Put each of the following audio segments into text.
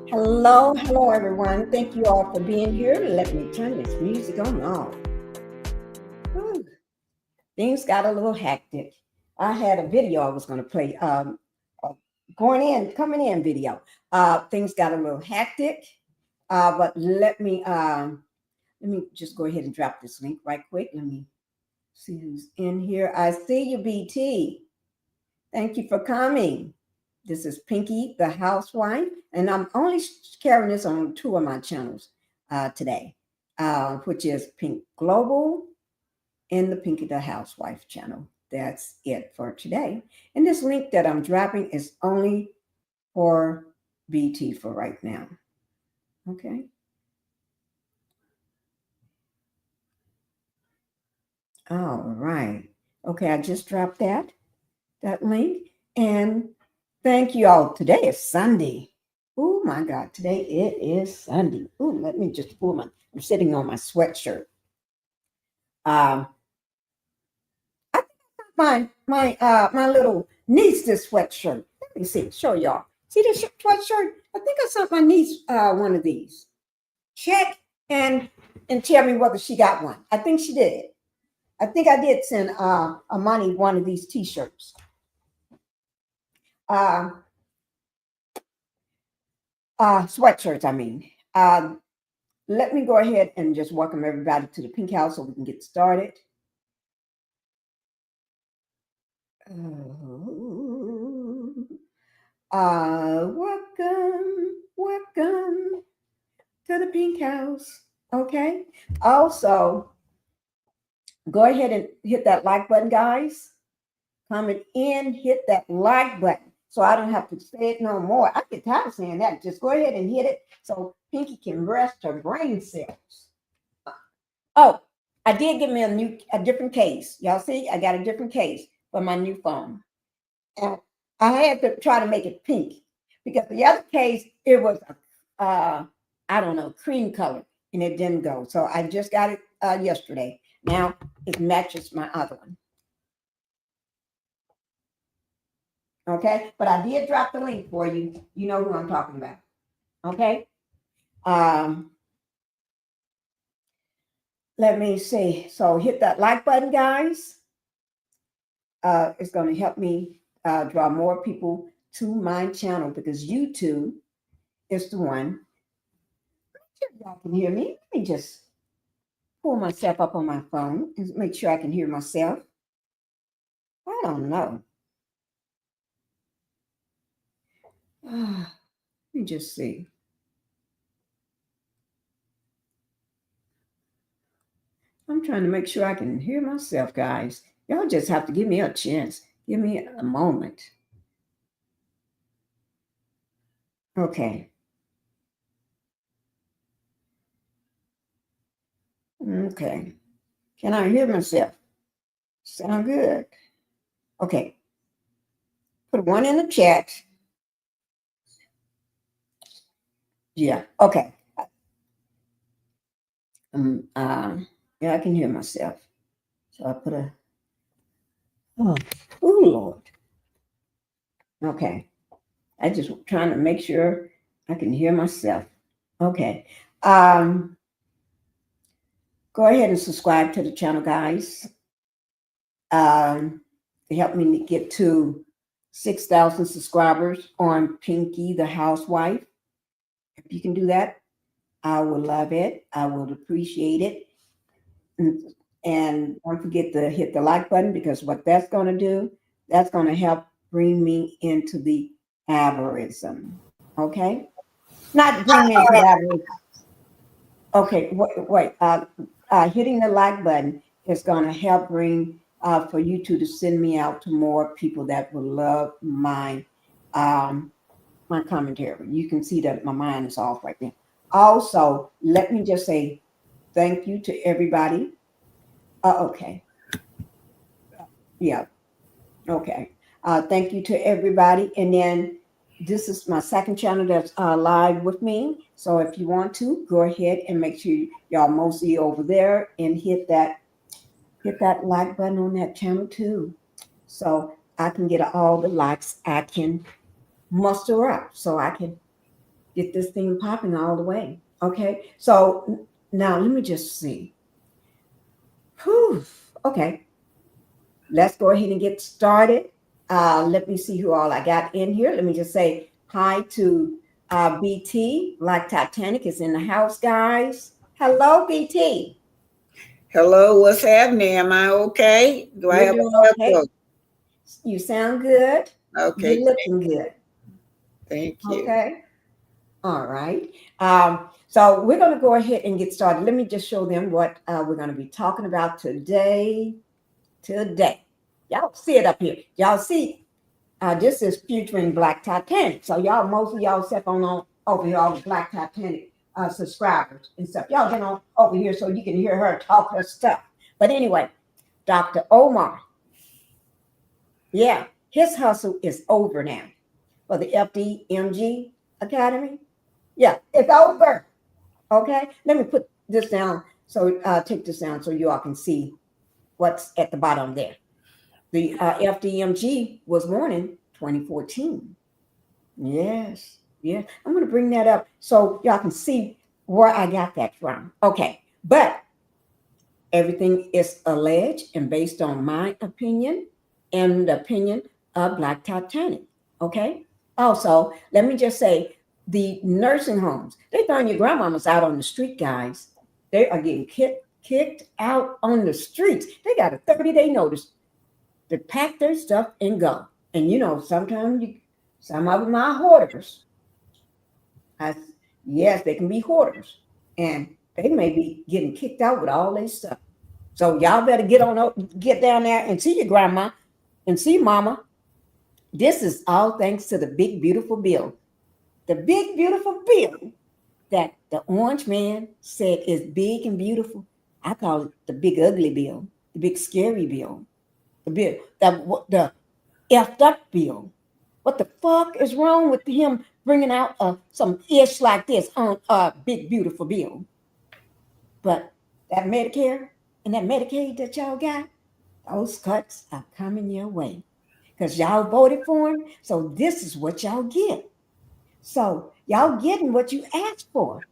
Hello, everyone. Thank you all for being here. Let me turn this music on off. Whew. Things got a little hectic. I had a video I was going to play, coming in video. Things got a little hectic, but let me just go ahead and drop this link right quick. Let me see who's in here. I see you, BT. Thank you for coming. This is Pinkie the Housewife, and I'm only carrying this on 2 of my channels today, which is Pink Global and the Pinkie the Housewife channel. That's it for today. And this link that I'm dropping is only for BT for right now. Okay. All right. Okay, I just dropped that link, and thank you all. Today is Sunday. Oh my God, today it is Sunday. Oh, let me just pull I'm sitting on my sweatshirt. I think my little niece this sweatshirt. Let me see, show y'all. See this sweatshirt? I think I sent my niece one of these. Check and tell me whether she got one. I think she did. I think I did send Amani one of these t-shirts. Sweatshirts, I mean. Let me go ahead and just welcome everybody to the Pink House so we can get started. Welcome to the Pink House. Okay. Also, go ahead and hit that like button, guys. Comment in, hit that like button so I don't have to say it no more. I get tired of saying that. Just go ahead and hit it so Pinkie can rest her brain cells. Oh, I did get me a different case. Y'all see, I got a different case for my new phone. And I had to try to make it pink because the other case, it was, I don't know, cream color, and it didn't go. So I just got it yesterday. Now it matches my other one. Okay, but I did drop the link for you. You know who I'm talking about. Okay. Let me see. So hit that like button, guys. It's going to help me draw more people to my channel because YouTube is the one. Y'all can hear me. Let me just pull myself up on my phone and make sure I can hear myself. I don't know. Let me just see. I'm trying to make sure I can hear myself, guys. Y'all just have to give me a chance. Give me a moment. Okay. Okay. Can I hear myself? Sound good. Okay. Put one in the chat. Yeah. Okay. Yeah, I can hear myself. So I put oh Lord. Okay. I just trying to make sure I can hear myself. Okay. Go ahead and subscribe to the channel, guys. To help me get to 6,000 subscribers on Pinkie the Housewife. If you can do that, I will love it. I will appreciate it. And don't forget to hit the like button because what that's going to do, that's going to help bring me into the algorithm. Okay? Not bring me into the algorithm. Okay, wait. Hitting the like button is going to help bring for YouTube to send me out to more people that will love my my commentary. You can see that my mind is off right now. Also, let me just say thank you to everybody. Okay. Yeah. Okay. Thank you to everybody. And then this is my second channel that's live with me. So if you want to, go ahead and make sure y'all mostly over there and hit that like button on that channel too. So I can get all the likes I can muster up so I can get this thing popping all the way. Okay. So now let me just see. Whew. Okay. Let's go ahead and get started. Let me see who all I got in here. Let me just say hi to BT. Like Titanic is in the house, guys. Hello, BT. Hello, what's happening? Am I okay? Do I You're have doing a okay. echo? You sound good. Okay, You're looking good. thank you. Okay. All right. So we're going to go ahead and get started. Let me just show them what we're going to be talking about today. Y'all see it up here. Y'all see this is featuring Black Titanic. So y'all, most of y'all step on over here, all the Black Titanic subscribers and stuff. Y'all get on over here so you can hear her talk her stuff. But anyway, Dr. Omar, yeah, his hustle is over now for the FDMG Academy. Yeah, it's over. Okay, let me put this down. So take this down so you all can see what's at the bottom there. The FDMG was born in 2014. Yes, yeah. I'm going to bring that up so y'all can see where I got that from. Okay, but everything is alleged and based on my opinion and the opinion of Black Titanic. Okay. Also, let me just say the nursing homes, they throwing your grandmamas out on the street, guys. They are getting kicked out on the streets. They got a 30-day notice to pack their stuff and go. And you know, sometimes some of them are hoarders. I, yes, they can be hoarders, and they may be getting kicked out with all their stuff. So y'all better get down there and see your grandma and see mama. This is all thanks to the big beautiful bill. The big beautiful bill that the orange man said is big and beautiful. I call it the big ugly bill, the big scary bill, the bill the effed up bill. What the fuck is wrong with him bringing out some ish like this on a big beautiful bill? But that Medicare and that Medicaid that y'all got, those cuts are coming your way because y'all voted for him. So this is what y'all get. So y'all getting what you asked for.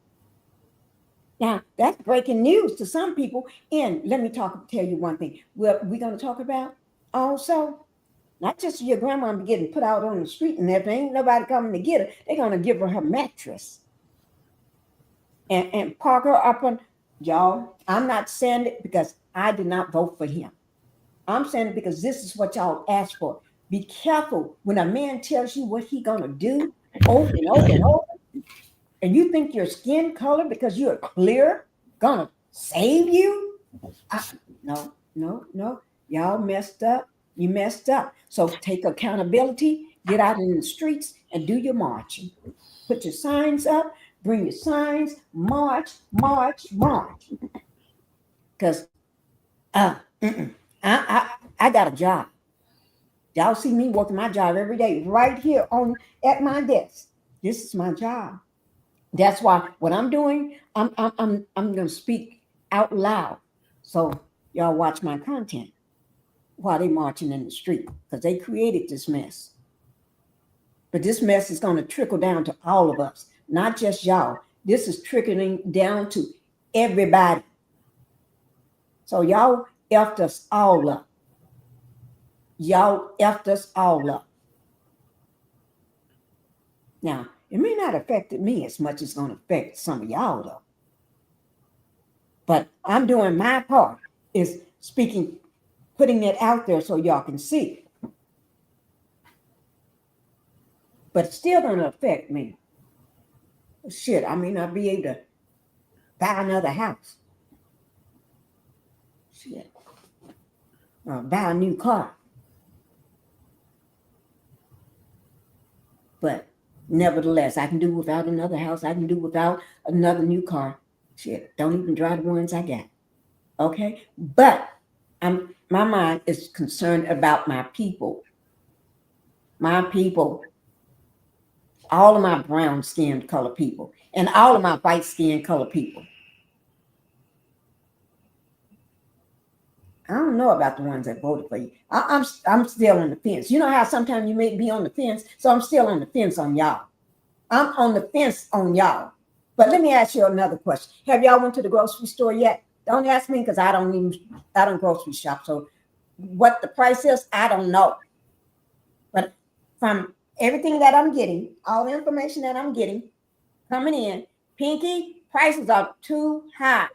Now that's breaking news to some people. And let me tell you one thing. We're going to talk about also not just your grandma getting put out on the street and everything. Ain't nobody coming to get her. They're going to give her mattress and park her up on. Y'all, I'm not saying it because I did not vote for him. I'm saying it because this is what y'all asked for. Be careful when a man tells you what he gonna do over and over and over, and you think your skin color because you're clear gonna save you. No, no, no. Y'all messed up. You messed up. So take accountability, get out in the streets and do your marching. Put your signs up, bring your signs, march, march, march. Because I got a job. Y'all see me working my job every day right here on at my desk. This is my job. That's why what I'm doing, I'm gonna speak out loud. So y'all watch my content while they marching in the street because they created this mess. But this mess is gonna trickle down to all of us, not just y'all. This is trickling down to everybody. So y'all effed us all up. Y'all effed us all up. Now, it may not affect me as much as it's going to affect some of y'all, though. But I'm doing my part, is speaking, putting it out there so y'all can see. But it's still going to affect me. Shit, I may not be able to buy another house. Shit. Or buy a new car. But Nevertheless, I can do without another house. I can do without another new car. Shit, don't even drive the ones I got. Okay, but my mind is concerned about my people. My people, all of my brown skinned color people, and all of my white skinned color people. I don't know about the ones that voted for you. I'm still on the fence. You know how sometimes you may be on the fence, so I'm still on the fence on y'all. I'm on the fence on y'all. But let me ask you another question. Have y'all went to the grocery store yet? Don't ask me because I don't grocery shop. So what the price is, I don't know. But from everything that I'm getting, all the information that I'm getting coming in, Pinky, prices are too high.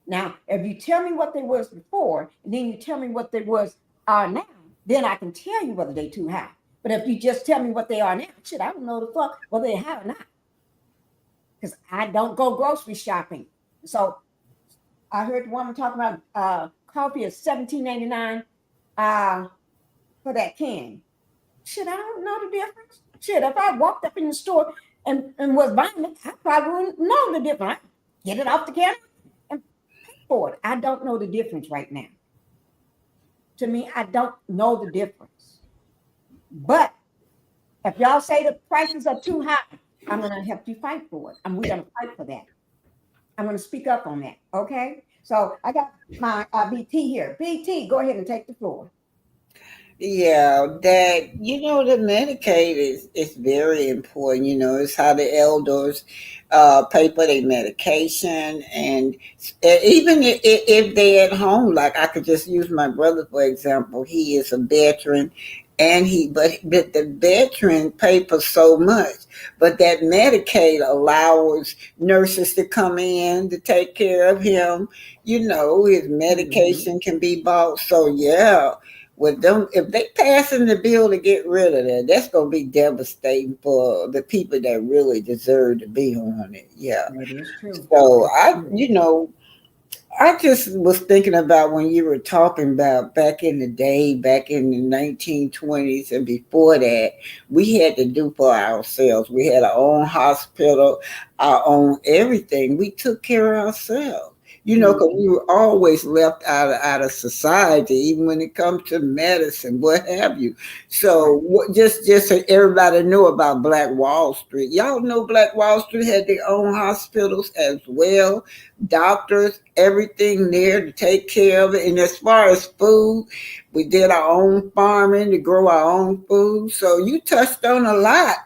Now, if you tell me what they was before, and then you tell me what they are now, then I can tell you whether they're too high. But if you just tell me what they are now, shit, I don't know the fuck whether they're high or not. Because I don't go grocery shopping. So I heard the woman talking about coffee is $17.99 for that can. Shit, I don't know the difference. Shit, if I walked up in the store and was buying it, I probably wouldn't know the difference. I'd get it off the counter and pay for it. I don't know the difference right now. To me, I don't know the difference. But if y'all say the prices are too high, I'm going to help you fight for it. And we're going to fight for that. I'm going to speak up on that. Okay. So I got my BT here. BT, go ahead and take the floor. Yeah, that the Medicaid is very important. It's how the elders pay for their medication, and even if they're at home, like I could just use my brother for example. He is a veteran, and but the veteran pay for so much, but that Medicaid allows nurses to come in to take care of him. His medication can be bought. So yeah, with them, if they passing the bill to get rid of that, that's gonna be devastating for the people that really deserve to be on it. Yeah. That is true. So I just was thinking about when you were talking about back in the day, back in the 1920s and before that, we had to do for ourselves. We had our own hospital, our own everything. We took care of ourselves. Because we were always left out of society, even when it comes to medicine, what have you. So just so everybody know about Black Wall Street. Y'all know Black Wall Street had their own hospitals as well, doctors, everything there to take care of it. And as far as food, we did our own farming to grow our own food. So you touched on a lot.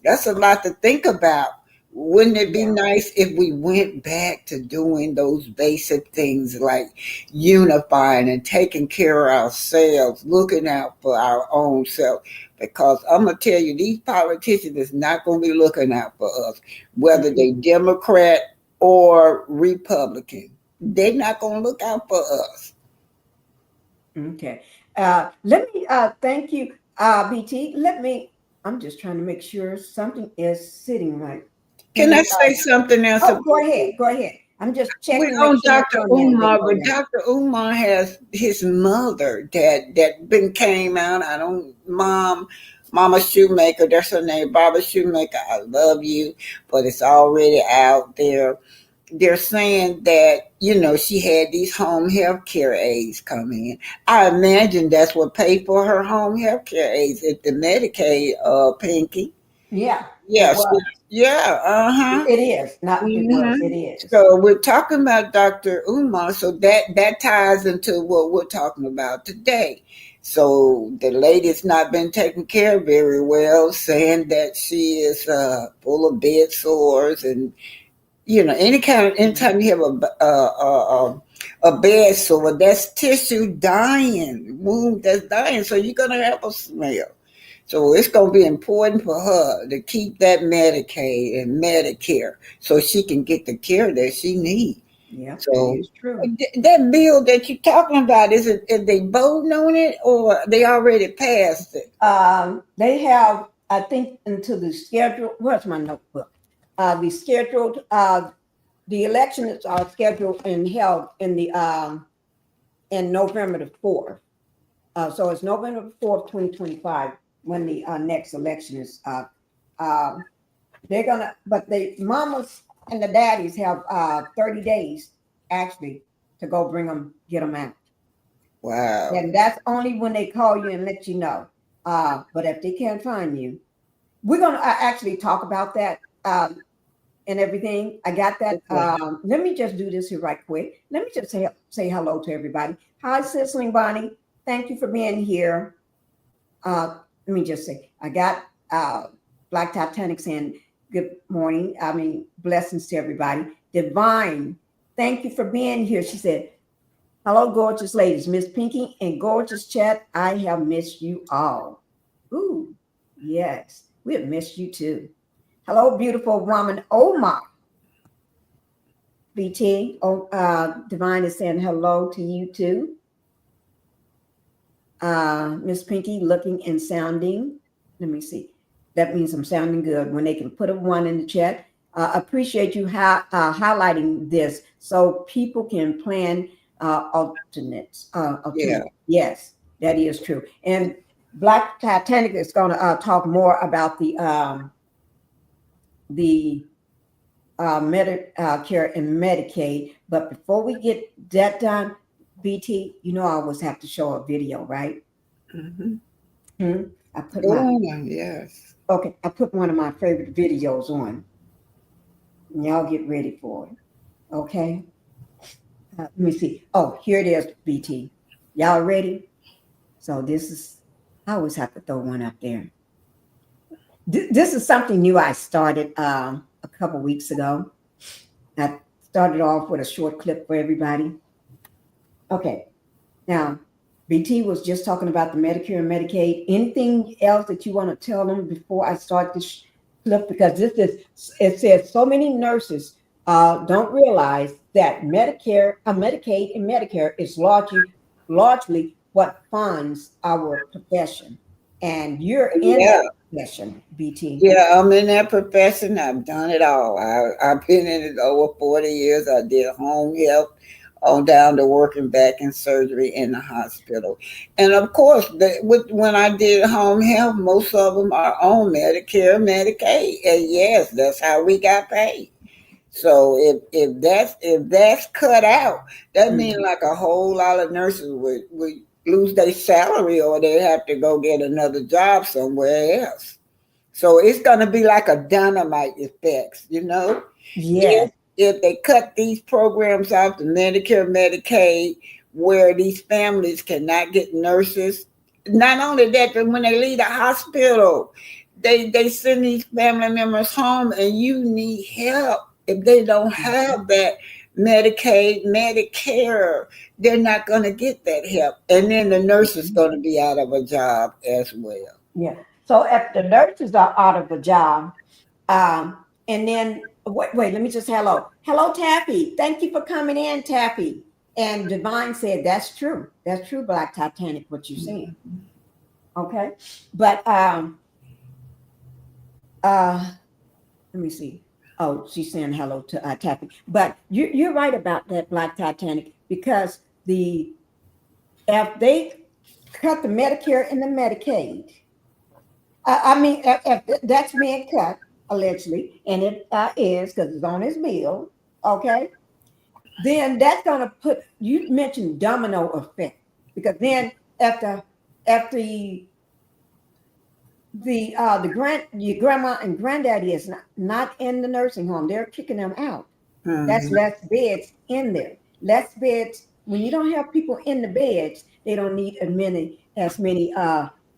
That's a lot to think about. Wouldn't it be nice if we went back to doing those basic things like unifying and taking care of ourselves, looking out for our own self? Because I'm going to tell you, these politicians is not going to be looking out for us, whether they Democrat or Republican. They're not going to look out for us. Okay. Let me thank you, BT. I'm just trying to make sure something is sitting right. Can I say something else? Oh, go ahead. I'm just checking. We own Dr. Umar, but Dr. Umar has his mother that came out. Mama Shoemaker, that's her name, Barbara Shoemaker. I love you, but it's already out there. They're saying that, she had these home health care aides coming in. I imagine that's what paid for her home health care aides at the Medicaid, Pinky. Yeah. Yes. Yeah. Uh-huh. It is. It is. So we're talking about Dr. Umar. So that ties into what we're talking about today. So the lady's not been taken care of very well, saying that she is full of bed sores and anytime you have a bed sore, that's tissue dying, wound that's dying. So you're gonna have a smell. So it's going to be important for her to keep that Medicaid and Medicare so she can get the care that she needs. Yeah, so that is true. That bill that you're talking about, is they voting on it or they already passed it? They have, I think, until the schedule. Where's my notebook? The scheduled, the elections are scheduled and held in in November the 4th. So it's November 4th, 2025. when the next election is they're gonna, but the mamas and the daddies have 30 days actually to go get them out. Wow. And that's only when they call you and let you know. But if they can't find you, we're gonna actually talk about that and everything. I got that. Okay. Let me just do this here right quick. Let me just say hello to everybody. Hi, Sisling Bonnie. Thank you for being here. Let me just say, I got Black Titanic saying good morning. I mean, blessings to everybody. Divine, thank you for being here. She said, hello, gorgeous ladies, Miss Pinky and gorgeous chat. I have missed you all. Ooh, yes, we have missed you too. Hello, beautiful woman, Omar. BT, Divine is saying hello to you too. Miss Pinky, looking and sounding. Let me see. That means I'm sounding good. When they can put a 1 in the chat. Appreciate you highlighting this so people can plan alternates. Yeah. Yes, that is true. And Black Titanic is going to talk more about the Medicare and Medicaid. But before we get that done, BT, you know I always have to show a video, right? Mm-hmm. I put Yes. Okay, I put one of my favorite videos on. Y'all get ready for it. Okay. Let me see. Oh, here it is, BT. Y'all ready? So this is, I always have to throw one up there. This is something new I started a couple weeks ago. I started off with a short clip for everybody. Okay. Now, BT was just talking about the Medicare and Medicaid. Anything else that you want to tell them before I start this clip? Because it says so many nurses don't realize that Medicaid, and Medicare is largely what funds our profession. And you're in Yeah. that profession, BT. Yeah, I'm in that profession. I've done it all. I've been in it over 40 years. I did home health on down to working back in surgery in the hospital. And of course, when I did home health, most of them are on Medicare, Medicaid. And yes, that's how we got paid. So if that's cut out, that means like a whole lot of nurses would lose their salary or they have to go get another job somewhere else. So it's going to be like a dynamite effect, you know? Yes. If they cut these programs out, the Medicare, Medicaid, where these families cannot get nurses, not only that, but when they leave the hospital, they send these family members home and you need help. If they don't have that Medicaid, Medicare, they're not going to get that help. And then the nurse is going to be out of a job as well. Yeah. So if the nurses are out of a job, and then wait, let me just hello, Taffy. Thank you for coming in, Taffy. And Divine said that's true. That's true, Black Titanic, what you're saying. Okay. But let me see. Oh, she's saying hello to Taffy. But you're right about that, Black Titanic, because if they cut the Medicare and the Medicaid, I mean, if that's being cut allegedly, and it is because it's on his bill, okay, then that's going to put, you mentioned domino effect, because then after your grandma and granddaddy is not in the nursing home, they're kicking them out. That's less beds in there. Less beds. When you don't have people in the beds, they don't need as many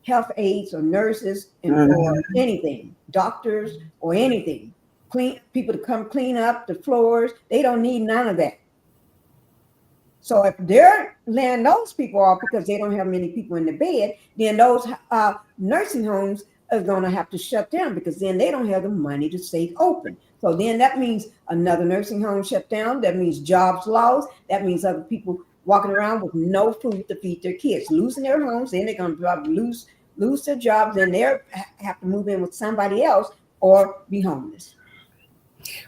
health aides or nurses or anything, doctors or anything. Clean people to come clean up the floors. They don't need none of that. So if they're laying those people off because they don't have many people in the bed, then those nursing homes are going to have to shut down because then they don't have the money to stay open. So then that means another nursing home shut down. That means jobs lost. That means other people walking around with no food to feed their kids, losing their homes. Then they're going to probably lose their jobs. Then they have to move in with somebody else or be homeless.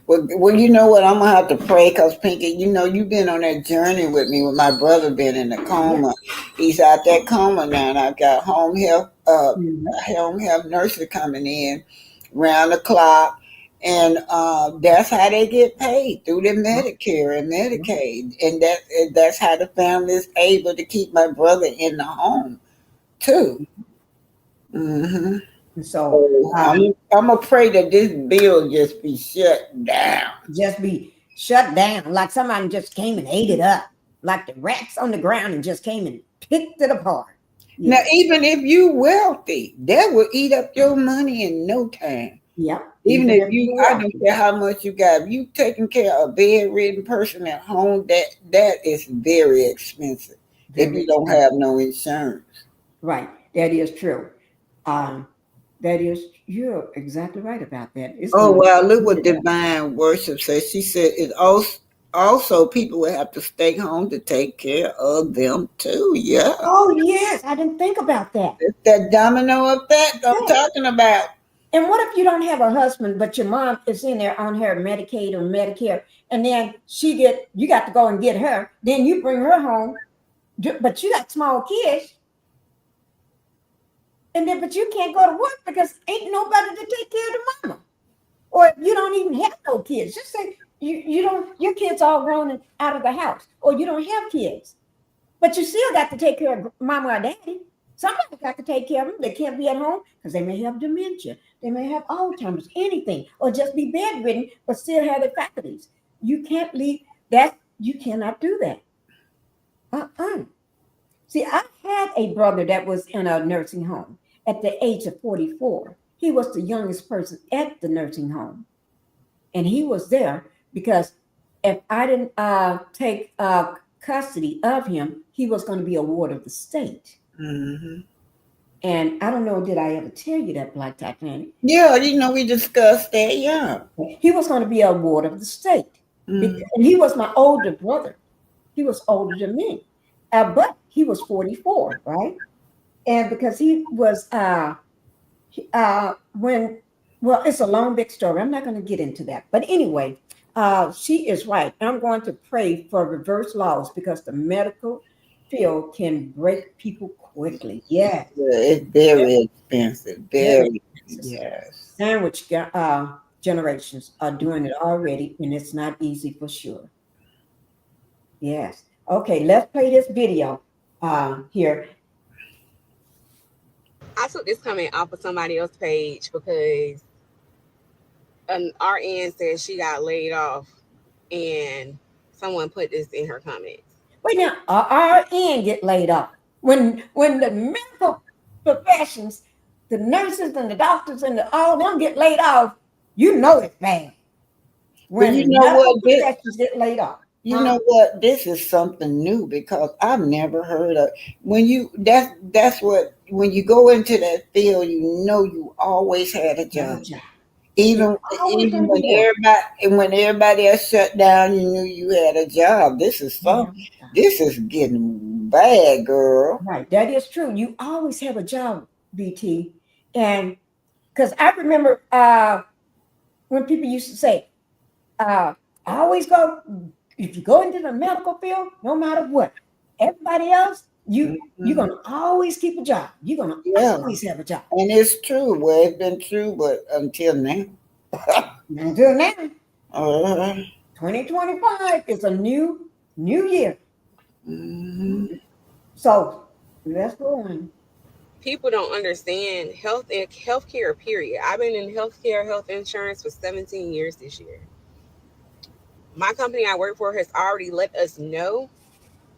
Well, you know what? I'm gonna have to pray because Pinky, you've been on that journey with me. With my brother been in a Yeah. coma, he's out that coma now, and I've got Mhm. home health nurses coming in round the clock, and that's how they get paid through the Medicare and Yeah. Medicaid, and that's how the family is able to keep my brother in the home too. hmm And so So I'm gonna pray that this bill just be shut down. just be shut down like somebody just came and ate it up, like the rats on the ground and just came and picked it apart. Now, Yeah. even if you wealthy, that will eat up your money in no time. Yep. Even Even if if you, you're I don't wealthy. care how much you got, if you taking care of a bedridden person at home, that is very expensive. If Very you don't expensive. have no insurance. Right. That is true. Um, that is, you're exactly right about that. It's Oh going to wow! Look eat what it up. Divine Worship says. She said it also people will have to stay home to take care of them too. Yeah, Oh, yes. I didn't think about that. it's that domino effect I'm Yeah. talking about. And what if you don't have a husband, but your mom is in there on her Medicaid or Medicare, and then you got to go and get her, then you bring her home, but you got small kids, and then but you can't go to work because ain't nobody to take care of the mama. Or you don't even have no kids. Just say you don't your kids all grown and out of the house, or you don't have kids, but you still got to take care of mama or daddy. Somebody got to take care of them. They can't be at home because they may have dementia, they may have Alzheimer's, anything, or just be bedridden but still have their faculties. You can't leave that. You cannot do that. Uh-uh. See, I had a brother that was in a nursing home at the age of 44. He was the youngest person at the nursing home. And he was there because if I didn't take custody of him, he was going to be a ward of the state. hmm And I don't know, did I ever tell you that, Black Titanic? Yeah, we discussed that. Yeah. He was going to be a ward of the state. Mm. And he was my older brother. He was older than me. But he was 44, right? And because he was when well, it's a long big story. I'm not going to get into that, but anyway, she is right. I'm going to pray for reverse laws because the medical field can break people quickly. Yes, Yeah, it's very expensive. very Very, expensive. yes. Sandwich generations are doing it already, and it's not easy for sure. Yes. Okay, let's play this video here. I took this comment off of somebody else's page because an RN said she got laid off, and someone put this in her comments. Wait now, our RN get laid off. When the medical professions, the nurses and the doctors and all them get laid off, you know it's bad. But When you the know medical what? professions get laid off. Huh? This is something new because I've never heard of that's what when you go into that field, you always had a Have a job. job. It's always Even gonna be there. when everybody else shut down, you knew you had a job. You have a job. This is getting bad, girl. Right. That is true. You always have a job, BT. And because I remember when people used to say, I always go, if you go into the medical field, no matter what, everybody else, you're Mhm. gonna always keep a job. You're gonna Yeah, always have a job. and it's true. Well, it's been true, but until now. Until now, uh, 2025 is a new year. mhm. So let's go on. People don't understand health and healthcare. Period. I've been in healthcare, health insurance for 17 years this year. My company I work for has already let us know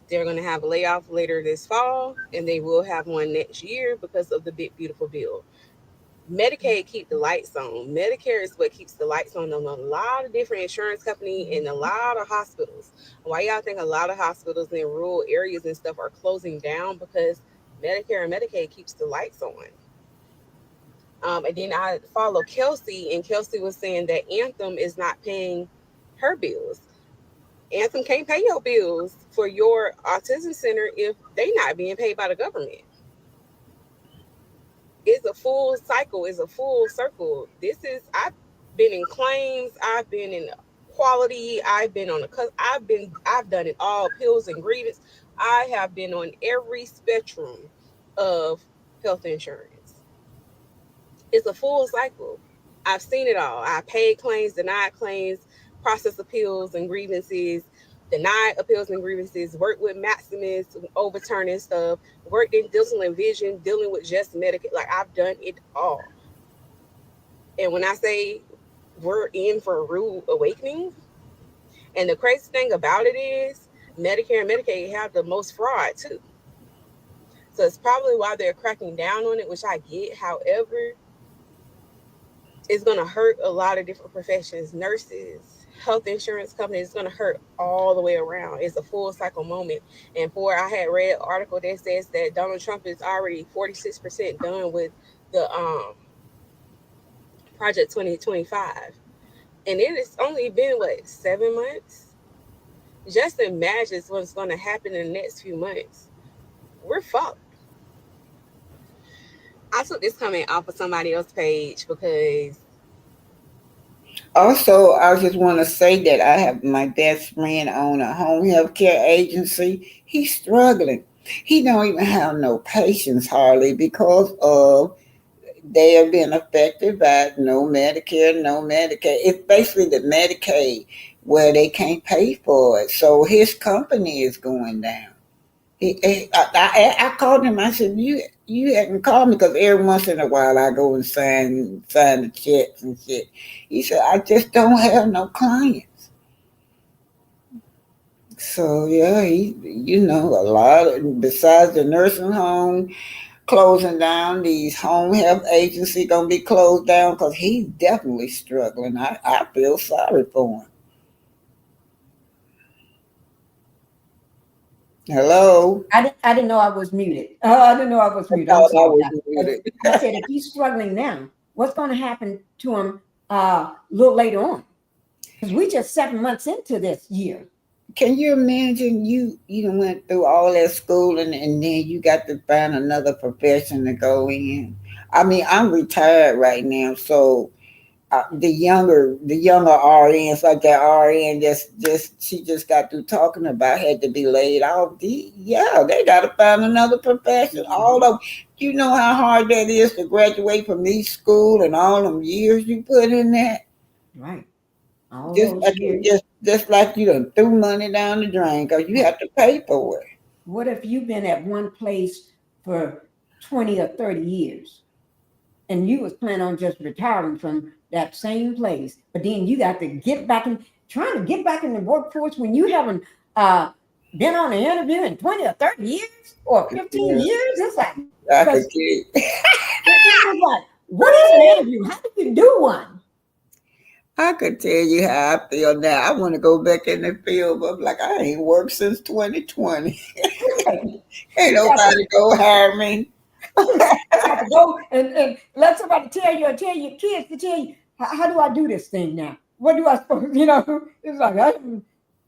they're going to have a layoff later this fall, and they will have one next year because of the big beautiful bill. Medicaid keep the lights on. Medicare is what keeps the lights on a lot of different insurance companies and a lot of hospitals. Why y'all think a lot of hospitals in rural areas and stuff are closing down? Because Medicare and Medicaid keeps the lights on. And then I follow Kelsey, and Kelsey was saying that Anthem is not paying her bills. Anthem can't pay your bills for your autism center if they not being paid by the government. It's a full cycle, it's a full circle. I've been in claims, I've been in quality, I've been on I've done it all, appeals and grievance. I have been on every spectrum of health insurance. It's a full cycle. I've seen it all. I paid claims, denied claims, process appeals and grievances, denied appeals and grievances, worked with Maximus, overturning stuff, worked in dental and vision, dealing with just Medicaid. Like, I've done it all. And when I say we're in for a rude awakening, and the crazy thing about it is Medicare and Medicaid have the most fraud too. So it's probably why they're cracking down on it, which I get. However, it's going to hurt a lot of different professions, nurses, health insurance companies. It's going to hurt all the way around. It's a full cycle moment. And I had read an article that says that Donald Trump is already 46% done with the Project 2025. And it has only been, what, 7 months? Just imagine what's going to happen in the next few months. We're fucked. I took this comment off of somebody else's page because Also, I just want to say that I have my best friend on a home health care agency. He's struggling. He don't even have no patience hardly because of they have been affected by no Medicare, no Medicaid. It's basically the Medicaid where they can't pay for it. So his company is going down. I called him. I said, you hadn't called me because every once in a while I go and sign the checks and shit. He said, I just don't have no clients. So yeah, a lot of, besides the nursing home closing down, these home health agency gonna be closed down because he's definitely struggling. I feel sorry for him. Hello. I didn't know I was muted. I didn't know I was muted. I'm sorry. I said if he's struggling now, what's going to happen to him a little later on? Because we just 7 months into this year. Can you imagine you went through all that schooling and then you got to find another profession to go in? I mean, I'm retired right now, so the younger RNs, like that RN she just got through talking about had to be laid off. They got to find another profession. All of you know how hard that is to graduate from these school and all them years you put in that. Right. Just like you done threw money down the drain because you have to pay for it. What if you've been at one place for 20 or 30 years and you was planning on just retiring from that same place, but then you got to trying to get back in the workforce when you haven't been on an interview in 20 or 30 years or 15 years? It's like, it's like, what is an interview? How do you do one? I could tell you how I feel now. I want to go back in the field, but I'm like, I ain't worked since 2020. Ain't nobody go hire me. You have to go and let somebody tell you or tell your kids to tell you, how do I do this thing now? What do I suppose? It's like I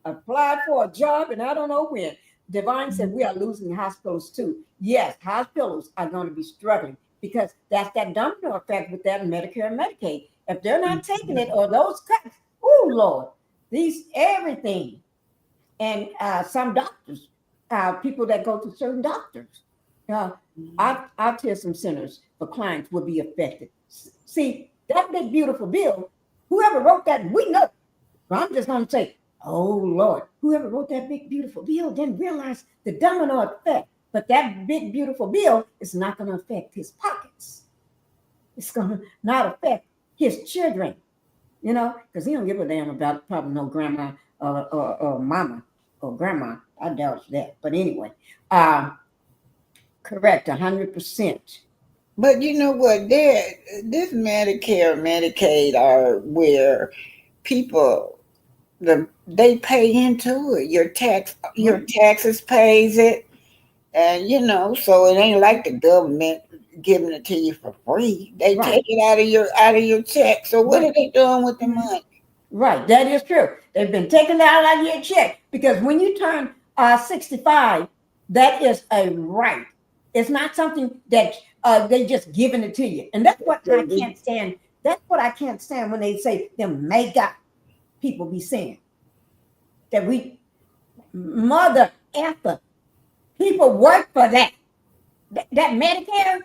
applied for a job and I don't know when. Divine said we are losing hospitals too. Yes, hospitals are going to be struggling because that's that domino effect with that Medicare and Medicaid. If they're not taking it or those cuts, oh Lord, everything. And some doctors, people that go to certain doctors, autism centers for clients will be affected. See, that big beautiful bill, whoever wrote that, we know. But I'm just going to say, oh Lord, whoever wrote that big beautiful bill didn't realize the domino effect. But that big beautiful bill is not going to affect his pockets. It's going to not affect his children, because he don't give a damn about probably no grandma or mama or grandma. I doubt that. But anyway, correct, 100%. But you know what? This Medicare, Medicaid are where people they pay into it. Your taxes pays it, and so it ain't like the government giving it to you for free. They take it out of your check. So what are they doing with the money? Right, that is true. They've been taking it out of your check because when you turn 65, that is a right. It's not something that they just giving it to you, and that's what I can't stand That's what I can't stand when they say them mega people be saying that we mother effer. People work for that. That Medicare,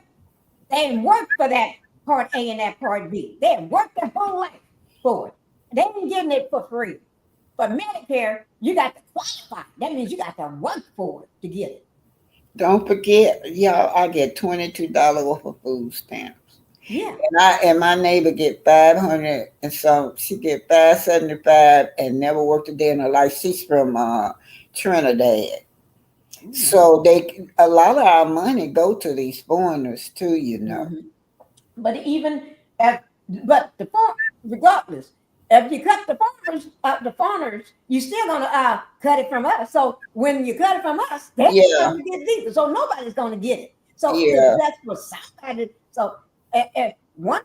they ain't work for that Part A and that Part B. They ain't worked their whole life for it. They ain't getting it for free. But Medicare, you got to qualify. That means you got to work for it to get it. Don't forget, y'all, I get $22 worth of food stamps. Yeah. And my neighbor get 500, and so she get 575 and never worked a day in her life. She's from Trinidad. So a lot of our money go to these foreigners too, you know. Mm-hmm. But even regardless, if you cut the farmers, you still gonna cut it from us. So when you cut it from us, they're not gonna get it either. So nobody's gonna get it. So it's just for somebody. So one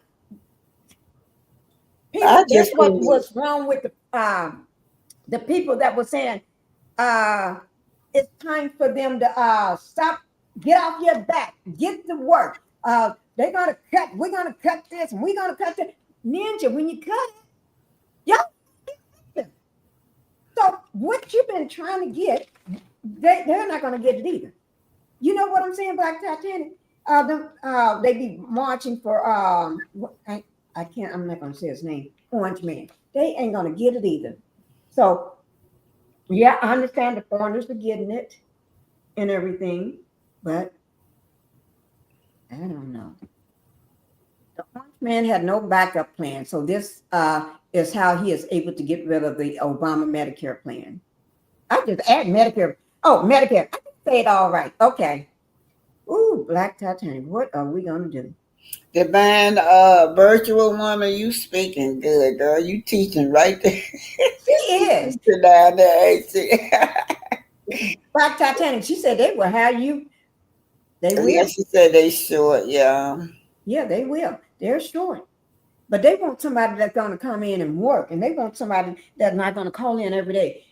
people, that's what was wrong with the people that were saying it's time for them to stop, get off your back, get to work. We're gonna cut this, and we're gonna cut that. Ninja, when you cut it, y'all. So what you've been trying to get, they're not gonna get it either. You know what I'm saying, Black Titanic? They be marching for I'm not gonna say his name, Orange Man. They ain't gonna get it either. So yeah, I understand the foreigners are getting it and everything, but I don't know. The Orange Man had no backup plan, so this is how he is able to get rid of the Obama Medicare plan. I just add Medicare. Oh, Medicare. I can say it all right. Okay. Ooh, Black Titanic. What are we gonna do? Divine virtual woman, you speaking good, girl. You teaching right there. She is. Down there, ain't she? Black Titanic. She said they will have you. They will. Yeah, she said they short, yeah. Yeah, they will. They're short. But they want somebody that's going to come in and work, and they want somebody that's not going to call in every day.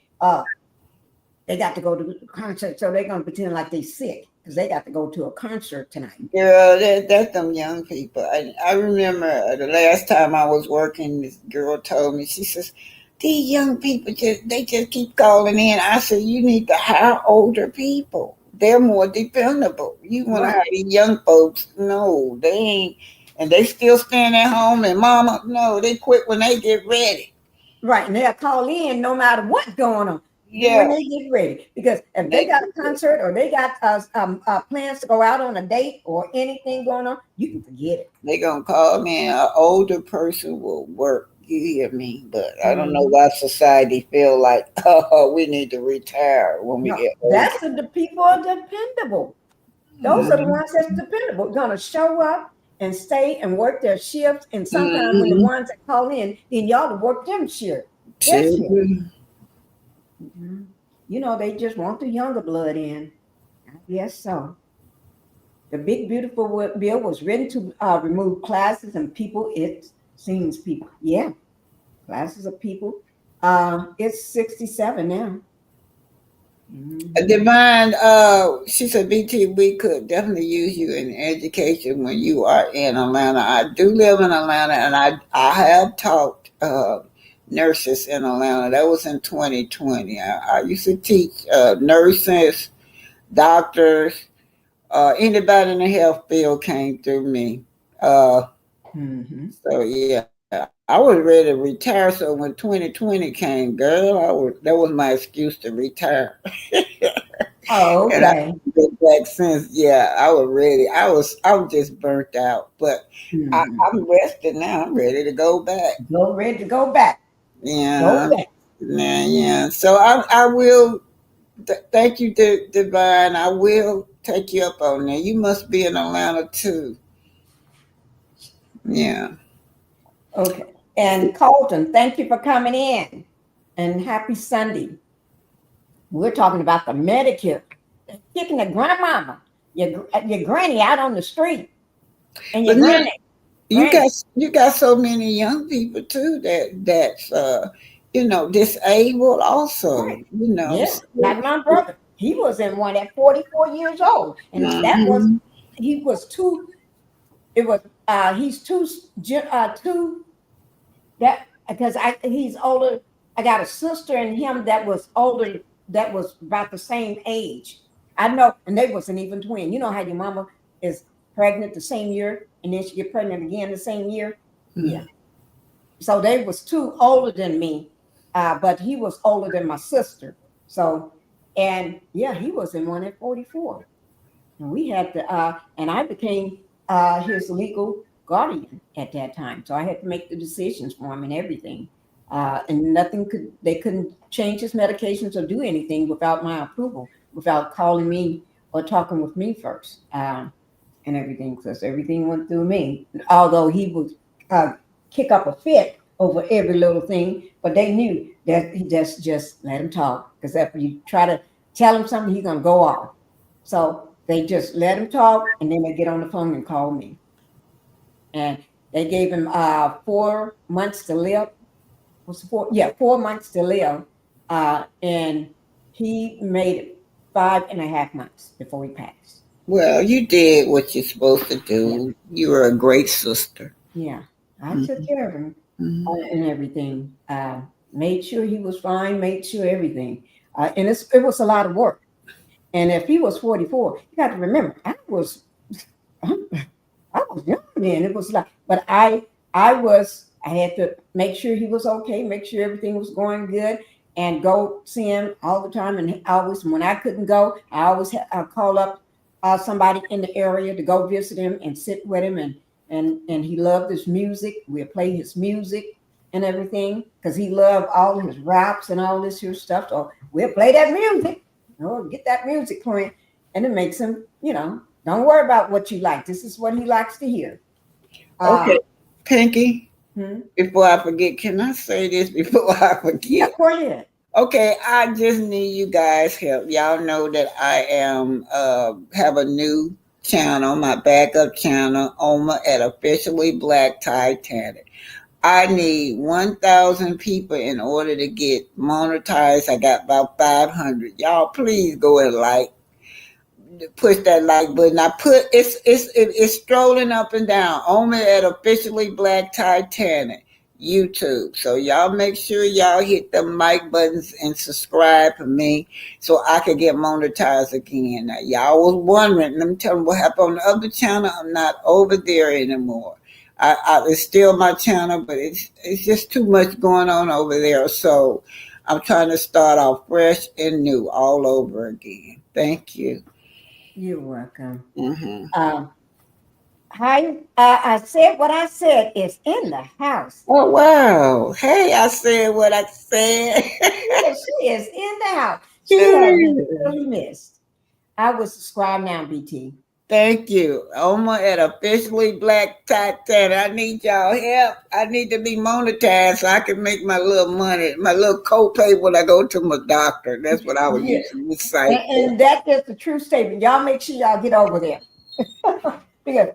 They got to go to the concert, so they're going to pretend like they're sick because they got to go to a concert tonight. Girl, that's them young people. I remember the last time I was working, this girl told me, she says, these young people they just keep calling in. I said, you need to hire older people. They're more dependable. You want to hire these young folks? No, they ain't. And they still staying at home. And mama, no, they quit when they get ready. Right, and they'll call in no matter what's going on. Yeah, when they get ready, because if they got a concert or they got plans to go out on a date or anything going on, you can forget it. They gonna call me. An older person will work. You hear me? But I don't know why society feel like we need to retire when we get older. That's the people are dependable. Those are the ones that's dependable. Gonna show up and stay and work their shifts. And sometimes when the ones that call in, then y'all to work them shift. You know, they just want the younger blood in. I guess so. The big beautiful bill was written to remove classes and people. It seems people. Yeah, classes of people. It's 67 now. Divine, she said, BT, we could definitely use you in education when you are in Atlanta. I do live in Atlanta, and I have taught nurses in Atlanta. That was in 2020. I used to teach nurses, doctors, anybody in the health field came through me. So yeah, I was ready to retire. So when 2020 came, girl, that was my excuse to retire. Oh, okay. And I've been back since. Yeah, I was ready. I was just burnt out, but I'm rested now. I'm ready to go back. Ready to go back. Yeah. Go back. Yeah. So I will. Thank you, Divine. I will take you up on that. You must be in Atlanta too. Yeah. Okay. And Colton, thank you for coming in. And happy Sunday. We're talking about the Medicare. Kicking the grandmama, your granny out on the street. And your granny. You got so many young people too that's disabled also. Right. Like my brother. He was in one at 44 years old. And that was he was too It was he's two that because he's older. I got a sister and him that was older, that was about the same age. I know, and they wasn't even twin. You know how your mama is pregnant the same year and then she get pregnant again the same year? Yeah. So they was two older than me, but he was older than my sister. So, and yeah, he was in one at 44. And we had to, and I became his legal guardian at that time. So I had to make the decisions for him and everything. And they couldn't change his medications or do anything without my approval, without calling me or talking with me first, and everything, because everything went through me. Although he would kick up a fit over every little thing, but they knew that he just let him talk, because if you try to tell him something, he's gonna go off. So they just let him talk, and then they get on the phone and call me. And they gave him 4 months to live. Was 4 months to live, and he made it 5.5 months before he passed. Well, you did what you're supposed to do. Yeah. You were a great sister. Yeah, I took care of him Mhm. and everything. Made sure he was fine. Made sure everything. And it was a lot of work. And if he was 44, you got to remember, I was young then. It was like, but I had to make sure he was okay, make sure everything was going good, and go see him all the time. And always, when I couldn't go, I always call up somebody in the area to go visit him and sit with him. And he loved his music. We'll play his music and everything, because he loved all his raps and all this here stuff. So we'll play that music, get that music playing, and it makes him, don't worry about what you like. This is what he likes to hear. Okay, Pinky, Hmm? before I forget, can I say this before I forget? Go ahead. Okay, I just need you guys' help. Y'all know that I am have a new channel, my backup channel, Umar at Officially Black Titanic. I need 1,000 people in order to get monetized. I got about 500. Y'all, please go and push that like button. I put it's strolling up and down. Only at Officially Black Titanic YouTube. So y'all make sure y'all hit the like buttons and subscribe for me so I can get monetized again. Now y'all was wondering. Let me tell you what happened on the other channel. I'm not over there anymore. It's still my channel, but it's just too much going on over there. So I'm trying to start off fresh and new all over again. Thank you. You're welcome. Mm-hmm. Hi, I said what I said is in the house. Oh wow! Hey, I said what I said. Yes, she is in the house. She has been really missed. I will subscribe now, BT. Thank you. Omar at Officially Black Titanic. I need y'all help. I need to be monetized so I can make my little money, my little copay when I go to my doctor. That's what I was Yeah. using this site. And that is the true statement. Y'all make sure y'all get over there. Because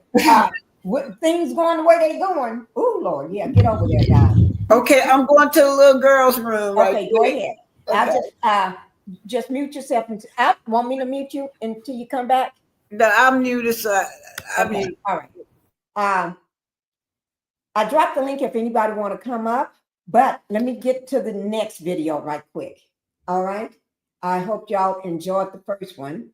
with things going the way they're going, oh Lord, yeah, get over there, guys. Okay, I'm going to the little girl's room right Okay, go quick. ahead. Okay. I'll just mute yourself. Want me to mute you until you come back? No, I'm muted. Okay, all right. I dropped the link if anybody want to come up, but let me get to the next video right quick. All right. I hope y'all enjoyed the first one,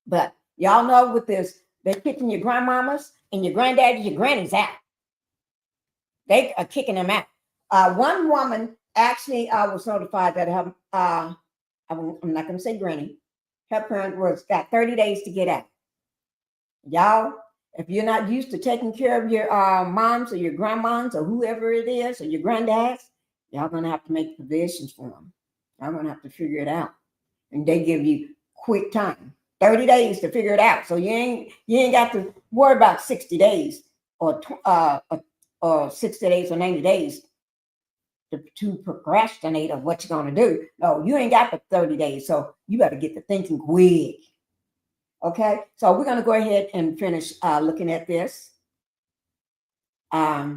but y'all know with this, they're kicking your grandmamas and your granddaddies, your grannies out. They are kicking them out. One woman actually was notified that her, I'm not going to say granny, her parent got 30 days to get out. Y'all, if you're not used to taking care of your moms or your grandmoms or whoever it is or your granddads, y'all gonna have to make provisions for them. Y'all gonna have to figure it out, and they give you quick time, 30 days to figure it out. So you ain't got to worry about 60 days or 60 days or 90 days to procrastinate of what you're gonna do. No, you ain't got the 30 days, so you better get to thinking quick. Okay, so we're going to go ahead and finish looking at this. I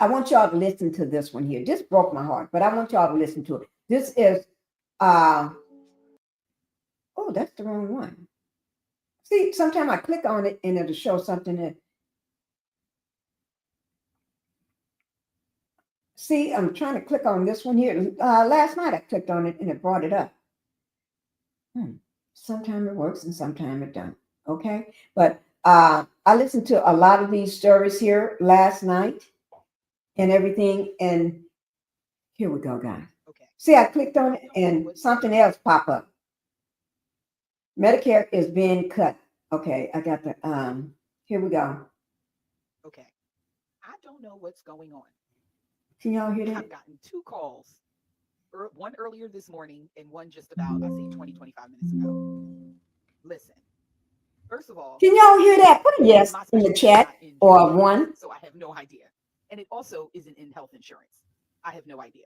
want y'all to listen to this one here. This broke my heart, but I want y'all to listen to it. This is, oh Oh, that's the wrong one. See, sometimes I click on it and it'll show something that. See, I'm trying to click on this one here. Last night I clicked on it and it brought it up. Sometimes it works and sometimes it don't. Okay, but I listened to a lot of these stories here last night and everything, and here we go, guys. Okay. See, I clicked on it and something else pop up. Medicare is being cut. Okay, I got the here we go. Okay. I don't know what's going on. Can y'all hear that? I've gotten 2 calls, one earlier this morning and one just about, I say 20, 25 minutes ago. Listen, first of all, Can y'all hear that? Put a yes my in the specialty is chat not in or general one. medicine, so I have no idea. And it also isn't in health insurance. I have no idea.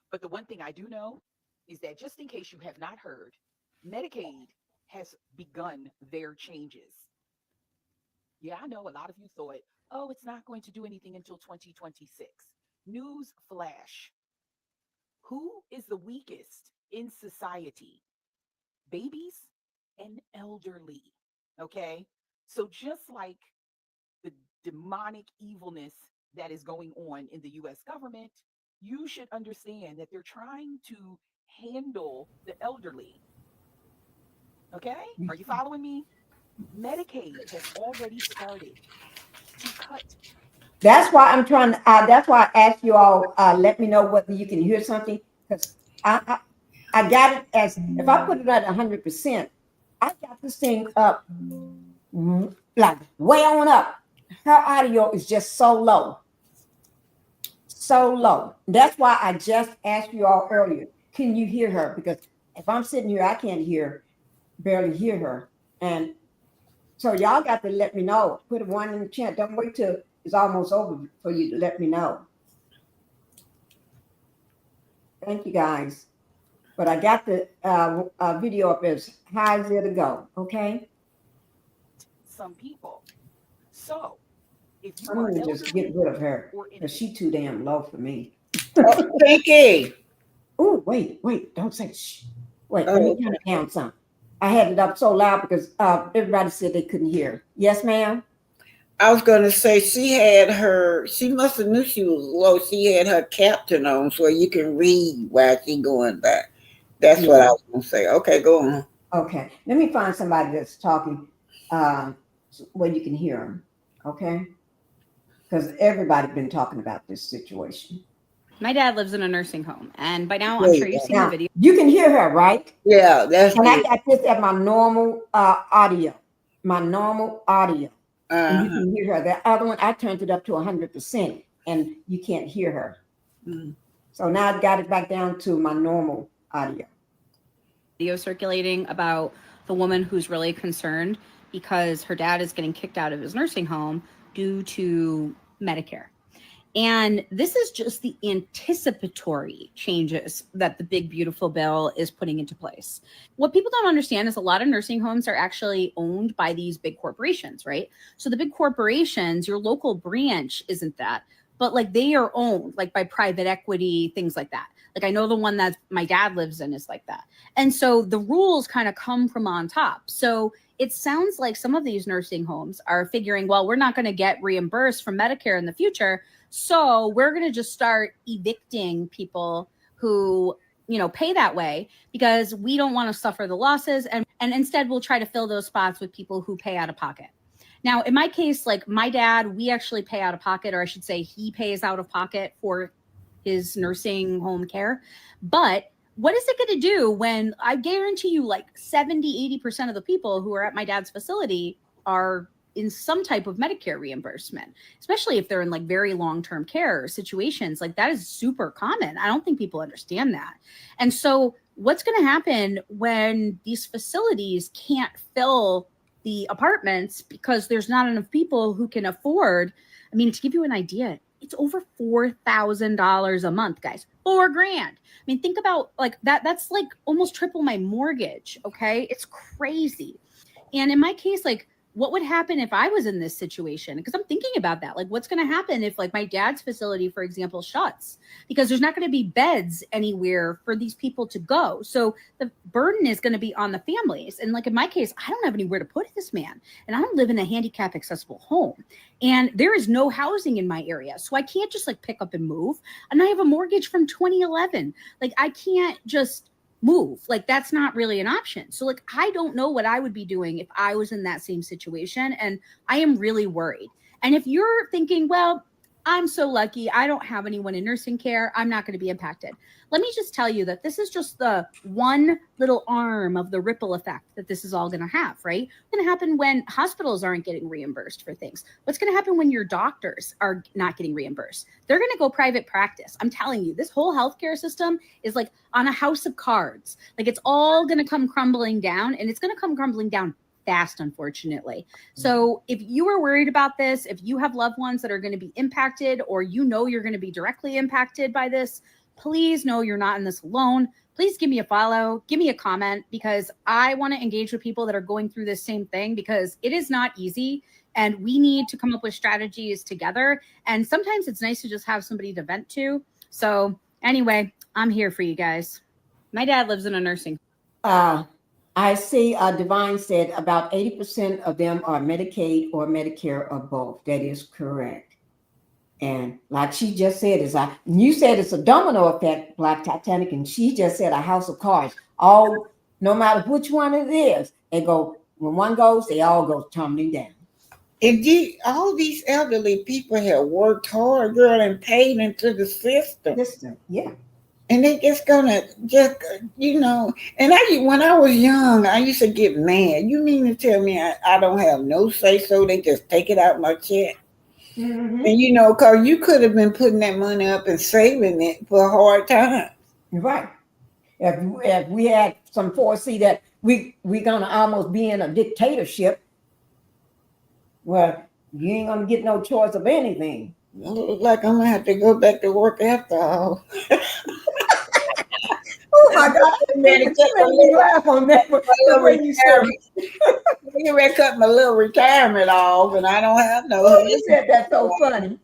But the one thing I do know is that, just in case you have not heard, Medicaid has begun their changes. Yeah, I know a lot of you thought, oh, it's not going to do anything until 2026. News flash. Who is the weakest in society? Babies and elderly. Okay? So just like the demonic evilness that is going on in the US government, you should understand that they're trying to handle the elderly. Okay? Are you following me? Medicaid has already started to cut. That's why I'm trying. That's why I asked you all. Let me know whether you can hear something, because I got it as if I put it at 100%. I got this thing up like way on up. Her audio is just so low, so low. That's why I just asked you all earlier. Can you hear her? Because if I'm sitting here, I can't barely hear her, and so y'all got to let me know. Put a 1 in the chat. Don't wait till it's almost over for you to let me know. Thank you, guys. But I got the video up as high as it'll go. Okay. Some people. So if you I'm are gonna just get rid of her or because she's too damn low for me. Oh, Pinky. Oh, wait, don't say shh. Wait, Oh, let me turn it down some. I had it up so loud because everybody said they couldn't hear. Yes, ma'am. I was gonna say she must have knew she was low. She had her captain on so you can read while she going back. That's what I was gonna say. Okay, go on. Okay, let me find somebody that's talking where you can hear them. Okay, because everybody's been talking about this situation. My dad lives in a nursing home, and by now I'm sure you've seen the video. You can hear her, right? Yeah, that's and good. I got this at my normal audio. My normal audio. And you can hear her. The other one, I turned it up to 100%, and you can't hear her. So now I've got it back down to my normal audio. Video circulating about the woman who's really concerned because her dad is getting kicked out of his nursing home due to Medicare. And this is just the anticipatory changes that the big, beautiful bill is putting into place. What people don't understand is a lot of nursing homes are actually owned by these big corporations, right? So the big corporations, your local branch isn't that, but like they are owned like by private equity, things like that. Like I know the one that my dad lives in is like that. And so the rules kind of come from on top. So it sounds like some of these nursing homes are figuring, well, we're not going to get reimbursed from Medicare in the future. So we're going to just start evicting people who, pay that way because we don't want to suffer the losses. And instead we'll try to fill those spots with people who pay out of pocket. Now, in my case, like my dad, we actually pay out of pocket, or I should say he pays out of pocket for his nursing home care. But what is it going to do when I guarantee you like 70, 80% of the people who are at my dad's facility are in some type of Medicare reimbursement, especially if they're in like very long-term care situations. Like that is super common. I don't think people understand that. And so what's going to happen when these facilities can't fill the apartments because there's not enough people who can afford? I mean, to give you an idea, it's over $4,000 a month, guys. $4,000. I mean, think about like that. That's like almost triple my mortgage. Okay. It's crazy. And in my case, like what would happen if I was in this situation? Because I'm thinking about that. Like, what's going to happen if, like, my dad's facility, for example, shuts because there's not going to be beds anywhere for these people to go. So the burden is going to be on the families. And, like, in my case, I don't have anywhere to put this man. And I don't live in a handicap accessible home. And there is no housing in my area. So I can't just, like, pick up and move. And I have a mortgage from 2011. Like, I can't just move. Like, that's not really an option. So, like, I don't know what I would be doing if I was in that same situation. And I am really worried. And if you're thinking, well, I'm so lucky, I don't have anyone in nursing care, I'm not going to be impacted. Let me just tell you that this is just the one little arm of the ripple effect that this is all going to have, right? What's going to happen when hospitals aren't getting reimbursed for things? What's going to happen when your doctors are not getting reimbursed? They're going to go private practice. I'm telling you, this whole healthcare system is like on a house of cards. Like, it's all going to come crumbling down, and it's going to come crumbling down fast, unfortunately. So if you are worried about this, if you have loved ones that are going to be impacted, or you know you're going to be directly impacted by this, please know you're not in this alone. Please give me a follow, give me a comment, because I want to engage with people that are going through this same thing, because it is not easy and we need to come up with strategies together. And sometimes it's nice to just have somebody to vent to. So anyway, I'm here for you guys. My dad lives in a nursing. I see Divine said about 80% of them are Medicaid or Medicare or both. That is correct. And like she just said, you said it's a domino effect, Black Titanic, and she just said a house of cards. All, no matter which one it is, they go, when one goes, they all go tumbling down. And all these elderly people have worked hard, girl, and paid into the system. Yeah. And they just gonna and when I was young, I used to get mad. You mean to tell me I don't have no say so? They just take it out my check. Mm-hmm. And cause you could have been putting that money up and saving it for a hard time. Right. If we had some foresee that we're gonna almost be in a dictatorship, well, you ain't gonna get no choice of anything. Look like I'm gonna have to go back to work after all. Oh my God! You made me laugh on that. The way you said You ready to cut my little retirement off, and I don't have no. Oh, you said that's so funny.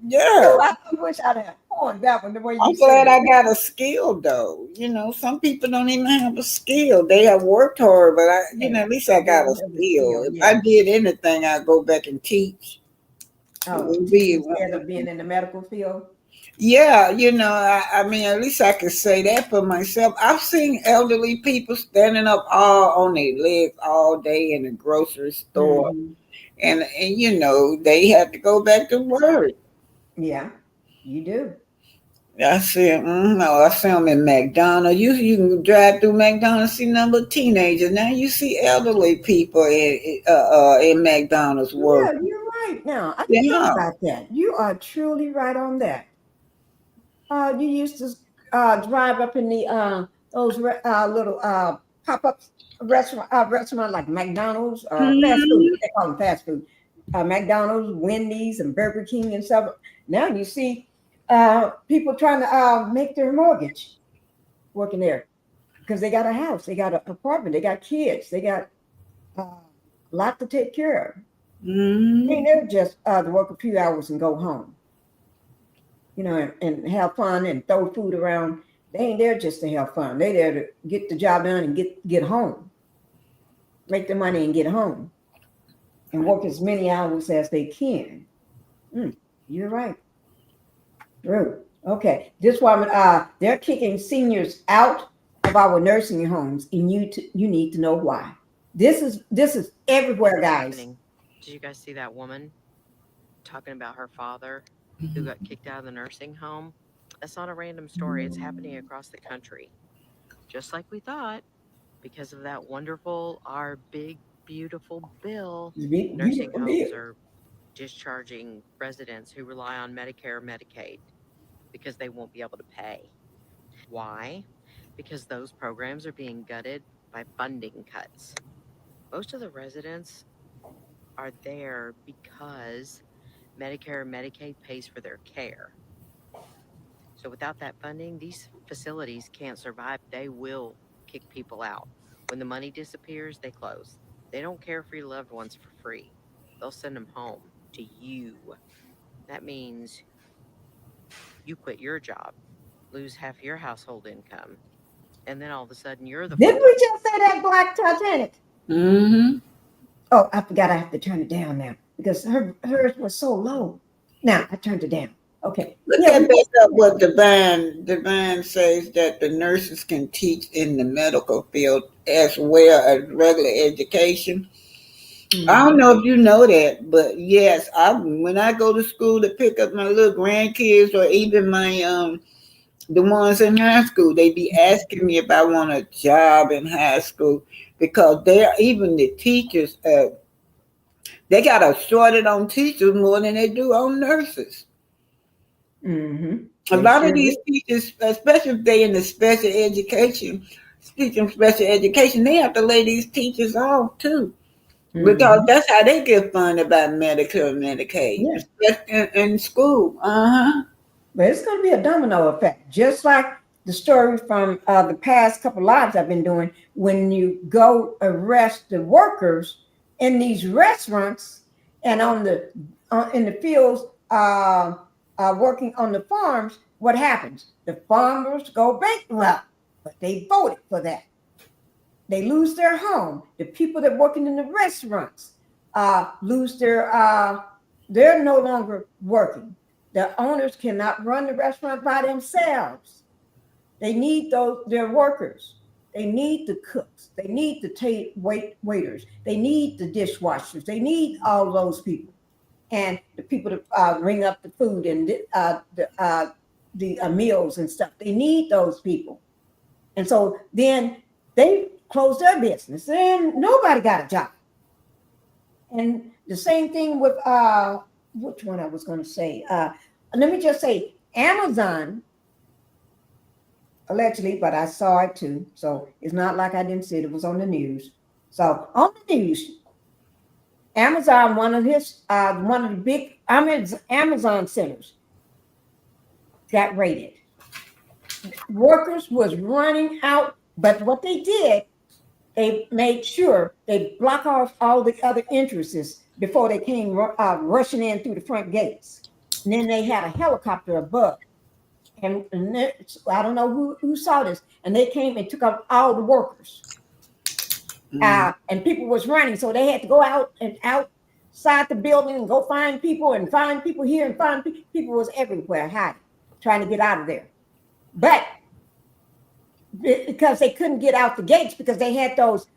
Yeah. Oh, I wish I'd have on that one. The way you I'm glad I got a skill, though. Some people don't even have a skill. They have worked hard, but at least I got a skill. If I did anything, I'd go back and teach. Instead of being in the medical field. Yeah, I mean, at least I could say that for myself. I've seen elderly people standing up all on their legs all day in the grocery store, and they have to go back to work. Yeah, you do. I said, no, I see them in McDonald's. You can drive through McDonald's, see number of teenagers. Now you see elderly people in McDonald's work. Yeah, you're right. Now I didn't think about that. You are truly right on that. You used to drive up in the those little pop-up restaurant like McDonald's or fast food. They call them fast food. McDonald's, Wendy's, and Burger King and stuff. Now you see people trying to make their mortgage working there because they got a house, they got an apartment, they got kids, they got a lot to take care of. They ain't there just to work a few hours and go home. And have fun and throw food around. They ain't there just to have fun. They there to get the job done and get home. Make the money and get home. And work as many hours as they can. You're right. True. Okay. This woman, they're kicking seniors out of our nursing homes, and you need to know why. This is everywhere, guys. Did you guys see that woman talking about her father who got kicked out of the nursing home? That's not a random story. It's happening across the country. Just like we thought, because of that wonderful, our big, beautiful bill, nursing homes are discharging residents who rely on Medicare or Medicaid because they won't be able to pay. Why? Because those programs are being gutted by funding cuts. Most of the residents are there because Medicare and Medicaid pays for their care. So without that funding, these facilities can't survive. They will kick people out. When the money disappears, they close. They don't care for your loved ones for free. They'll send them home to you. That means you quit your job, lose half your household income, and then all of a sudden you're the Didn't full-time. we just say that Black Titanic? Mm-hmm. Oh, I forgot I have to turn it down now because hers was so low. Now I turned it down. Okay. Look Yeah, at we back up what Divine says that the nurses can teach in the medical field as well as regular education. I don't know if you know that, but yes, I when I go to school to pick up my little grandkids or even my the ones in high school, they be asking me if I want a job in high school because they're even the teachers. They got us shorted on teachers more than they do on nurses. Mm-hmm. A They lot of sure these do. teachers, especially if they in the special education, teaching special education, they have to lay these teachers off too. Because Mm-hmm. that's how they get funded by Medicare and Medicaid, Yeah. especially in school. Uh-huh. But it's going to be a domino effect, just like the story from the past couple lives I've been doing. When you go arrest the workers in these restaurants and on the in the fields, working on the farms, what happens? The farmers go bankrupt, but they voted for that. They lose their home. The people that working in the restaurants lose their. They're no longer working. The owners cannot run the restaurant by themselves. They need their workers. They need the cooks. They need the waiters. They need the dishwashers. They need all those people and the people to bring up the food and the meals and stuff. They need those people. And so then they closed their business and nobody got a job. And the same thing with which one I was going to say. Let me just say Amazon allegedly, but I saw it too. So it's not like I didn't see it. It was on the news. So on the news, Amazon, one of the big Amazon centers got raided. Workers was running out, but what they did, they made sure they block off all the other entrances before they came rushing in through the front gates. And then they had a helicopter above. And I don't know who saw this. And they came and took out all the workers. And people was running. So they had to go out and outside the building and go find people here and find people. People was everywhere hiding, trying to get out of there. But because they couldn't get out the gates because they had those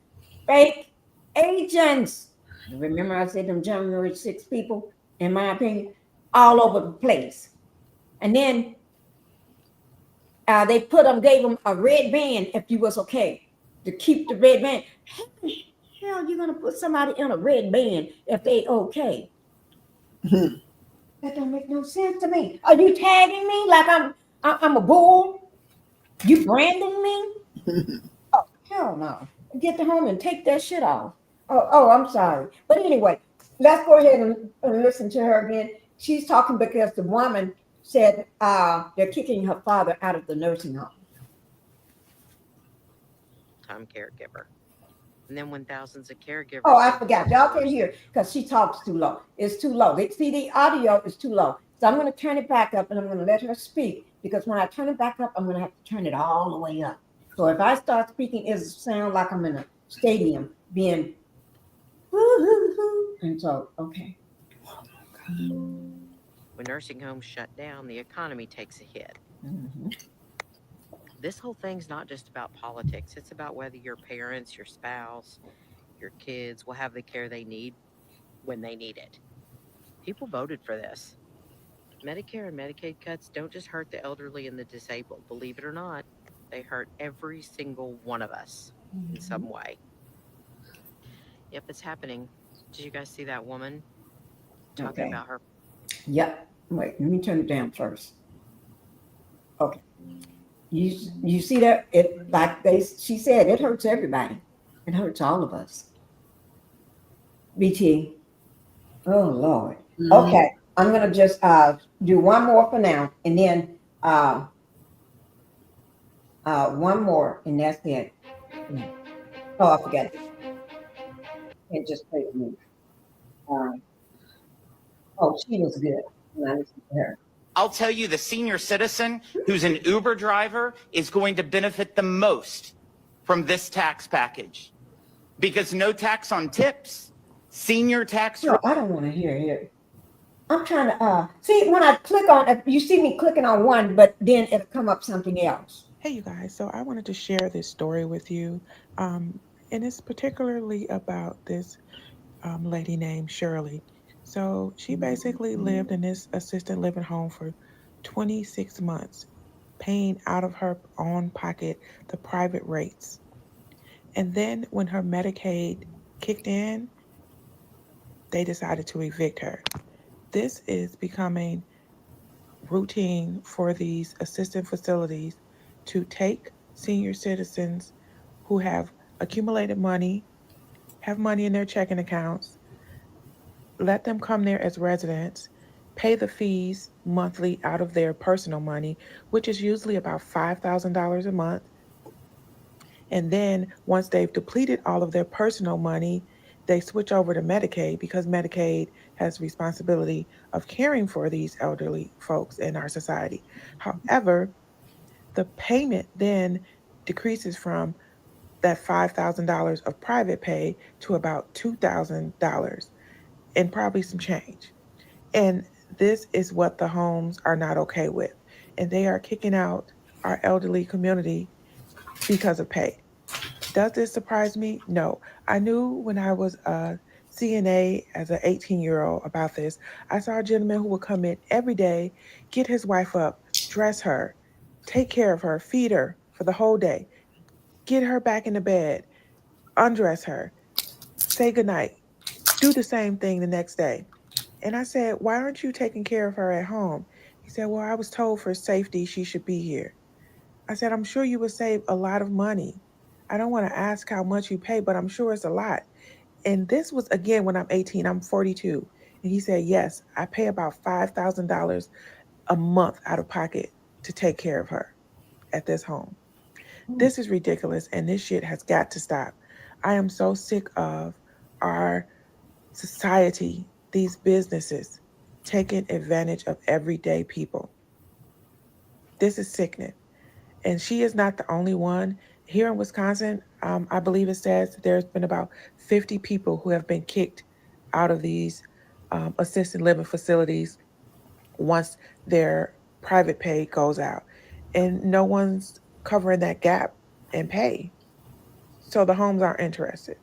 fake agents. Remember I said them January 6 people, in my opinion, all over the place. And then they gave them a red band if you was okay to keep the red band. How the hell you gonna put somebody in a red band if they okay? That don't make no sense to me. Are you tagging me like I'm a bull? You branding me? Oh hell no! Get to home and take that shit off. Oh, I'm sorry, but anyway, let's go ahead and listen to her again. She's talking because the woman said they're kicking her father out of the nursing home. Time caregiver. And then when thousands of caregivers. Oh, I forgot. Y'all can hear because she talks too low. It's too low. See, the audio is too low. So I'm going to turn it back up and I'm going to let her speak because when I turn it back up, I'm going to have to turn it all the way up. So if I start speaking, it sounds like I'm in a stadium being woo-hoo-hoo. And so, okay. When nursing homes shut down, the economy takes a hit. Mm-hmm. This whole thing's not just about politics. It's about whether your parents, your spouse, your kids will have the care they need when they need it. People voted for this. Medicare and Medicaid cuts don't just hurt the elderly and the disabled. Believe it or not, they hurt every single one of us in some way. Yep, it's happening. Did you guys see that woman talking about her? Yep. Wait, let me turn it down first. Okay. You see that? It like she said, it hurts everybody. It hurts all of us. BT. Oh Lord. Mm-hmm. Okay. I'm gonna just do one more for now, and then one more, and that's it. Oh, I forgot. can't just play with me. Oh, she was good when I listened to her. I'll tell you, the senior citizen who's an Uber driver is going to benefit the most from this tax package because no tax on tips, senior tax. No, I don't want to hear it. I'm trying to see when I click on you see me clicking on one, but then it'll come up something else. Hey, you guys. So I wanted to share this story with you. And it's particularly about this lady named Shirley. So she basically lived in this assisted living home for 26 months, paying out of her own pocket the private rates. And then when her Medicaid kicked in, they decided to evict her. This is becoming routine for these assisted facilities to take senior citizens who have accumulated money, have money in their checking accounts, let them come there as residents, pay the fees monthly out of their personal money, which is usually about $5,000 a month. And then once they've depleted all of their personal money, they switch over to Medicaid because Medicaid has responsibility of caring for these elderly folks in our society. However, the payment then decreases from that $5,000 of private pay to about $2,000 and probably some change. And this is what the homes are not okay with. And they are kicking out our elderly community because of pay. Does this surprise me? No. I knew when I was a CNA as an 18-year-old about this. I saw a gentleman who would come in every day, get his wife up, dress her, take care of her, feed her for the whole day, get her back in the bed, undress her, say goodnight, do the same thing the next day. And I said, why aren't you taking care of her at home? He said, well, I was told for safety she should be here. I said, I'm sure you would save a lot of money. I don't want to ask how much you pay, but I'm sure it's a lot. And this was, again, when I'm 18, I'm 42. And he said, yes, I pay about $5,000 a month out of pocket to take care of her at this home. This is ridiculous, and this shit has got to stop. I am so sick of our society, these businesses, taking advantage of everyday people. This is sickening. And she is not the only one. Here in Wisconsin, I believe it says there's been about 50 people who have been kicked out of these assisted living facilities once their private pay goes out. And no one's covering that gap in pay. So the homes aren't interested.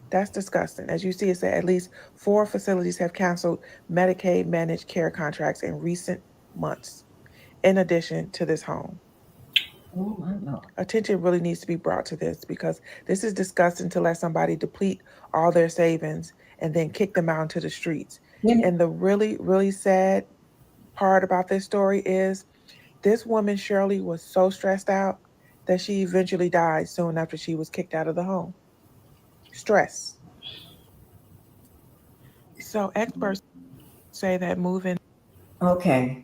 That's disgusting. As you see, it said at least 4 facilities have canceled Medicaid managed care contracts in recent months, in addition to this home. Oh my Lord. Attention really needs to be brought to this because this is disgusting to let somebody deplete all their savings and then kick them out into the streets. And the really, really sad part about this story is this woman, Shirley, was so stressed out that she eventually died soon after she was kicked out of the home. Stress. So experts say that moving. Okay.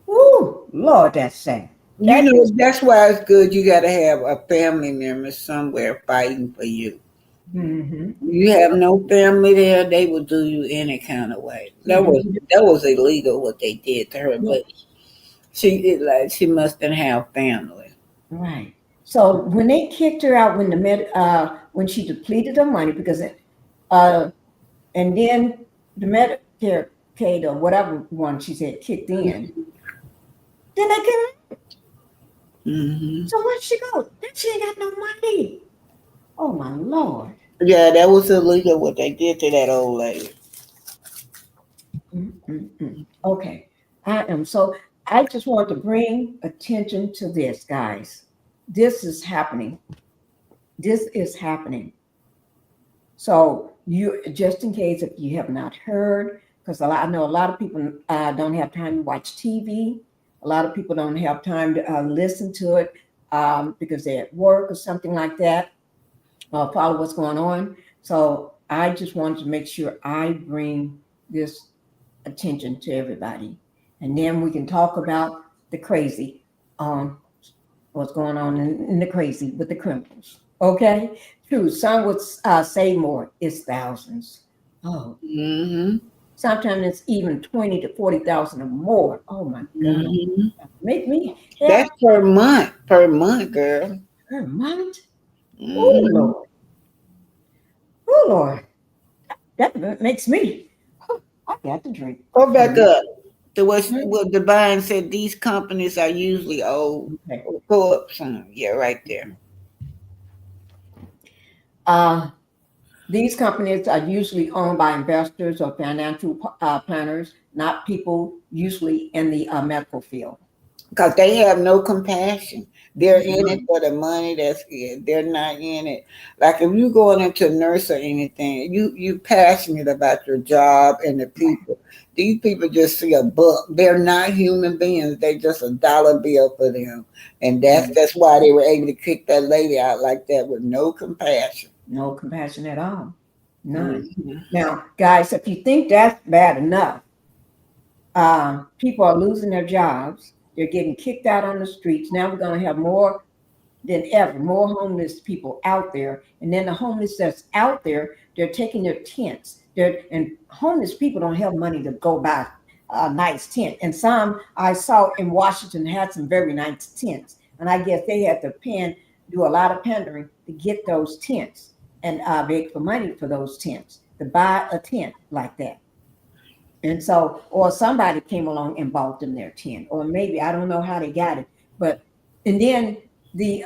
Woo, Lord, that's sad. You know, that's why it's good. You got to have a family member somewhere fighting for you. Mm-hmm. You have no family there, they will do you any kind of way. That was illegal what they did to her, but she mustn't have family. Right. So when they kicked her out when she depleted her money because and then the Medicare paid or whatever one she said kicked in, then they couldn't. Mm-hmm. So where'd she go? Then she ain't got no money. Oh my Lord. Yeah, that was illegal what they did to that old lady. Okay. I just want to bring attention to this, guys. This is happening. This is happening. So you, just in case if you have not heard, because I know a lot of people don't have time to watch TV. A lot of people don't have time to listen to it because they're at work or something like that, follow what's going on. So I just wanted to make sure I bring this attention to everybody. And then we can talk about the crazy on what's going on in the crazy with the criminals. Okay, true. Some would say more. It's thousands. Oh, sometimes it's even 20 to 40,000 or more. Oh my God, make me That's help per month, girl. per month. Oh Mhm. Lord, oh Lord, that makes me. Oh, I got to drink. Go back Mhm. up to what Divine said. These companies are usually old. Okay. Go up some. Yeah, right there. Uh, these companies are usually owned by investors or financial planners, not people usually in the medical field. Because they have no compassion. They're in it for the money. That's it. They're not in it. Like if you going into a nurse or anything, you passionate about your job and the people. These people just see a book. They're not human beings. They just a dollar bill for them, and that's why they were able to kick that lady out like that with no compassion. No compassion at all. None. Mhm. Now, guys, if you think that's bad enough, people are losing their jobs. They're getting kicked out on the streets. Now we're going to have more than ever, more homeless people out there. And then the homeless that's out there, they're taking their tents. And homeless people don't have money to go buy a nice tent. And some I saw in Washington had some very nice tents. And I guess they had to do a lot of pandering to get those tents and beg for money for those tents, to buy a tent like that. And so, or somebody came along and bought them their tent, or maybe I don't know how they got it, but and then the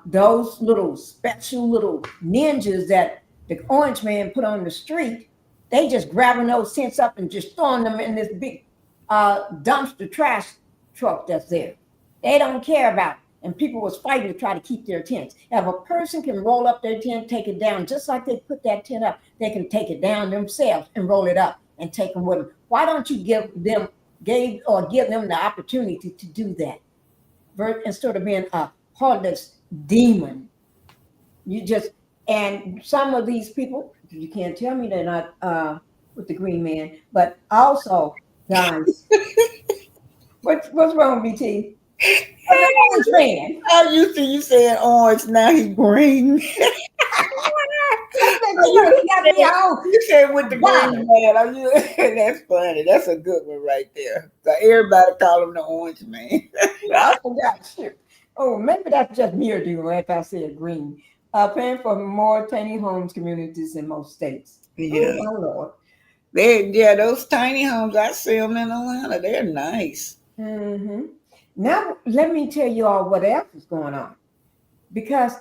those little special little ninjas that the orange man put on the street, they just grabbing those tents up and just throwing them in this big dumpster trash truck that's there. They don't care about it. And people was fighting to try to keep their tents. If a person can roll up their tent, take it down, just like they put that tent up, they can take it down themselves and roll it up and take them with them. Why don't you give them the opportunity to do that instead of being a heartless demon? You just and some of these people, you can't tell me they're not with the green man, but also guys, what's wrong, BT? What's the orange man? I'm used to you saying orange, now he green. You got me all You said with the green bothered. man. That's funny. That's a good one right there. So everybody call him the orange man. I forgot. Shit. Oh, maybe that's just me or do if I said green. Paying for more tiny homes communities in most states. Oh Yeah. my lord. Those tiny homes, I see them in Atlanta. They're nice. Hmm. Now let me tell you all what else is going on. Because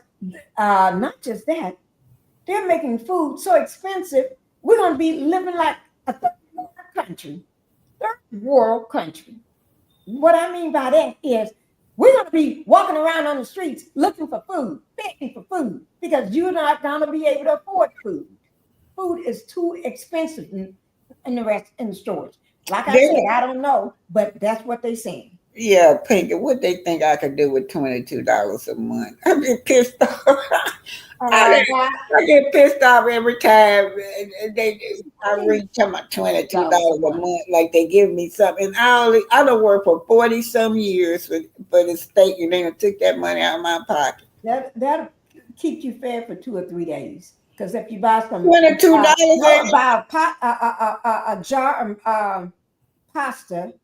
not just that, they're making food so expensive. We're going to be living like a third world country. What I mean by that is we're going to be walking around on the streets looking for food, begging for food, because you're not going to be able to afford food. Food is too expensive in the stores. Like I said, They, I don't know, but that's what they're saying. yeah, Pinky, what they think I could do with $22 a month? I get pissed off. I Why get pissed off every time I read to my $22 a $22 a month? month, like they give me something. And I don't work for 40 some years for the state, and they done took that money out of my pocket. That'll keep you fed for 2 or 3 days. Because if you buy some, $22 no, ain't buy a jar of pasta.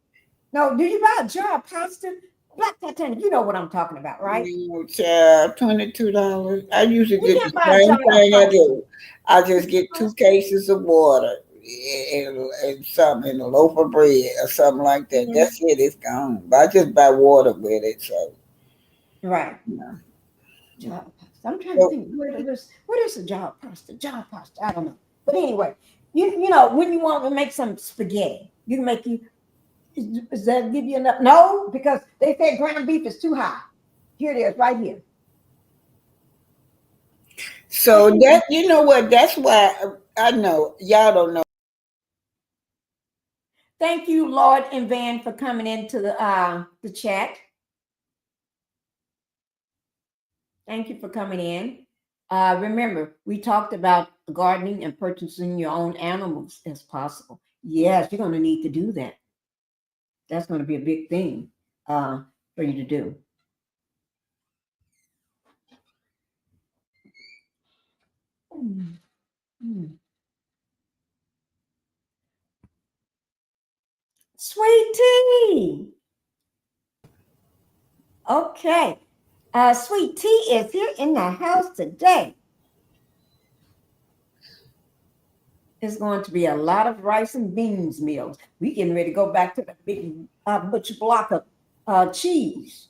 No, do you buy a jar of pasta? Black Titanic, you know what I'm talking about, right? no, child, $22. I usually You get the can't buy a jar same of thing I pasta. do. I just get 2 cases of water and something, and a loaf of bread or something like that. Mhm. That's it, it's gone. But I just buy water with it. So, Right. you know. Jar of pasta. I'm trying to So, think what is a jar of pasta? Jar of pasta. I don't know. But anyway, you know, when you want to make some spaghetti, you can make you does that give you enough? No, because they said ground beef is too high. Here it is, right here. so that, you know what? That's why I know y'all don't know. Thank you, Lord and Van, for coming into the chat. Thank you for coming in. Remember, we talked about gardening and purchasing your own animals as possible. Yes, you're going to need to do that. That's going to be a big thing for you to do. Okay. Sweet Tea is here in the house today. It's going to be a lot of rice and beans meals. We getting ready to go back to the big butcher block of cheese.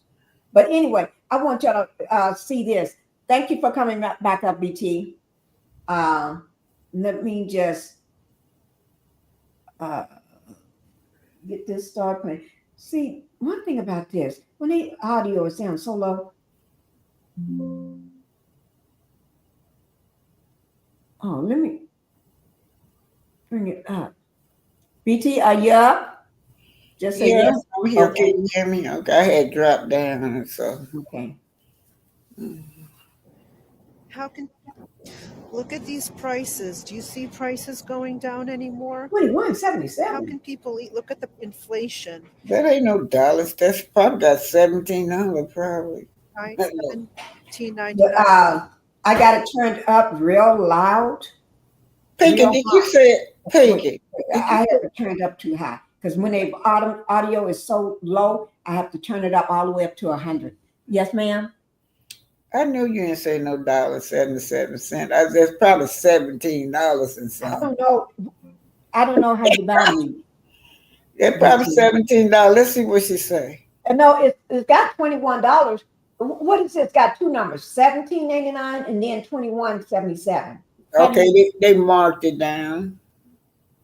But anyway, I want y'all to see this. Thank you for coming back up, BT. Let me just get this started playing. See, one thing about this, when the audio sounds so low. Oh, let me bring it up. BT, are you up? Just say Yes, yes. I'm here. Okay. Can you hear me? Okay, I had dropped down, so. Okay. How can look at these prices? Do you see prices going down anymore? 21.77. How can people eat? Look at the inflation, That ain't no dollars. That's probably got $17 probably. right? I know. $17.99. I got it turned up real loud. Pinky, Real did you high. say it? Wait, Pinky, did I you have it turned up too high because when the audio is so low, I have to turn it up all the way up to 100. Yes, ma'am. I knew you didn't say no $1.77. That's probably $17 and I something. don't know. I don't know how you buy me. That's probably $17. Let's see what she say. No, it's got $21. What is it? It's got two numbers: $17.99 and then $21.77. Okay, they marked it down.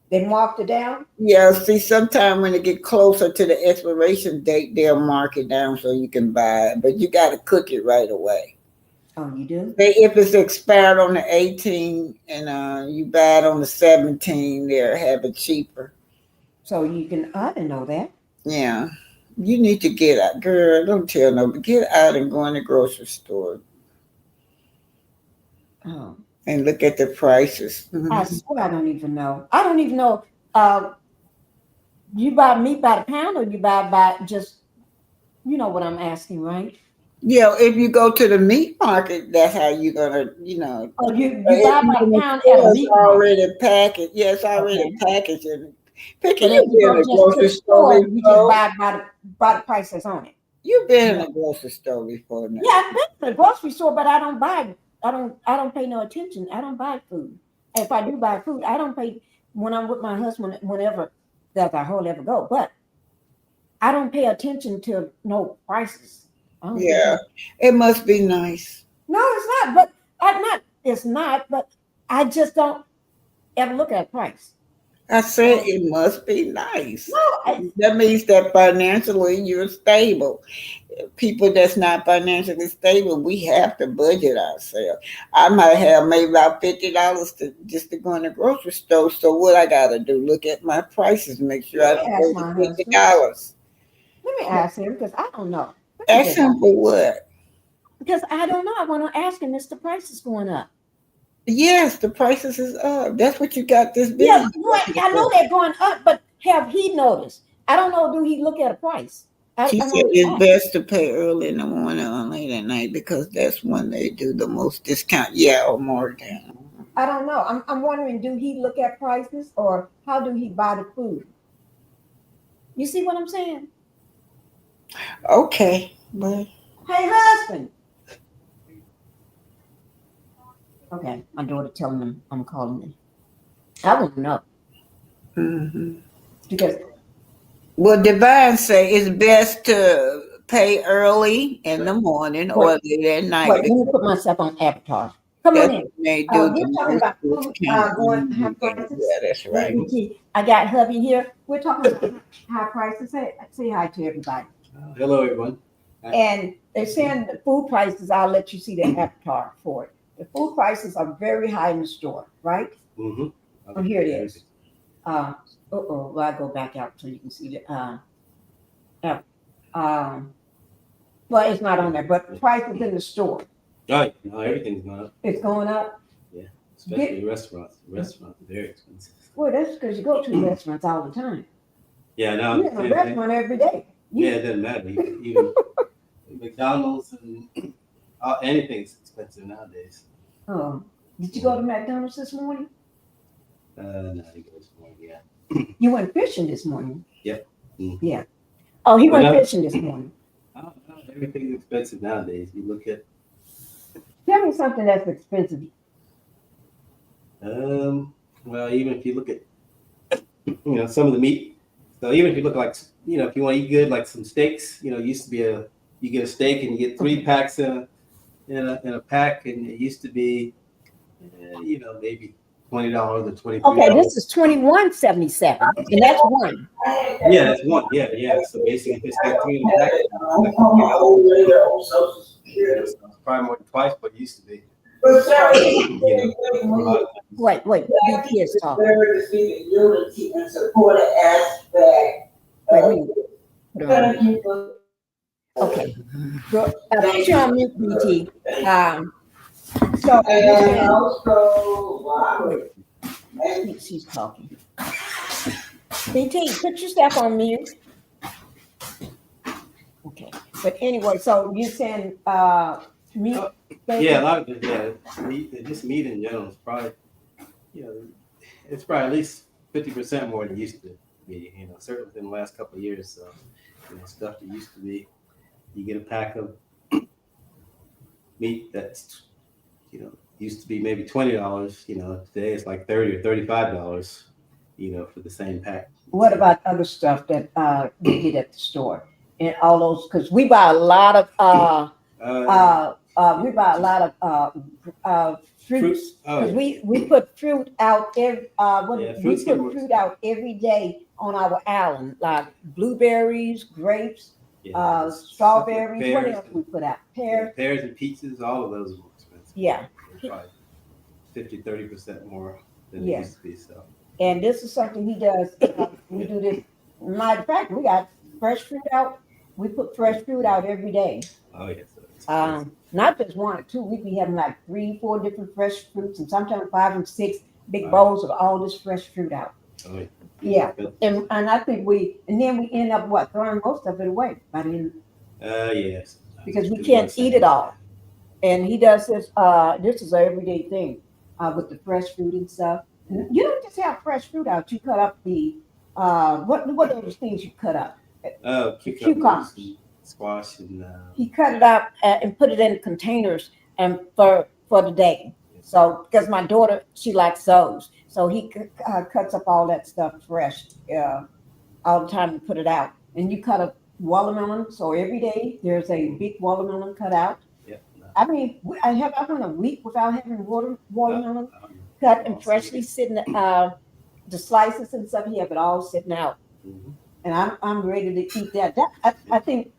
They marked it down. Yeah, see, sometime when it get closer to the expiration date, they'll mark it down so you can buy it. But you got to cook it right away. Oh, you do? If it's expired on the 18 and you buy it on the 17, they'll have it cheaper. So you can. I didn't know that. Yeah. You need to get out. Girl, don't tell nobody. Get out and go in the grocery store Oh. and look at the prices. I swear I don't even know. I don't even know. You buy meat by the pound or you buy by just, you know what I'm asking, right? Yeah, if you go to the meat market, that's how you're gonna, Oh, you But buy by the even pound before at a it's meat market. already packaged. Yeah, it's already Okay. packaged. And Picky, But if you've you been go in a just to grocery the store store, you just before. buy by the price that's on it. You've been Yeah. in a grocery store before now. Yeah, I've been to the grocery store, but I don't buy. I don't pay no attention. I don't buy food. If I do buy food, I don't pay when I'm with my husband. Whenever that I whole ever go, but I don't pay attention to no prices. I don't pay Yeah, attention. it must be nice. No, it's not. But I'm not. It's not. But I just don't ever look at price. I said it must be nice. No, That means that financially you're stable. People that's not financially stable, we have to budget ourselves. I might have maybe about $50 to go in the grocery store. So what I gotta do? Look at my prices, make sure I let me don't ask go my to $50. husband. Let me ask him because I don't know. Let me Ask just him for what? because I don't know. I want to ask him. Is the price is going up? Yes, the prices is up. That's what you got this Yeah, business. right. I know they're going up, but have he noticed? I don't know. Do he look at a price? She I said know. it's best to pay early in the morning or late at night because that's when they do the most discount. Yeah, or more down. I don't know. I'm wondering. Do he look at prices or how do he buy the food? You see what I'm saying? Okay, but Hey, husband. Okay, my daughter telling him I'm calling him. I want to know because well, Divine say it's best to pay early in the morning or wait, late at night let me because put myself on avatar. Come on that's in. when they do We're the talking most about food discount. going high prices. Yeah, that's right. I got hubby here. We're talking about high prices. Say hi to everybody. Hello, everyone. And they're saying the food prices. I'll let you see the avatar for it. The food prices are very high in the store, right? Mm-hmm. Oh, here it is. Well, I go back out so you can see the. Well, it's not on there, but prices in the store. Right. No, everything's going up. It's going up. Yeah. Especially restaurants. Restaurants are very expensive. Well, that's because you go to restaurants all the time. Yeah, now You're in a restaurant every day. Yeah, it doesn't matter. Even McDonald's and anything's expensive nowadays. Oh, did you go to McDonald's this morning? No, I didn't go this morning. Yeah. You went fishing this morning. Yep. Mm-hmm. Yeah. Oh, he went fishing this morning. Everything's expensive nowadays. You look at, Tell me something that's expensive. well, even if you look at, some of the meat. So even if you look like, if you want to eat good, like some steaks, used to be you get a steak and you get 3 packs in a pack, and it used to be, maybe $20 or Okay, $23. this is 21.77, and that's one. Yeah, that's one. Yeah, yeah. So basically, if it's got 3 in a pack, like, it's probably more than twice what it used to be. For a lot of things. Wait, BT is talking. Unity and support aspect. Wait, okay. Put you on mute, BT. So she's talking. BT, put yourself on mute. Okay, but anyway, so you saying meat? Yeah, a lot of it. Yeah, meat. Just meat in general is probably, it's probably at least 50% more than it used to be. Certainly in the last couple of years. So, stuff that used to be, you get a pack of meat that's, used to be maybe $20. Today it's like $30 or $35. For the same pack. What about other stuff that you get at the store and all those? Because we buy a lot of fruits. Because we put fruit out we put fruit out every day on our island, like blueberries, grapes, strawberries. What else we put out? Pears. Pears and peaches, all of those are more expensive. Yeah. Probably 50-30% more than Yeah. it used to be. So. And this is something he does. We do this. Matter of fact, we got fresh fruit out. We put fresh fruit out every day. Oh yes. Not just one or two. We be having like 3, 4 different fresh fruits, and sometimes 5 and 6 big bowls of all this fresh fruit out. Oh yeah. And I think then we end up throwing most of it away by the end. Yes. Because we can't eat it all. And he does this. This is an everyday thing with the fresh fruit and stuff. You don't just have fresh fruit out. You cut up the what are those things you cut up? Cucumbers, squash, and he cut it up and put it in containers and for the day. So because my daughter, she likes those, so he cuts up all that stuff fresh all the time and put it out. And you cut a watermelon, so every day there's a big watermelon cut out. Yeah. I mean, I went a week without having watermelon cut and freshly sitting. The slices and stuff, he have it all sitting out. Mm-hmm. And I'm ready to eat that. I think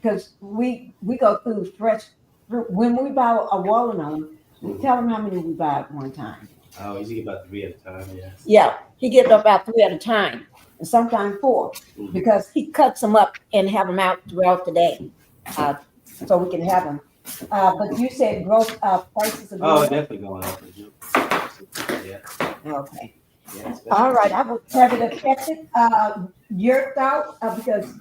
because we go through fresh fruit. When we buy a watermelon, we tell him how many we buy at one time. Oh, you get about 3 at a time, yes. Yeah, he gets about 3 at a time, and sometimes 4, because he cuts them up and have them out throughout the day, so we can have them. But you said prices are going up. Oh, definitely going up. Yeah. Okay. Yeah, all right, I will have it affected your thought because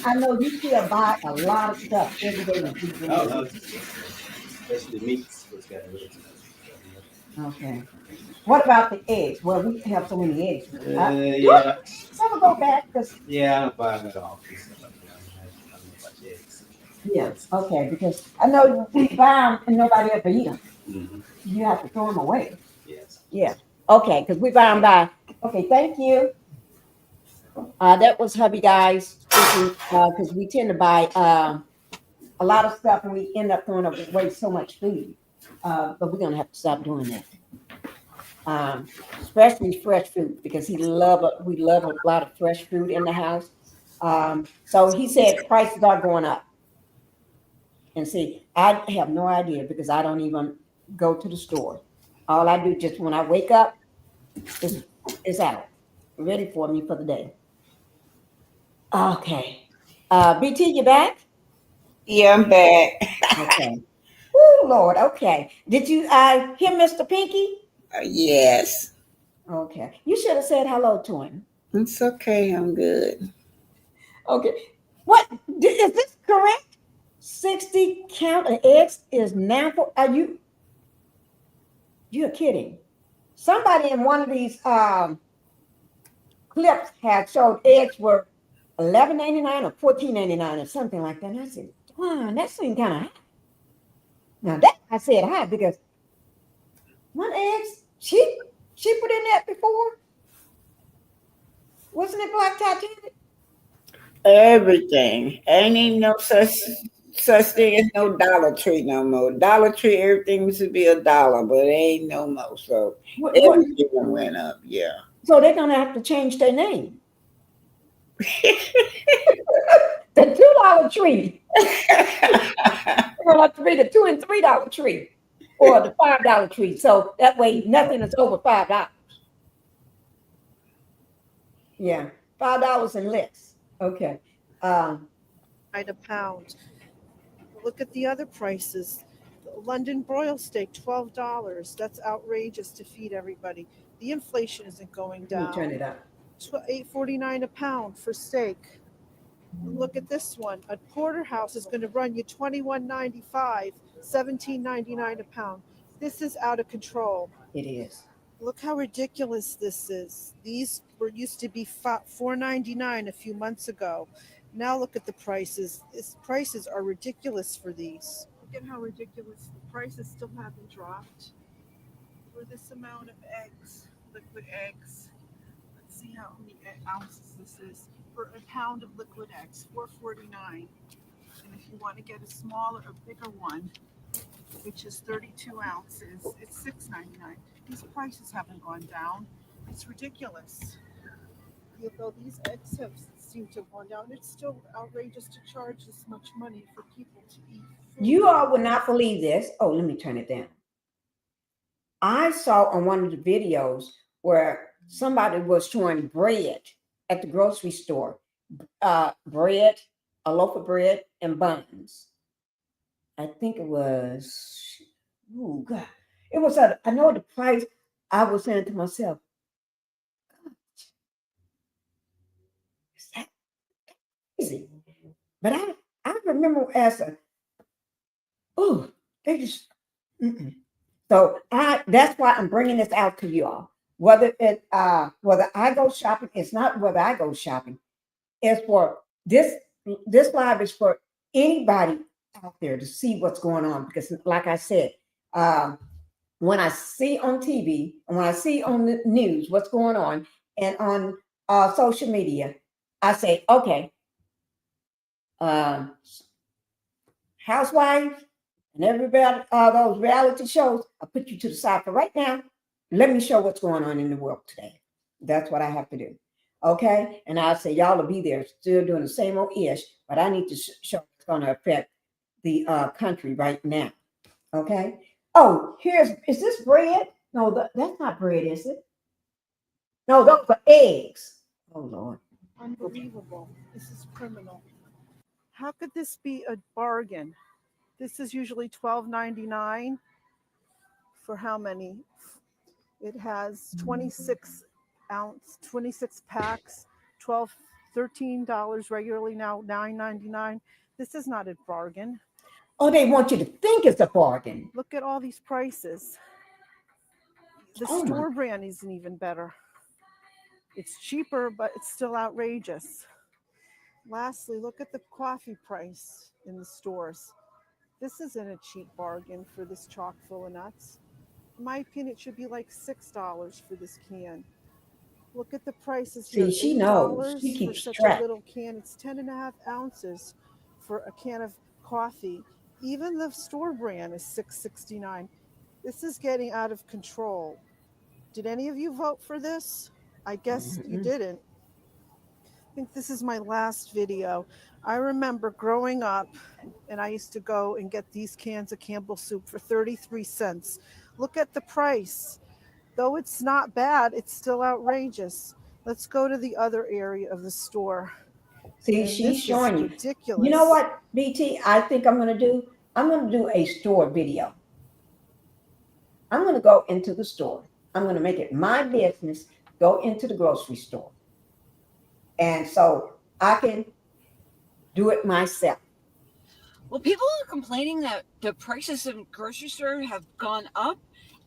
I know you still buy a lot of stuff every day. Oh, no, especially the meats. Okay. What about the eggs? Well, we have so many eggs. Yeah. Never go back because. Yeah, I don't buy them at all. I don't know about eggs. Yeah. Okay, because I know we buy them and nobody ever eat them. Mm-hmm. You have to throw them away. Yes. Yeah. Okay, because we buy them by. Okay, thank you. That was hubby, guys. Because we tend to buy a lot of stuff and we end up throwing away so much food. But we're gonna have to stop doing that. Especially fresh fruit because we love a lot of fresh fruit in the house. So he said prices are going up. And see, I have no idea because I don't go to the store. All I do just when I wake up is out, ready for me for the day. Okay. BT, you back? Yeah, I'm back. Okay. Oh, Lord. Okay. Did you hear Mr. Pinky? Yes. Okay. You should have said hello to him. It's okay. I'm good. Okay. What? Is this correct? 60 count of eggs is now for, you're kidding. Somebody in one of these clips had showed eggs were $11.99 or $14.99 or something like that. And I said, wow, that seemed kind of high. Now that I said high because one eggs cheaper than that before. Wasn't it Black Titanic? Everything. Ain't even no such thing as no Dollar Tree no more. Dollar Tree, everything used to be $1, but it ain't no more. So What, everything went up. Yeah. so they're gonna have to change their name. The $2 tree. They're gonna have to be the $2 and $3 tree, or the $5 tree. So that way, nothing is over $5. Yeah, $5 and less. Okay. At a pound. Look at the other prices. London broil steak, $12. That's outrageous to feed everybody. The inflation isn't going Let me turn down. it up. $8.49 a pound for steak. Look at this one. A porterhouse is going to run you $21.95, $17.99 a pound. This is out of control. It is. Look how ridiculous this is. These were used to be $4.99 a few months ago. Now look at the prices. These prices are ridiculous for these. Look at how ridiculous the prices still haven't dropped for this amount of eggs, liquid eggs. Let's see how many ounces this is. For a pound of liquid eggs, $4.49. And if you want to get a smaller or bigger one, which is 32 ounces, it's $6.99. These prices haven't gone down. It's ridiculous. Though these eggs have seemed to have gone down, it's still outrageous to charge this much money for people to eat food. You all would not believe this. Oh, let me turn it down. I saw on one of the videos where somebody was showing bread at the grocery store. Bread, a loaf of bread, and buns. I think it was, oh God. It was, I know the price. I was saying to myself, is that crazy? But I remember as a, oh, they just, So that's why I'm bringing this out to you all. Whether I go shopping, it's not whether I go shopping. It's for this live is for anybody out there to see what's going on. Because like I said, when I see on TV and when I see on the news what's going on and on social media, I say, okay, housewives and everybody, those reality shows, I put you to the side for right now. Let me show what's going on in the world today. That's what I have to do. Okay. And I'll say, y'all will be there still doing the same old ish, but I need to show what's going to affect the country right now. Okay. Oh, is this bread? No, that's not bread, is it? No, those are eggs. Oh, Lord. Unbelievable. This is criminal. How could this be a bargain? This is usually $12.99 for how many? It has 26 packs, $13 regularly, now $9.99. This is not a bargain. Oh, they want you to think it's a bargain. Look at all these prices. The store brand isn't even better. It's cheaper, but it's still outrageous. Lastly, look at the coffee price in the stores. This isn't a cheap bargain for this chock full of nuts. In my opinion, it should be like $6 for this can. Look at the prices here. See, she knows. She for keeps such track. a little can. It's 10.5 ounces for a can of coffee. Even the store brand is $6.69. This is getting out of control. Did any of you vote for this? I guess you didn't. I think this is my last video. I remember growing up, and I used to go and get these cans of Campbell soup for 33 cents. Look at the price. Though it's not bad, it's still outrageous. Let's go to the other area of the store. See, And she's showing you. Ridiculous. You know what, BT? I think I'm going to do? I'm going to do a store video. I'm going to go into the store. I'm going to make it my business, go into the grocery store. And so I can do it myself. Well, people are complaining that the prices in grocery store have gone up,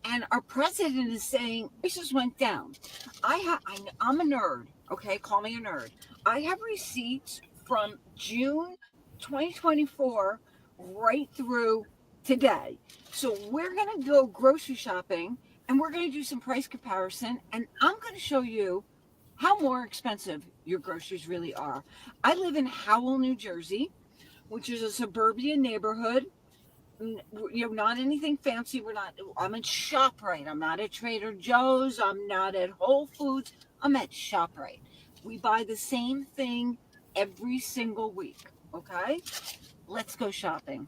And our president is saying prices went down. I'm a nerd. Okay, call me a nerd. I have receipts from June 2024 right through today. So we're gonna go grocery shopping and we're gonna do some price comparison, and I'm gonna show you how more expensive your groceries really are. I live in Howell, New Jersey, which is a suburban neighborhood. Not anything fancy. I'm at ShopRite. I'm not at Trader Joe's. I'm not at Whole Foods. I'm at ShopRite. We buy the same thing every single week. Okay? Let's go shopping.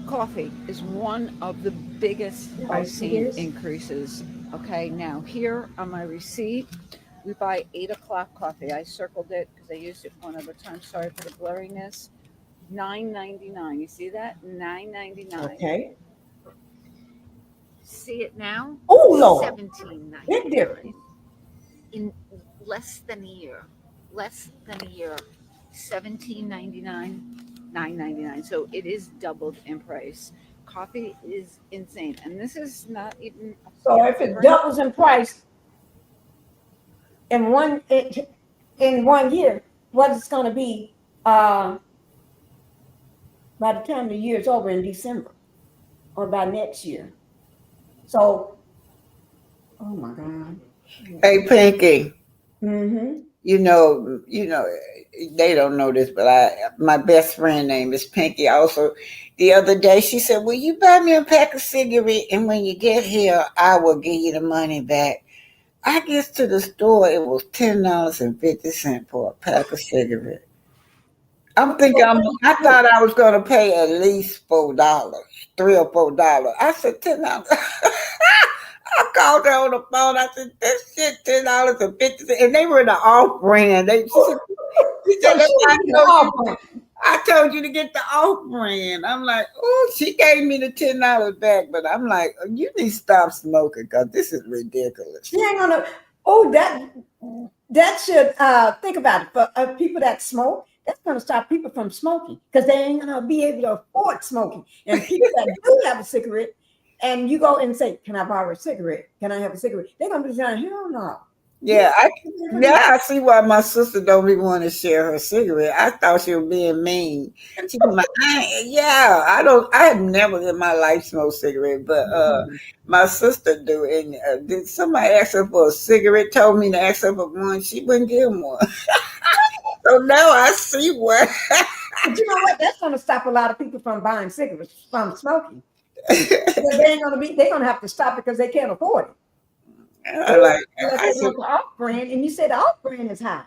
Coffee is one of the biggest I've seen increases. Okay, now here on my receipt, we buy 8 o'clock coffee. I circled it because I used it one other time. Sorry for the blurriness. $9.99. You see that? $9.99. Okay. See it now? Oh, Lord. Big $17.99 difference. in less than a year. Less than a year. $17.99, $9.99. So it is doubled in price. Coffee is insane, and this is not even. So if it doubles in price in one year, what it's going to be by the time the year is over in December or by next year. So, oh my God. Hey, Pinky. Mm-hmm. You know, they don't know this, but my best friend name is Pinky. Also, the other day she said, "Will you buy me a pack of cigarettes? And when you get here, I will give you the money back." I get to the store, it was $10.50 for a pack of cigarettes. I'm thinking, I thought I was going to pay at least $4, $3 or $4. I said $10. I called her on the phone. I said, "That shit, $10.50." And they were the off brand. She said, I told you to get the off brand. I'm like, oh, she gave me the $10 back, but I'm like, you need to stop smoking because this is ridiculous. She ain't gonna. Oh, that should think about it for people that smoke. That's gonna stop people from smoking because they ain't gonna be able to afford smoking. And people that do have a cigarette, and you go and say, "Can I borrow a cigarette? Can I have a cigarette?" They're gonna be saying, "Hell no." Yeah, I see why my sister don't even want to share her cigarette. I thought she was being mean. She was like, I have never in my life smoked cigarette, but my sister do. And did somebody ask her for a cigarette? Told me to ask her for one. She wouldn't give one. So now I see why. But you know what? That's gonna stop a lot of people from buying cigarettes, from smoking. They're gonna have to stop because they can't afford it. I said, off brand, and you said the off brand is high.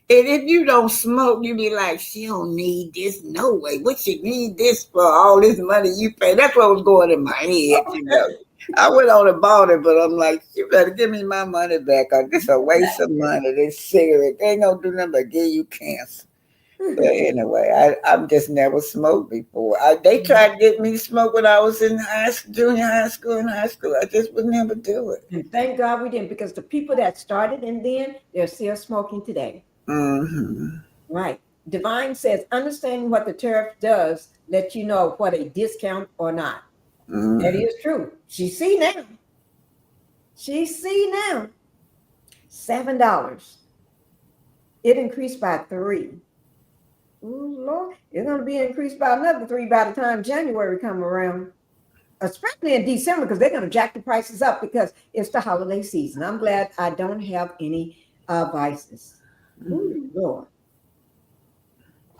And if you don't smoke, you be like, she don't need this. No way. What she need this for? All this money you pay. That's what was going in my head. You know, I went on and bought it, but I'm like, you better give me my money back. This is a waste of money. This cigarette, they ain't gonna do nothing but give you cancer. But anyway, I've just never smoked before. They tried to get me to smoke when I was in junior high school and high school. I just would never do it. And thank God we didn't, because the people that started and then they're still smoking today. Mm-hmm. Right. Divine says, understanding what the tariff does let you know what a discount or not. Mm-hmm. That is true. She see now. $7. It increased by 3. Ooh, Lord, it's going to be increased by another 3 by the time January come around, especially in December, because they're going to jack the prices up because it's the holiday season. I'm glad I don't have any vices. Ooh, Lord.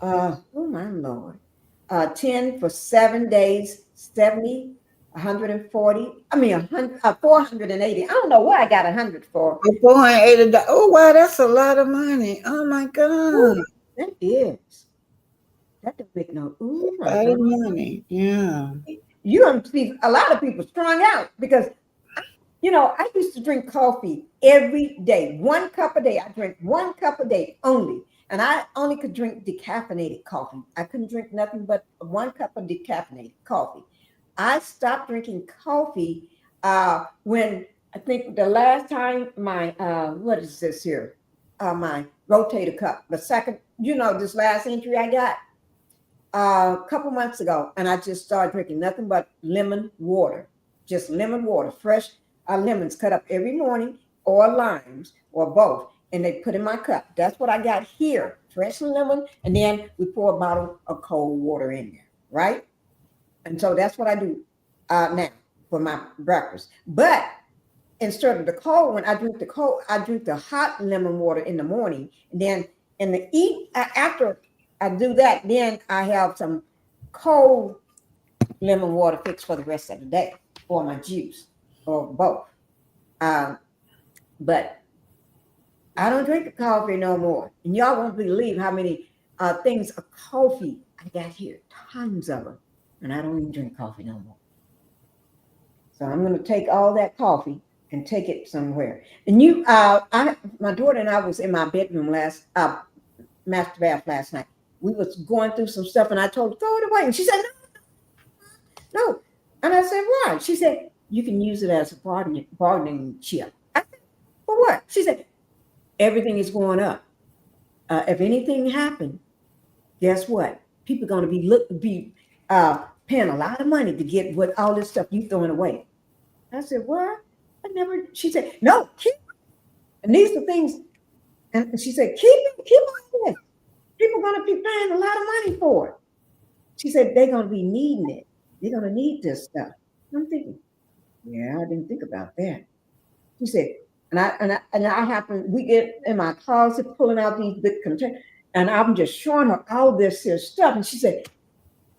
Oh, my Lord. 10 for 7 days, 70, 140. I mean, 480. I don't know what I got 100 for. $480. Oh, wow, that's a lot of money. Oh, my God. Ooh, that is. That don't make no. Ooh, my God. Money. Yeah. You're going to see a lot of people strung out because, I used to drink coffee every day, 1 cup a day. I drank 1 cup a day only. And I only could drink decaffeinated coffee. I couldn't drink nothing but 1 cup of decaffeinated coffee. I stopped drinking coffee when I think the last time my, what is this here? My rotator cuff, the second, this last entry I got a couple months ago. And I just started drinking nothing but lemon water. just lemon water, fresh lemons cut up every morning, or limes, or both, and they put in my cup. That's what I got here, fresh lemon, and then we pour a bottle of cold water in there, right? And so that's what I do now for my breakfast. But instead of the cold one, I drink the hot lemon water in the morning, and then after I do that, then I have some cold lemon water fixed for the rest of the day, or my juice, or both. But I don't drink the coffee no more. And y'all won't believe how many things of coffee I got here, tons of them. And I don't even drink coffee no more. So I'm going to take all that coffee and take it somewhere. And my daughter and I was in my bedroom master bath last night. We was going through some stuff, and I told her, throw it away. And she said, no. And I said, why? She said, you can use it as a bargaining chip. I said, for what? She said, everything is going up. If anything happened, guess what? People are going to be paying a lot of money to get what all this stuff you throwing away. I said, what? She said, no, keep it. And these are things, and she said, keep it. People are going to be paying a lot of money for it. She said, they're going to be needing it. They're going to need this stuff. I'm thinking, yeah, I didn't think about that. She said, we get in my closet pulling out these big containers, and I'm just showing her all this here stuff. And she said,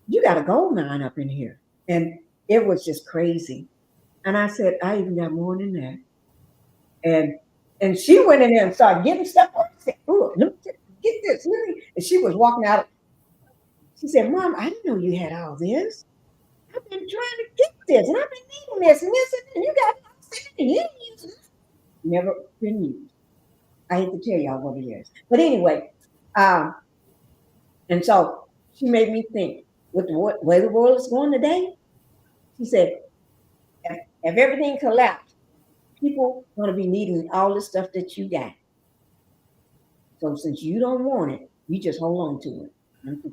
you got a gold mine up in here. And it was just crazy. And I said, I even got more than that. And she went in there and started getting stuff. I said, oh, let me get this. And she was walking out. She said, Mom, I didn't know you had all this. I've been trying to get this, and I've been needing this and this, and you got it. You didn't use it. Never been used. I hate to tell y'all what it is. But anyway, and so she made me think, with the way the world is going today, she said, if everything collapsed, people are going to be needing all the stuff that you got. So since you don't want it, you just hold on to it.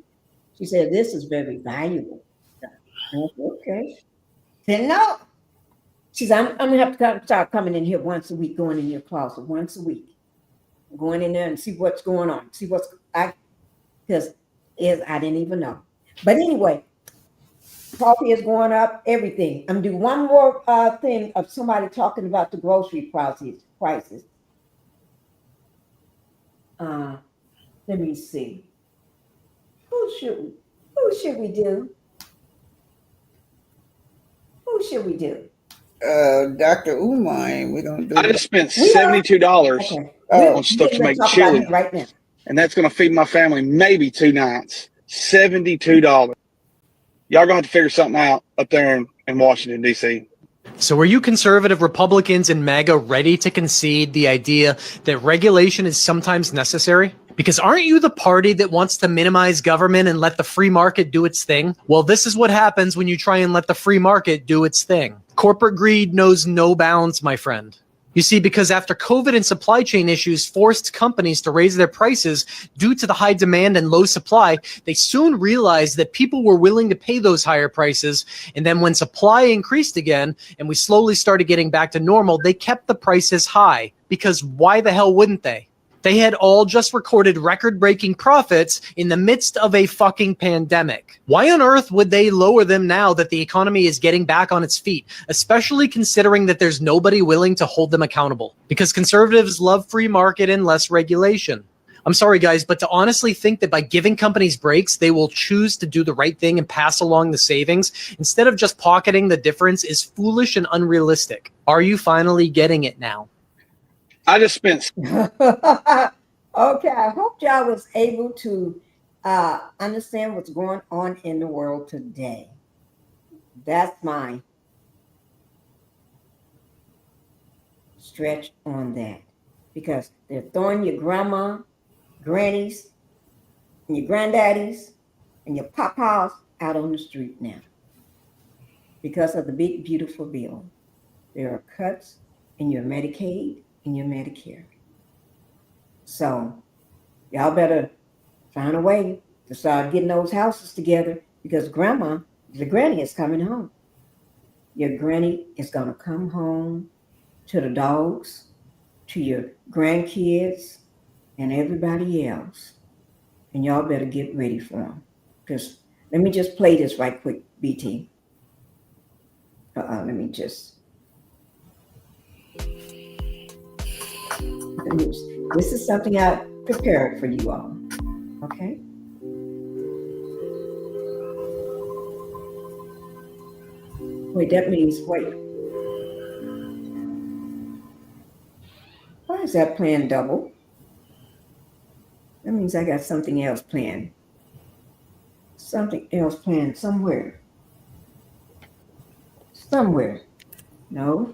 She said, this is very valuable. I said, okay. Then no. She said, I'm going to have to start coming in here once a week, going in your closet once a week. Going in there and see what's going on. See because I didn't even know. But anyway, coffee is going up, everything. I'm doing one more thing of somebody talking about the grocery prices. Let me see. Who should we do? Who should we do? Dr. Umar, and we're gonna do I just spent $72 on stuff to make chili, right now, and that's gonna feed my family maybe 2 nights. $72. Y'all gonna have to figure something out up there in Washington, D.C. So are you conservative Republicans and MAGA ready to concede the idea that regulation is sometimes necessary? Because aren't you the party that wants to minimize government and let the free market do its thing? Well, this is what happens when you try and let the free market do its thing. Corporate greed knows no bounds, my friend. You see, because after COVID and supply chain issues forced companies to raise their prices due to the high demand and low supply, they soon realized that people were willing to pay those higher prices. And then when supply increased again and we slowly started getting back to normal, they kept the prices high. Because why the hell wouldn't they? They had all just recorded record-breaking profits in the midst of a fucking pandemic. Why on earth would they lower them now that the economy is getting back on its feet, especially considering that there's nobody willing to hold them accountable? Because conservatives love free market and less regulation. I'm sorry, guys, but to honestly think that by giving companies breaks, they will choose to do the right thing and pass along the savings instead of just pocketing the difference is foolish and unrealistic. Are you finally getting it now? I just spent. Okay, I hope y'all was able to understand what's going on in the world today. That's my stretch on that, because they're throwing your grandma, grannies, and your granddaddies, and your papas out on the street now because of the big, beautiful bill. There are cuts in your Medicaid and your Medicare. So y'all better find a way to start getting those houses together, because the granny is coming home. Your granny is going to come home to the dogs, to your grandkids, and everybody else. And y'all better get ready for them. Because let me just play this right quick, BT. Let me just. This is something I prepared for you all. Okay? Wait, that means, wait. Why is that playing double? That means I got something else playing. Something else playing somewhere. Somewhere. No.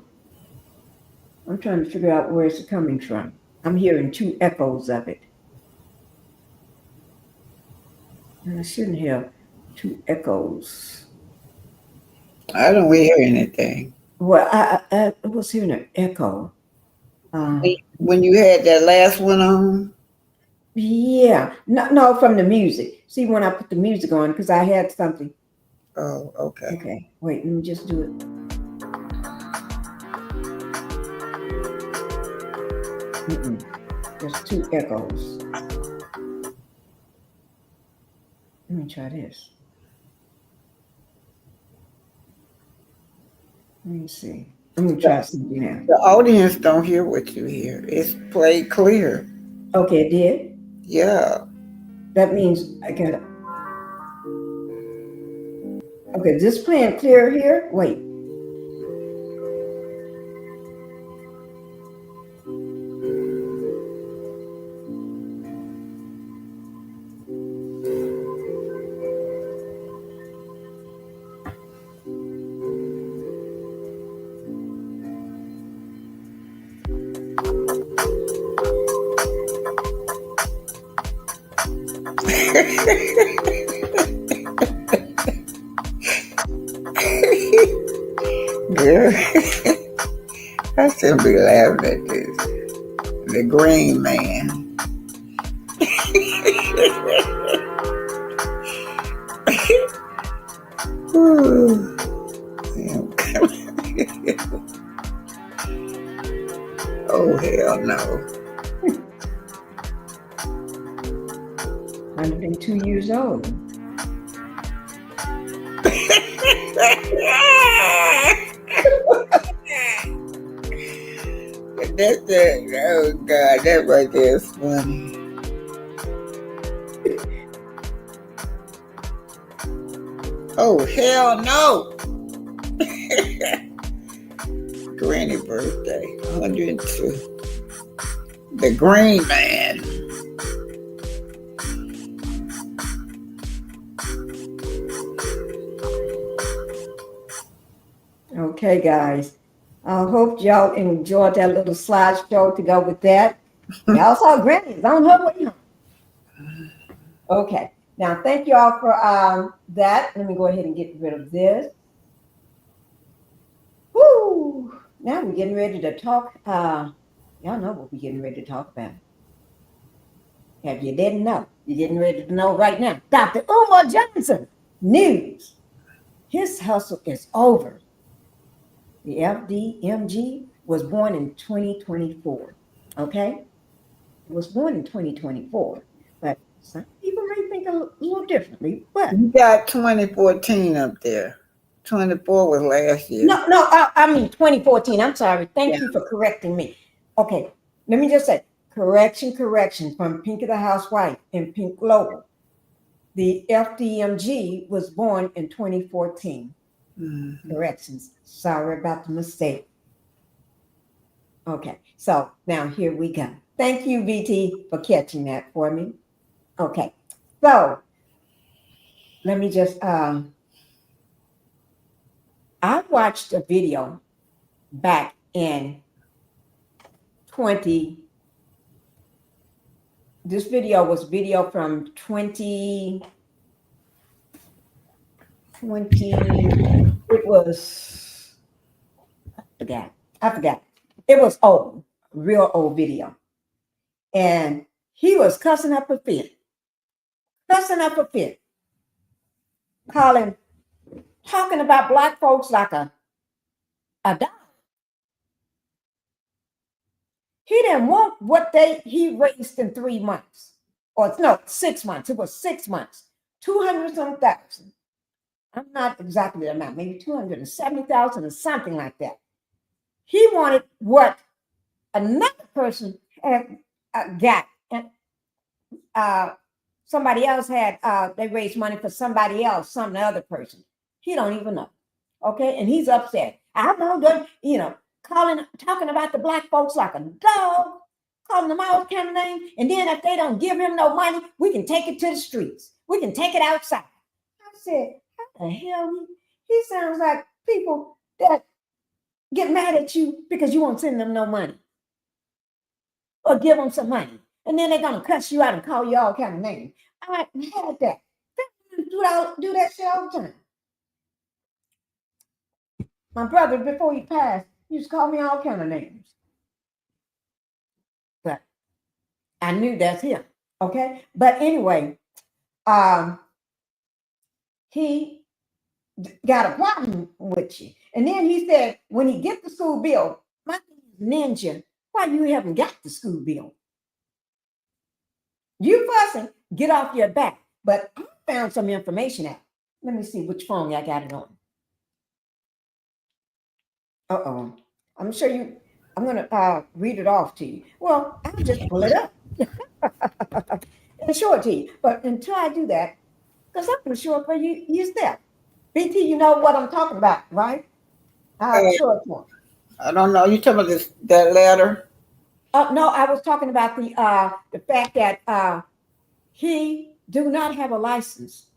I'm trying to figure out where it's coming from. I'm hearing two echoes of it. And I shouldn't hear two echoes. I don't hear anything. Well, I was hearing an echo. When you had that last one on? Yeah. No, from the music. See, when I put the music on, because I had something. Oh, okay. Okay. Wait, let me just do it. There's two echoes. Let me try this. Let me see. I'm gonna try something now. The audience don't hear what you hear. It's played clear. Okay, it did? Yeah. That means I got it. Okay, is this playing clear here? Wait. Girl, I shouldn't be laughing at this. The green man. Ooh. Oh, hell no. 102 years old. That's it. Oh, God, that right there is funny. Oh, hell no. Granny birthday, 102. The green man. Okay, guys. I hope y'all enjoyed that little slideshow to go with that. Y'all saw Granny's on her way home. Okay. Now, thank you all for that. Let me go ahead and get rid of this. Woo! Now we're getting ready to talk. Y'all know what we're getting ready to talk about. If you didn't know, you're getting ready to know right now. Dr. Umar Johnson, news. His hustle is over. The FDMG was born in 2024. Okay? It was born in 2024. But some people may think a little differently. But You got 2014 up there. 24 was last year. No, I mean 2014. I'm sorry. Thank you for correcting me. Okay, let me just say, correction from Pinkie the Housewife and Pink Global. The FDMG was born in 2014. Mm-hmm. Corrections. Sorry about the mistake. Okay, so now here we go. Thank you, BT, for catching that for me. Okay, so let me just, I watched a video back in this video was video from 2020. It was, I forgot. It was old, real old video. And he was cussing up a fit, talking about black folks like a a dollar. He didn't want what he raised in 3 months. Or no, 6 months. It was 6 months. 200 some thousand. I'm not exactly the amount, maybe 270,000 or something like that. He wanted what another person had got. And somebody else had, they raised money for somebody else, some other person. He don't even know. Okay, and he's upset. I won't go, talking about the black folks like a dog, calling them all kind of names. And then if they don't give him no money, we can take it to the streets. We can take it outside. I said, how the hell? He sounds like people that get mad at you because you won't send them no money or give them some money. And then they're going to cuss you out and call you all kind of names. I had that. Do that shit all the time. My brother, before he passed, used to call me all kind of names. But I knew that's him. Okay? But anyway, he got a problem with you. And then he said, when he get the school bill, my name is Ninja, why you haven't got the school bill? You fussing, get off your back. But I found some information out. Let me see which phone I got it on. Uh-oh. I'm sure I'm going to read it off to you. Well, I'll just pull it up and show it to you. But until I do that, because I'm going to show it for you, use that. BT, you know what I'm talking about, right? I'll show it for him. I don't know. You talking about that letter? Oh, no, I was talking about the fact that he do not have a license.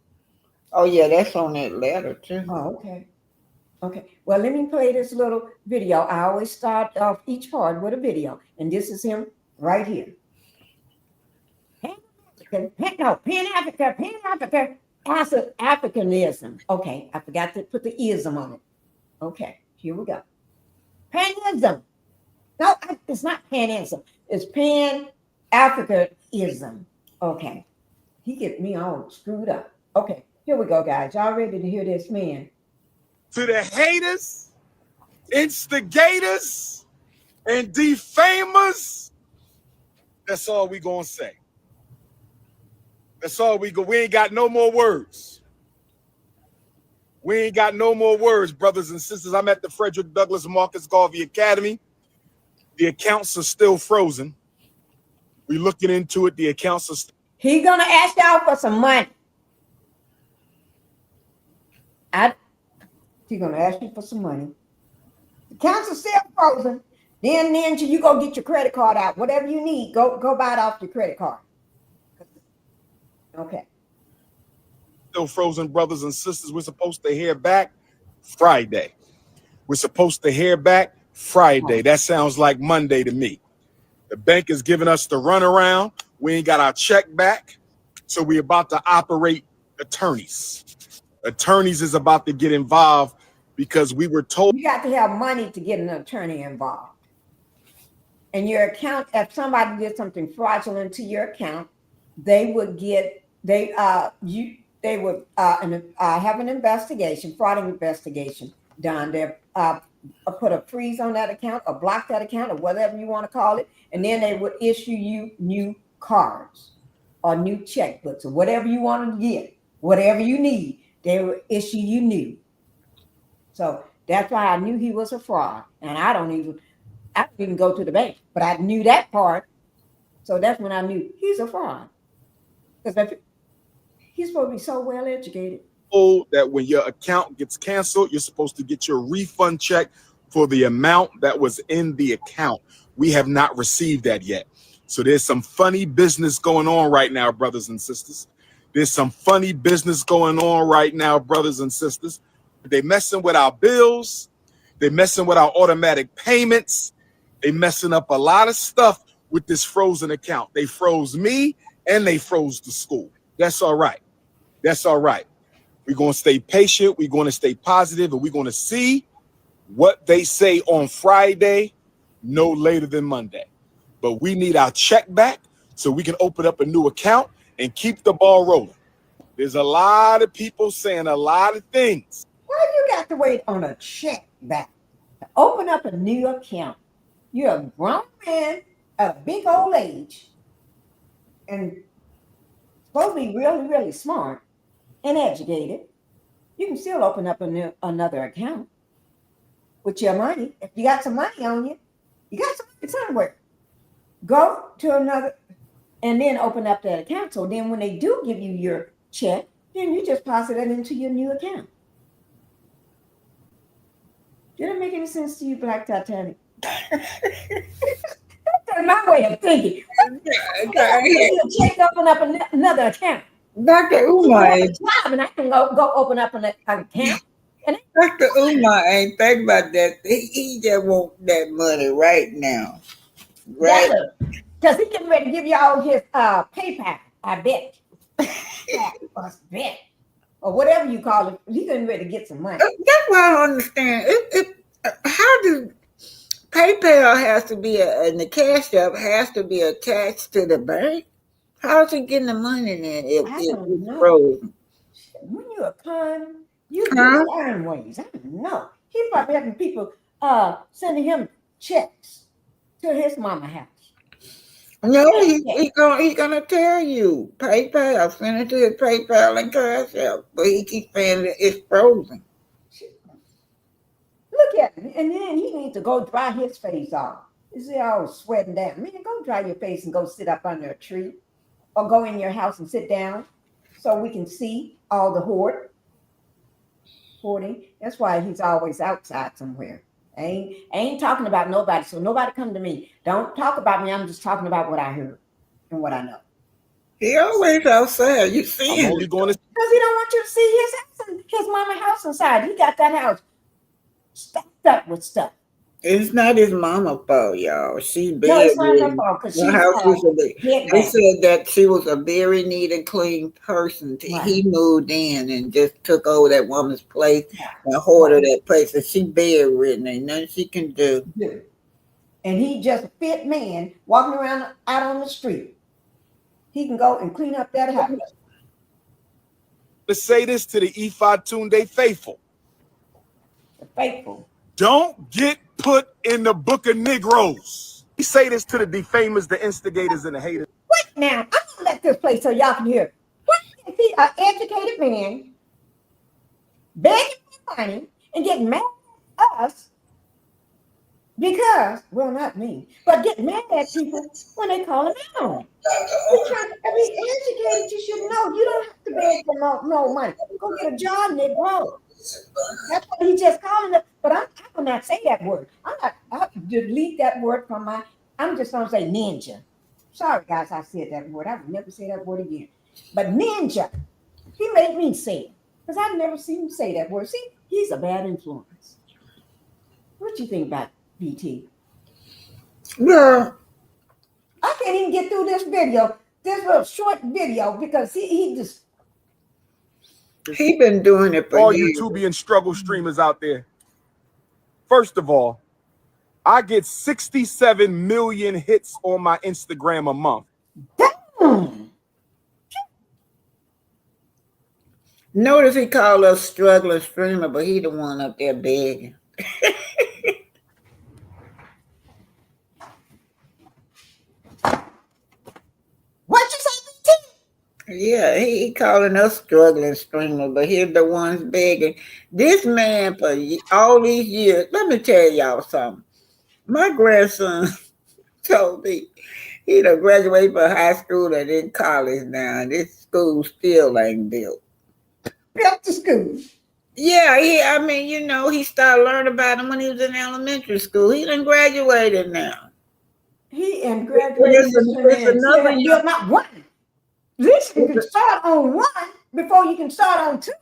Oh, yeah, that's on that letter, too. Oh, okay. Okay, well, let me play this little video. I always start off each part with a video, and this is him right here. Pan-Africa, Africanism. Okay, I forgot to put the ism on it. Okay, here we go. Panism. No, it's not panism. It's Pan-Africanism. Okay, he gets me all screwed up. Okay, here we go, guys. Y'all ready to hear this man? To the haters, instigators, and defamers, that's all we gonna say. That's all we ain't got no more words. We ain't got no more words, brothers and sisters. I'm at the Frederick Douglass Marcus Garvey Academy. The accounts are still frozen. We're looking into it. The accounts are He's gonna ask y'all for some money. He's gonna ask you for some money. The accounts are still frozen. Then you go get your credit card out. Whatever you need, go buy it off your credit card. Okay. still frozen, brothers and sisters. We're supposed to hear back Friday. We're supposed to hear back Friday. That sounds like Monday to me. The bank is giving us the runaround. We ain't got our check back. So we're about to operate attorneys. Attorneys is about to get involved because we were told. You got to have money to get an attorney involved. And your account, if somebody did something fraudulent to your account, they would have an investigation, fraud investigation done. They put a freeze on that account or block that account or whatever you want to call it. And then they would issue you new cards or new checkbooks or whatever you want to get, whatever you need, they would issue you new. So that's why I knew he was a fraud. And I didn't even go to the bank, but I knew that part. So that's when I knew he's a fraud. Because he's supposed to be so well educated. That when your account gets canceled, you're supposed to get your refund check for the amount that was in the account. We have not received that yet. So there's some funny business going on right now, brothers and sisters. There's some funny business going on right now, brothers and sisters. They messing with our bills. They messing with our automatic payments. They messing up a lot of stuff with this frozen account. They froze me and they froze the school. That's all right. That's all right. We're going to stay patient. We're going to stay positive, and we're going to see what they say on Friday, no later than Monday. But we need our check back so we can open up a new account and keep the ball rolling. There's a lot of people saying a lot of things. Why you got to wait on a check back? Open up a new account. You're a grown man at a big old age and supposed to be really, really smart and educated. You can still open up another account with your money. If you got some money on you, you got some money somewhere. Go to another and then open up that account. So then when they do give you your check, then you just deposit it into your new account. Did it make any sense to you, Black Titanic? That's my way of thinking. Check open up another account. Dr. Umar, and I can go open up an account. And Dr. Umar ain't think about that. He just want that money right now. Right? Because he getting ready to give y'all his PayPal, I bet. Bet. Or whatever you call it. He's getting ready to get some money. That's what I don't understand. How do PayPal has to be and the Cash App has to be attached to the bank? How's he getting the money then if it's frozen? When you're a con, you do iron ways. I don't know. He probably having people sending him checks to his mama house. No, he's gonna tell you PayPal. Send it to his PayPal and Cash App, but he keeps saying that it's frozen. Look at him, and then he needs to go dry his face off. Is he all sweating down? Man, go dry your face and go sit up under a tree, or go in your house and sit down, so we can see all the hoarding. That's why he's always outside somewhere. I ain't talking about nobody, so nobody come to me. Don't talk about me. I'm just talking about what I heard and what I know. He always outside. You see him. Only going to because he don't want you to see his house, his mama house inside. He got that house stacked up with stuff. It's not his mama's fault, y'all. She's bad. No, it's not her fault because they said that she was a very neat and clean person. Right. He moved in and just took over that woman's place and hoarded that place. And she bedridden. Ain't nothing she can do. And he just a fit man walking around out on the street. He can go and clean up that house. Let's say this to the Ifa Tunde faithful. The faithful. Don't get put in the book of Negroes. We say this to the defamers, the instigators, and the haters. What now? I'm gonna let this play so y'all can hear. What is he, an educated man, begging for money and getting mad at us because, well, not me, but getting mad at people when they call him out. Educated, you should know. You don't have to beg for no money. Go get a job, Negro. That's what he just calling it. But I will not say that word. I'll delete that word from I'm just going to say ninja. Sorry, guys, I said that word. I will never say that word again. But ninja, he made me say it. Because I've never seen him say that word. See, he's a bad influence. What you think about BT? Well, I can't even get through this little short video, because he just... He been doing it for all years. you Tubi and struggle streamers out there. First of all, I get 67 million hits on my Instagram a month. Damn. Notice he called us struggling streamer, but he the one up there begging. What you say, BT? Yeah, he calling us struggling streamer, but he's the ones begging. This man for all these years, let me tell y'all something. My grandson told me he done graduated from high school and in college now, and this school still ain't built. Built the school. Yeah, he started learning about him when he was in elementary school. He done graduated now. He graduated. Not one. At least you can start on one before you can start on two.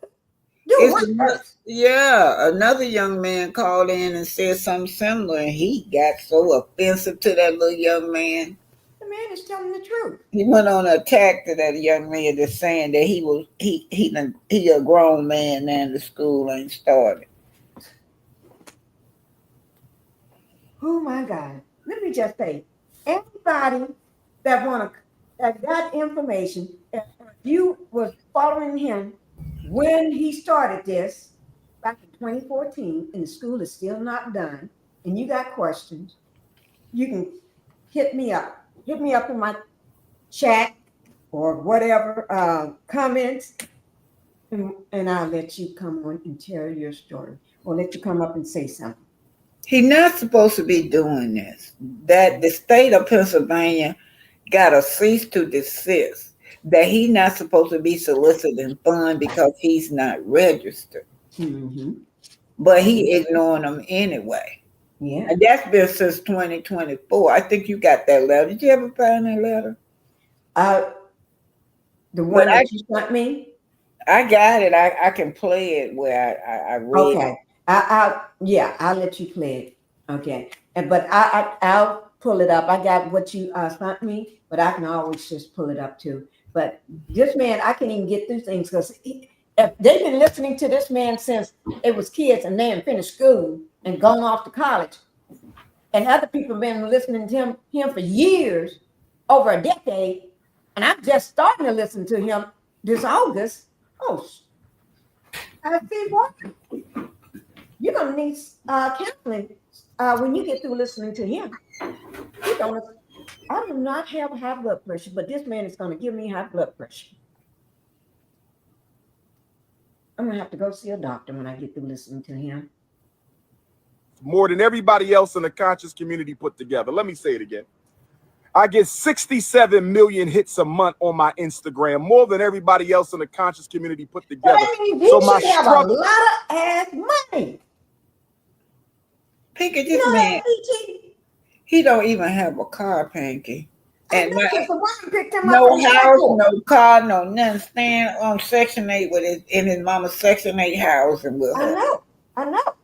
Another young man called in and said something similar, and he got so offensive to that little young man. The man is telling the truth. He went on an attack to that young man, just saying that he a grown man now and the school ain't started. Oh my God! Let me just say, everybody that got information, if you was following him when he started this back in 2014, and the school is still not done, and you got questions, you can hit me up. Hit me up in my chat or whatever comments, and I'll let you come on and tell your story, or let you come up and say something. He's not supposed to be doing this. That the state of Pennsylvania got a cease to desist. That he's not supposed to be soliciting funds because he's not registered. Mm-hmm. But he ignoring them anyway. Yeah. And that's been since 2024. I think you got that letter. Did you ever find that letter? The one that you sent me? I got it. I can play it where I read. Okay. I'll let you play it. Okay. But I'll pull it up. I got what you sent me, but I can always just pull it up too. But this man, I can't even get through things because if they've been listening to this man since they was kids and they hadn't finished school and gone off to college. And other people have been listening to him for years, over a decade. And I'm just starting to listen to him this August. Oh, I see what? You're going to need counseling when you get through listening to him. I do not have high blood pressure, but this man is going to give me high blood pressure. I'm going to have to go see a doctor when I get through listening to him. More than everybody else in the conscious community put together. Let me say it again. I get 67 million hits a month on my Instagram, more than everybody else in the conscious community put together. But I mean, he should have a lot of ass money. Pinkie, this man, he don't even have a car, Pinkie. And no house, no car, no nothing. Staying on Section 8 with his, in his mama's Section 8 housing with her. I know.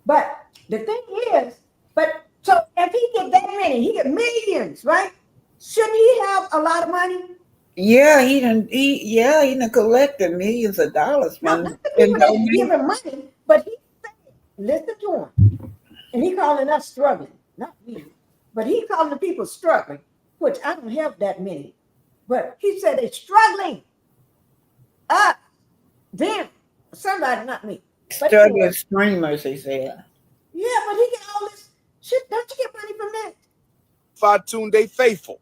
But the thing is, so if he get that many, he get millions, right? Shouldn't he have a lot of money? Yeah, he done collected millions of dollars from not the people that give him money, but he said, listen to him. And he calling us struggling, not me. But he calling the people struggling, which I don't have that many. But he said they're struggling. Them, somebody, not me. Struggling streamers, he said. Yeah, but he get all this shit. Don't you get money from that? Fatunde faithful.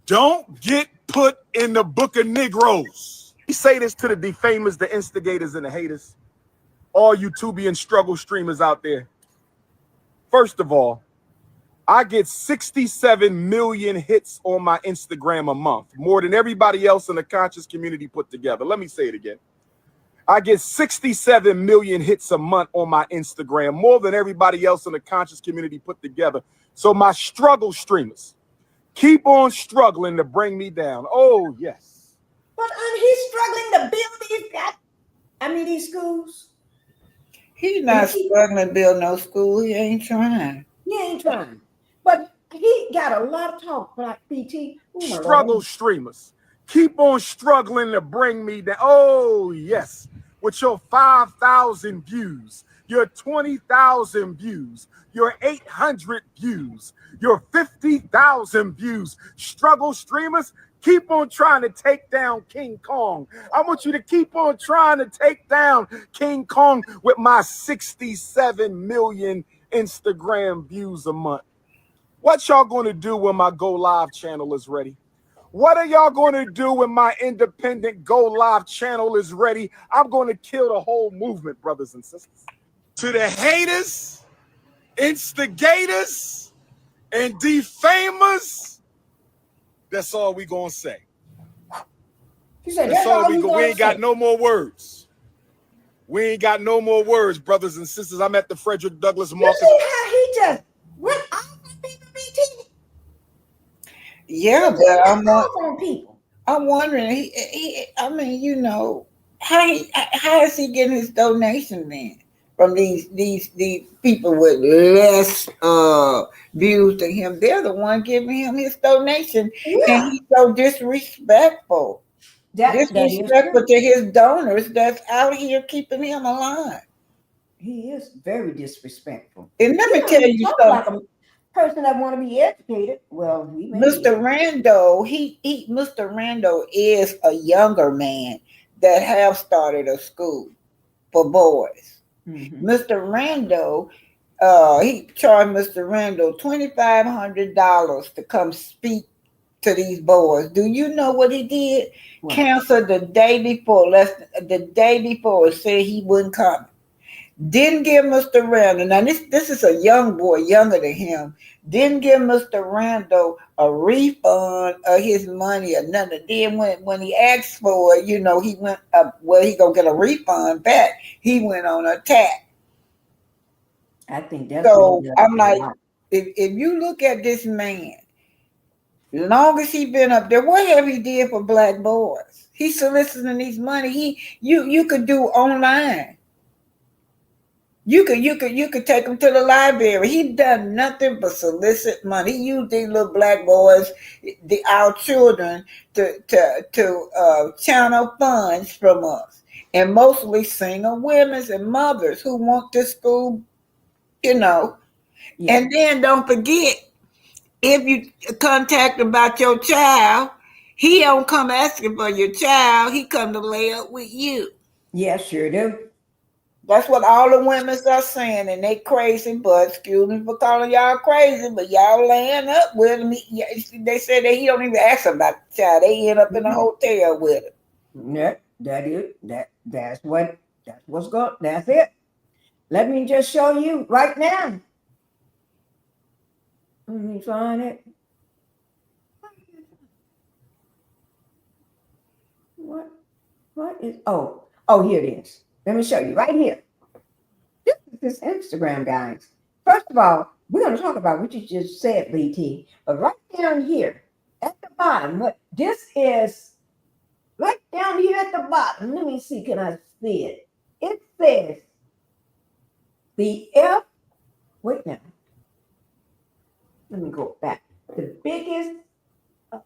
Don't get put in the book of Negroes. We say this to the defamers, the instigators, and the haters. All you Tubian struggle streamers out there. First of all, I get 67 million hits on my Instagram a month, more than everybody else in the conscious community put together. Let me say it again. I get 67 million hits a month on my Instagram, more than everybody else in the conscious community put together. So my struggle streamers keep on struggling to bring me down. Oh, yes. But he's struggling to build these schools. He's not struggling to build no school. He ain't trying. He ain't trying. But he got a lot of talk, like PT. Struggle streamers keep on struggling to bring me down. Oh, yes. With your 5,000 views, your 20,000 views, your 800 views, your 50,000 views. Struggle streamers, keep on trying to take down King Kong. I want you to keep on trying to take down King Kong with my 67 million Instagram views a month. What y'all going to do when my Go Live channel is ready? What are y'all going to do when my independent Go Live channel is ready? I'm going to kill the whole movement, brothers and sisters. To the haters, instigators, and defamers, that's all we going to say. That's all we ain't got no more words. We ain't got no more words, brothers and sisters. I'm at the Frederick Douglass Market. You see how he just went off on people, BT? Yeah, but I'm wondering. I mean, you know, how is he getting his donation then from these people with less views than him? They're the one giving him his donation, and he's so disrespectful. Disrespectful to his donors that's out here keeping him alive. He is very disrespectful. And let me tell you something. Like a person that want to be educated. Well, Mr. Rando, Mr. Rando is a younger man that have started a school for boys. Mr. Randall, he charged Mr. Randall $2,500 to come speak to these boys. Do you know what he did? What? Canceled the day before, said he wouldn't come. Didn't give Mr. Randall, now this is a young boy, younger than him, didn't give Mr. Randall a refund of his money or nothing. Then when he asked for it, he went up, well, he gonna get a refund back. He went on attack. I think that's so. I'm like, if you look at this man, as long as he been up there, what have he did for black boys? He's soliciting these money. You could do online. You could take him to the library. He done nothing but solicit money. He used these little black boys, our children, to channel funds from us, and mostly single women and mothers who want this school, Yeah. And then don't forget, if you contact about your child, he don't come asking for your child. He come to lay up with you. Yeah, sure do. That's what all the women are saying, and they crazy, but excuse me for calling y'all crazy, but y'all laying up with him. They say that he don't even ask about the child. They end up in a hotel with him. Yeah, that's what's going. That's it. Let me just show you right now. Let me find it. What is? Oh, here it is. Let me show you right here. This Instagram, guys. First of all, we're going to talk about what you just said, BT. But right down here at the bottom, this is right down here at the bottom. Let me see, can I see it? It says the wait now. Let me go back. The biggest, I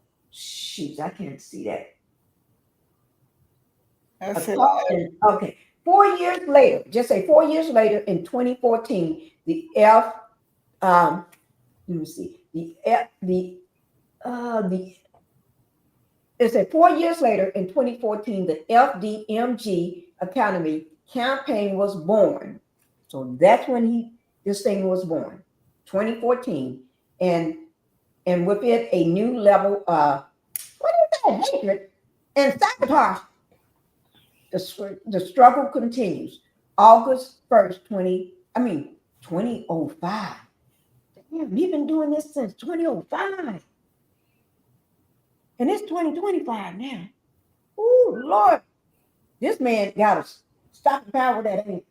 can't see that. Okay. 4 years later, just say 4 years later in 2014, let me see, it said 4 years later in 2014, the FDMG Academy campaign was born. So that's when this thing was born, 2014. And with it, a new level of, what is that, hatred and sabotage. The struggle continues. August 1st, 2005. Damn, we've been doing this since 2005. And it's 2025 now. Ooh, Lord. This man got a stop power that ain't.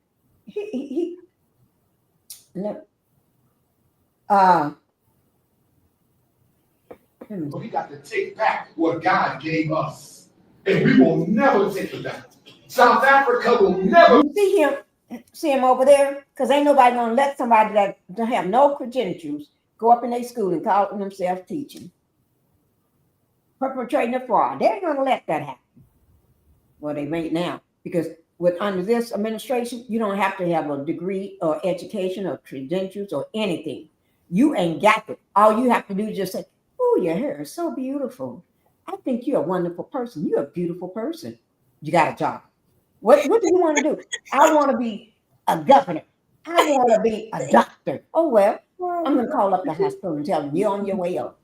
We got to take back what God gave us. And we will never take it back. South Africa will never. You see him over there? Because ain't nobody going to let somebody that don't have no credentials go up in their school and call themselves teaching. Perpetrating a fraud. They're going to let that happen. Well, they may now. Because under this administration, you don't have to have a degree or education or credentials or anything. You ain't got it. All you have to do is just say, oh, your hair is so beautiful. I think you're a wonderful person. You're a beautiful person. You got a job. What do you want to do? I want to be a governor. I want to be a doctor. Oh, well, I'm going to call up the hospital and tell them you're on your way up.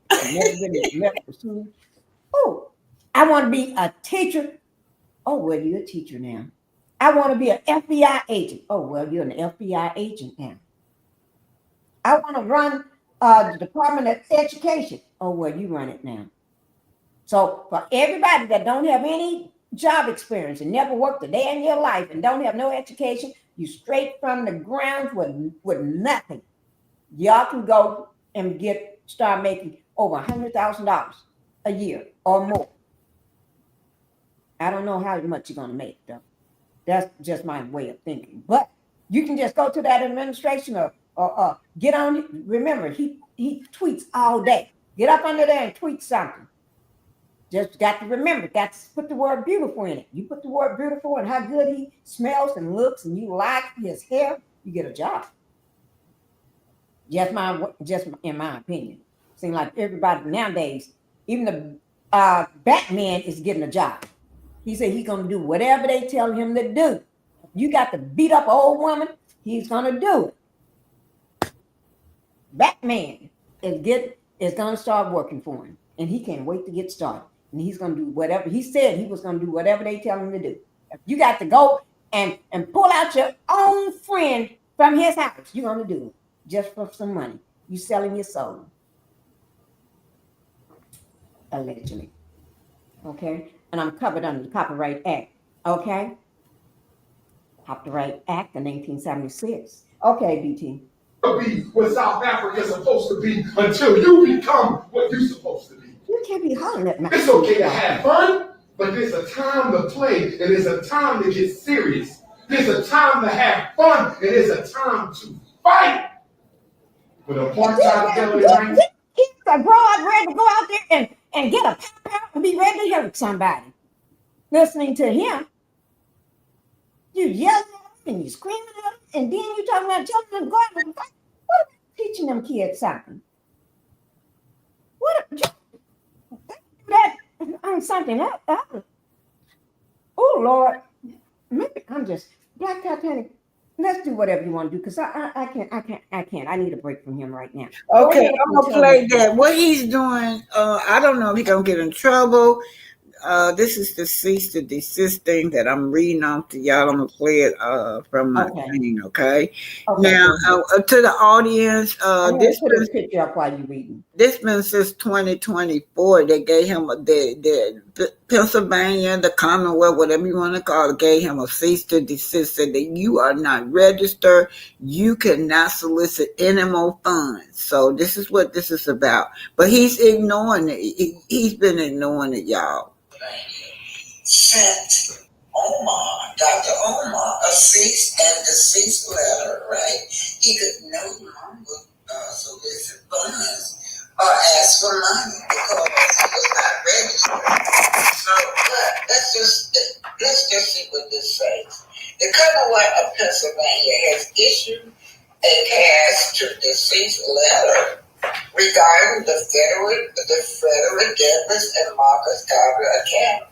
Oh, I want to be a teacher. Oh, well, you're a teacher now. I want to be an FBI agent. Oh, well, you're an FBI agent now. I want to run the Department of Education. Oh, well, you run it now. So for everybody that don't have any job experience and never worked a day in your life and don't have no education, you straight from the ground with nothing. Y'all can go and start making over $100,000 a year or more. I don't know how much you're gonna make though. That's just my way of thinking. But you can just go to that administration or get on. Remember, he tweets all day. Get up under there and tweet something. Just got to remember, put the word beautiful in it. You put the word beautiful and how good he smells and looks, and you like his hair, you get a job. Just in my opinion. Seems like everybody nowadays, even the Batman is getting a job. He said he's gonna do whatever they tell him to do. you got to beat up an old woman, he's gonna do it. Batman is gonna start working for him, and he can't wait to get started. And he's gonna do whatever he said he was gonna do, whatever they tell him to do. If you got to go and pull out your own friend from his house, you're gonna do it just for some money. You selling your soul, allegedly. Okay, and I'm covered under the Copyright Act. Okay, Copyright Act of 1976. Okay, BT. Be what South Africa is supposed to be until you become what you're supposed to be. You can't be hollering at my. It's okay to have fun, but there's a time to play and there's a time to get serious. There's a time to have fun and there's a time to fight. With a part-time delivery. Kids are grown up ready to go out there and get a pow and be ready to hurt somebody. Listening to him, you yelling at him and you screaming at him, and then you talking about telling them to go out and fight. What about teaching them kids something? What that on something else? Oh Lord, maybe I'm just Black Titanic. Let's do whatever you want to do, because I can't. I need a break from him right now. Okay, I'm gonna play that. What he's doing, I don't know if he's gonna get in trouble. This is the cease to desist thing that I'm reading off to y'all. I'm gonna play it from my thing, okay? Now, to the audience, this put a picture up while you're reading. This been since 2024. They gave him the Pennsylvania, the Commonwealth, whatever you want to call it, gave him a cease to desist, said that you are not registered, you cannot solicit any more funds. So this is what this is about. But he's ignoring it. He's been ignoring it, y'all. Sent Omar, Dr. Omar, a cease and desist letter, right? He could no longer solicit funds or ask for money because he was not registered. So let's just see what this says. The Commonwealth of Pennsylvania has issued a cash to deceased letter regarding the federal Douglas and Marcus Garvey account.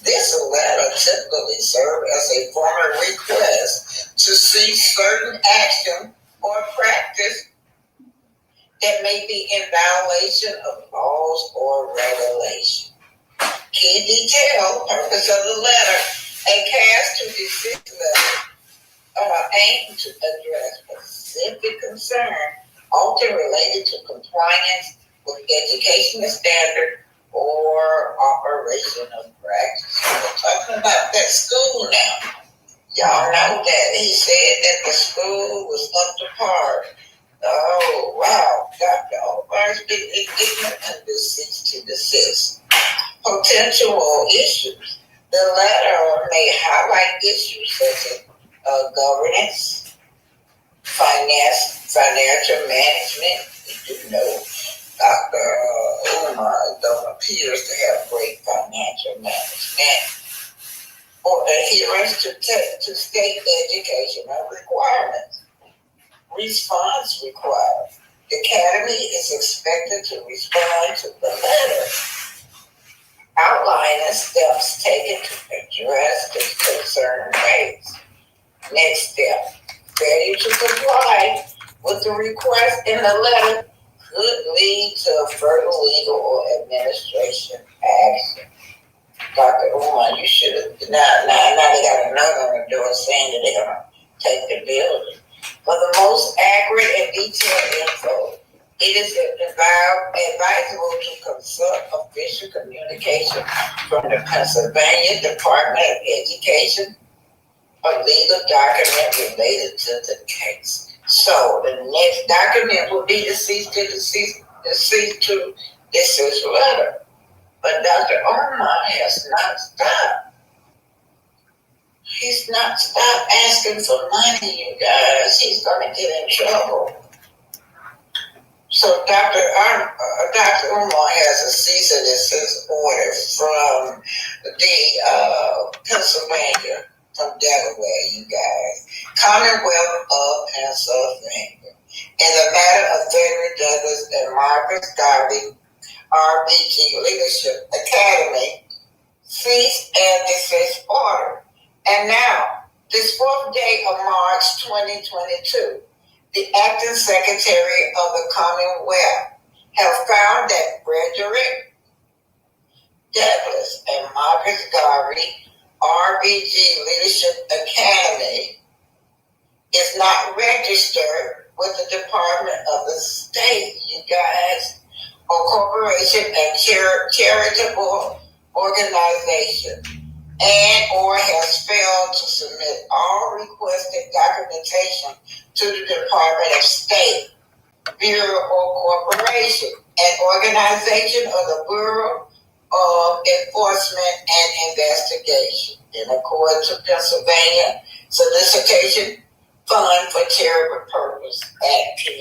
This letter typically serves as a formal request to cease certain action or practice that may be in violation of laws or regulation. Key detail, purpose of the letter, a cash to deceased letter aimed to address specific concern often related to compliance with educational standard or operation of practice. We're talking about that school now. Y'all know that he said that the school was up to par. Oh, wow. Dr. Omar's been ignorant and cease to desist. Potential issues. The letter may highlight issues such as governance, financial management. We do know Dr. Umar appears to have great financial management, or adherence to state educational requirements. Response required. The Academy is expected to respond to the letter, outlining steps taken to address the concern raised. Next step. Failure to comply with the request in the letter could lead to further legal or administration action. Dr. Umar, you should have, now they got a note on the door saying that they're going to take the building. For the most accurate and detailed info, it is advisable to consult official communication from the Pennsylvania Department of Education, a legal document related to the case. So the next document will be the cease to desist letter. But Dr. Umar has not stopped. He's not stopped asking for money, you guys. He's going to get in trouble. So Dr. Umar has a cease and desist order from the Pennsylvania, from Delaware, you guys. Commonwealth of Pennsylvania. In the matter of Frederick Douglass and Marcus Garvey, RBG Leadership Academy, cease and desist order. And now, This 4th day of March 2022, the acting secretary of the Commonwealth have found that Frederick Douglass and Marcus Garvey RBG Leadership Academy is not registered with the Department of the State, you guys, or corporation and charitable organization, and or has failed to submit all requested documentation to the Department of State, Bureau or corporation, an organization of the Bureau of Enforcement and Investigation, in accordance with Pennsylvania Solicitation Fund for Charitable Purpose Act 10.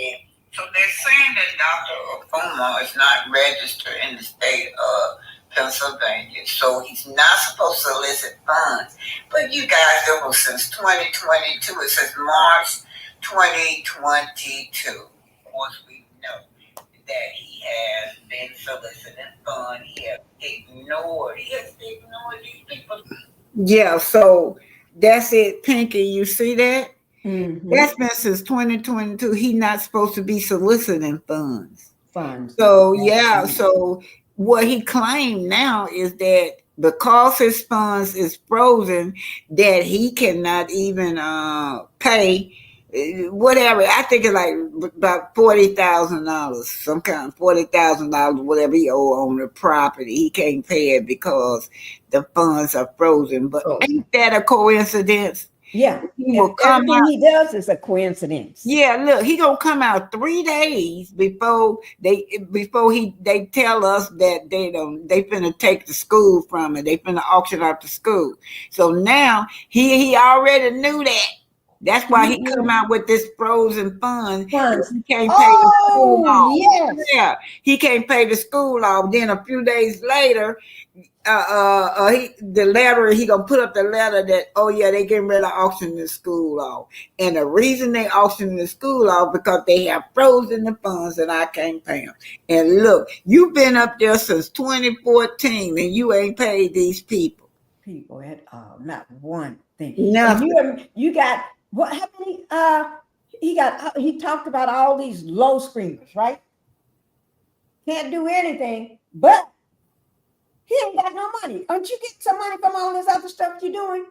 So they're saying that Dr. Umar is not registered in the state of Pennsylvania, so he's not supposed to solicit funds. But you guys know since 2022, it says March 2022. Of course, we know that he has been soliciting funds. He has ignored these people. Yeah, so that's it, Pinky. You see that? Mm-hmm. That's been since 2022. He's not supposed to be soliciting funds. So yeah, so what he claimed now is that because his funds is frozen, that he cannot even pay whatever. I think it's like about $40,000, some kind of $40,000, whatever he owe on the property. He can't pay it because the funds are frozen. But ain't that a coincidence? Yeah, he will come everything out. He does is a coincidence. Yeah, look, he gonna come out 3 days before they tell us that they finna take the school from it. They finna auction out the school. So now he already knew that. That's why he come out with this frozen funds. He can't pay the school off. Yes. Yeah, he can't pay the school off. Then a few days later, he gonna put up the letter that, oh yeah, they getting ready to auction the school off. And the reason they auction the school off because they have frozen the funds and I can't pay them. And look, you've been up there since 2014 and you ain't paid these people at all, not one thing. Nothing. You got what happened? He talked about all these low screamers, right? Can't do anything, but he ain't got no money. Aren't you getting some money from all this other stuff you're doing?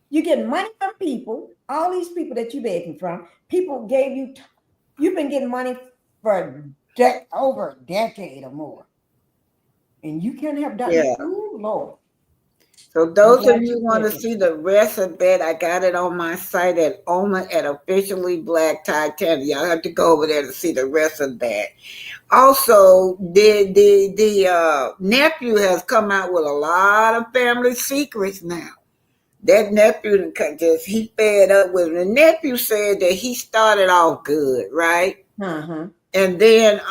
You're getting money from people, all these people that you're begging from. People gave you, you've been getting money for over a decade or more. And you can't have done it. Oh, Lord. So those of you who want to see the rest of that, I got it on my site at Umar at Officially Black Titanic. Y'all have to go over there to see the rest of that. Also, the nephew has come out with a lot of family secrets now. That nephew he fed up with him. The nephew said that he started off good, right? Uh-huh. And then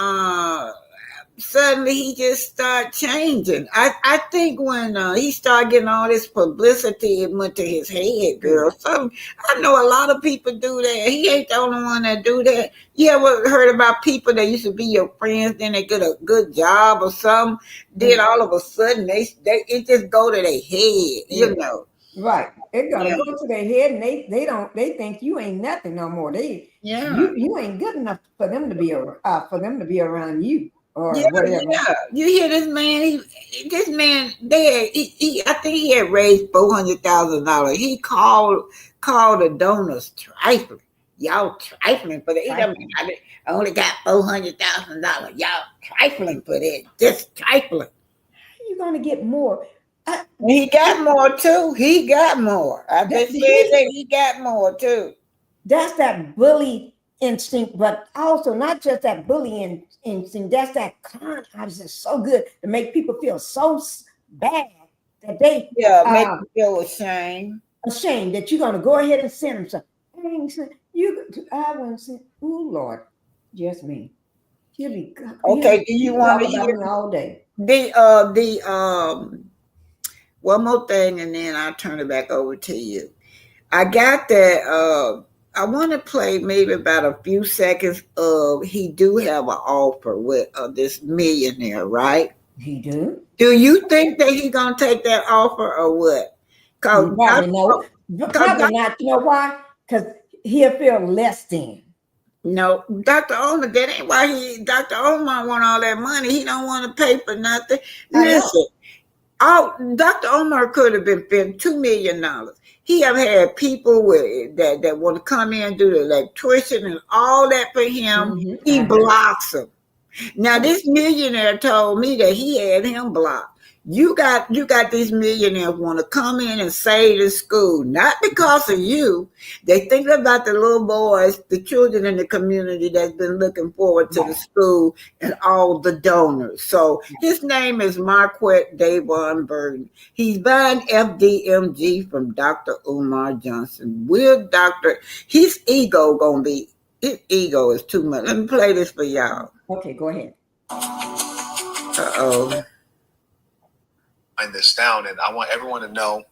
suddenly he just started changing. I think when he started getting all this publicity, it went to his head, girl. So I know a lot of people do that. He ain't the only one that do that. You ever heard about people that used to be your friends, then they get a good job or something, then all of a sudden it just go to their head, you know. Right. It's gonna go to their head and they think you ain't nothing no more. You ain't good enough for them to be around you. Or whatever. Yeah, you hear this man? I think he had raised $400,000. He called the donors trifling. Y'all trifling for that. I only got $400,000. Y'all trifling for that. Just trifling. How you gonna get more? He got more too. He got more. I just said that he got more too. That's that bully instinct, but also not just that bullying instinct. That's that con artist is so good to make people feel so bad that they make them feel ashamed that you're gonna go ahead and send them something. I wouldn't say, oh Lord, just me. Okay, do you want to hear all day? One more thing, and then I'll turn it back over to you. I got that. I want to play maybe about a few seconds of he do have an offer with this millionaire, right? He do. Do you think that he gonna take that offer or what? Probably no. Probably not. You know why? Because he'll feel less than. No, Dr. Omar, that ain't why Dr. Omar want all that money. He don't want to pay for nothing. Listen, Dr. Omar could have been spending $2 million. He have had people that want to come in and do the electrician and all that for him. Mm-hmm. He blocks them. Now this millionaire told me that he had him blocked. You got these millionaires want to come in and save the school, not because of you. They think about the little boys, the children in the community that's been looking forward to the school and all the donors. So his name is Marquette Davon Burton. He's buying FDMG from Dr. Umar Johnson. His ego is too much. Let me play this for y'all. Okay, go ahead. Uh-oh. This down, and I want everyone to know,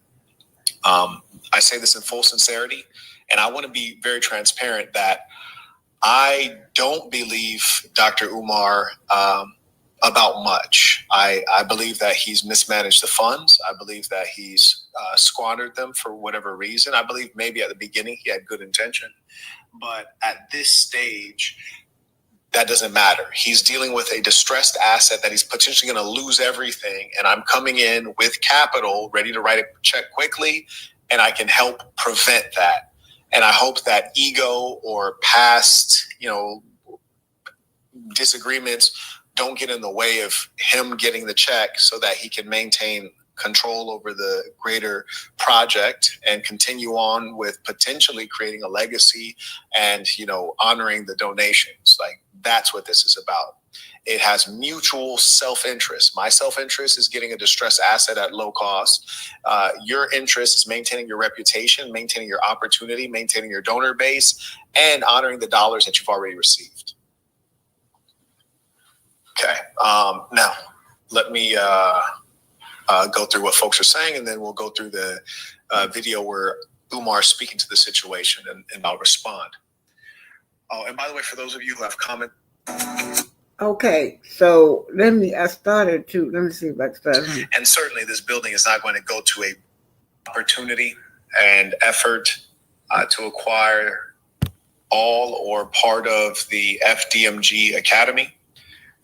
I say this in full sincerity, and I want to be very transparent that I don't believe Dr. Umar about much. I believe that he's mismanaged the funds. I believe that he's squandered them for whatever reason. I believe maybe at the beginning he had good intention, but at this stage, that doesn't matter. He's dealing with a distressed asset that he's potentially going to lose everything. And I'm coming in with capital, ready to write a check quickly, and I can help prevent that. And I hope that ego or past, disagreements don't get in the way of him getting the check so that he can maintain control over the greater project and continue on with potentially creating a legacy and, honoring the donations. Like, that's what this is about. It has mutual self-interest. My self-interest is getting a distressed asset at low cost. Your interest is maintaining your reputation, maintaining your opportunity, maintaining your donor base, and honoring the dollars that you've already received. Okay. Now, let me go through what folks are saying, and then we'll go through the video where Umar is speaking to the situation, and I'll respond. Oh, and by the way, for those of you who have commented. Okay, so let me see if I can start. And certainly this building is not going to go to a opportunity and effort to acquire all or part of the FDMG Academy.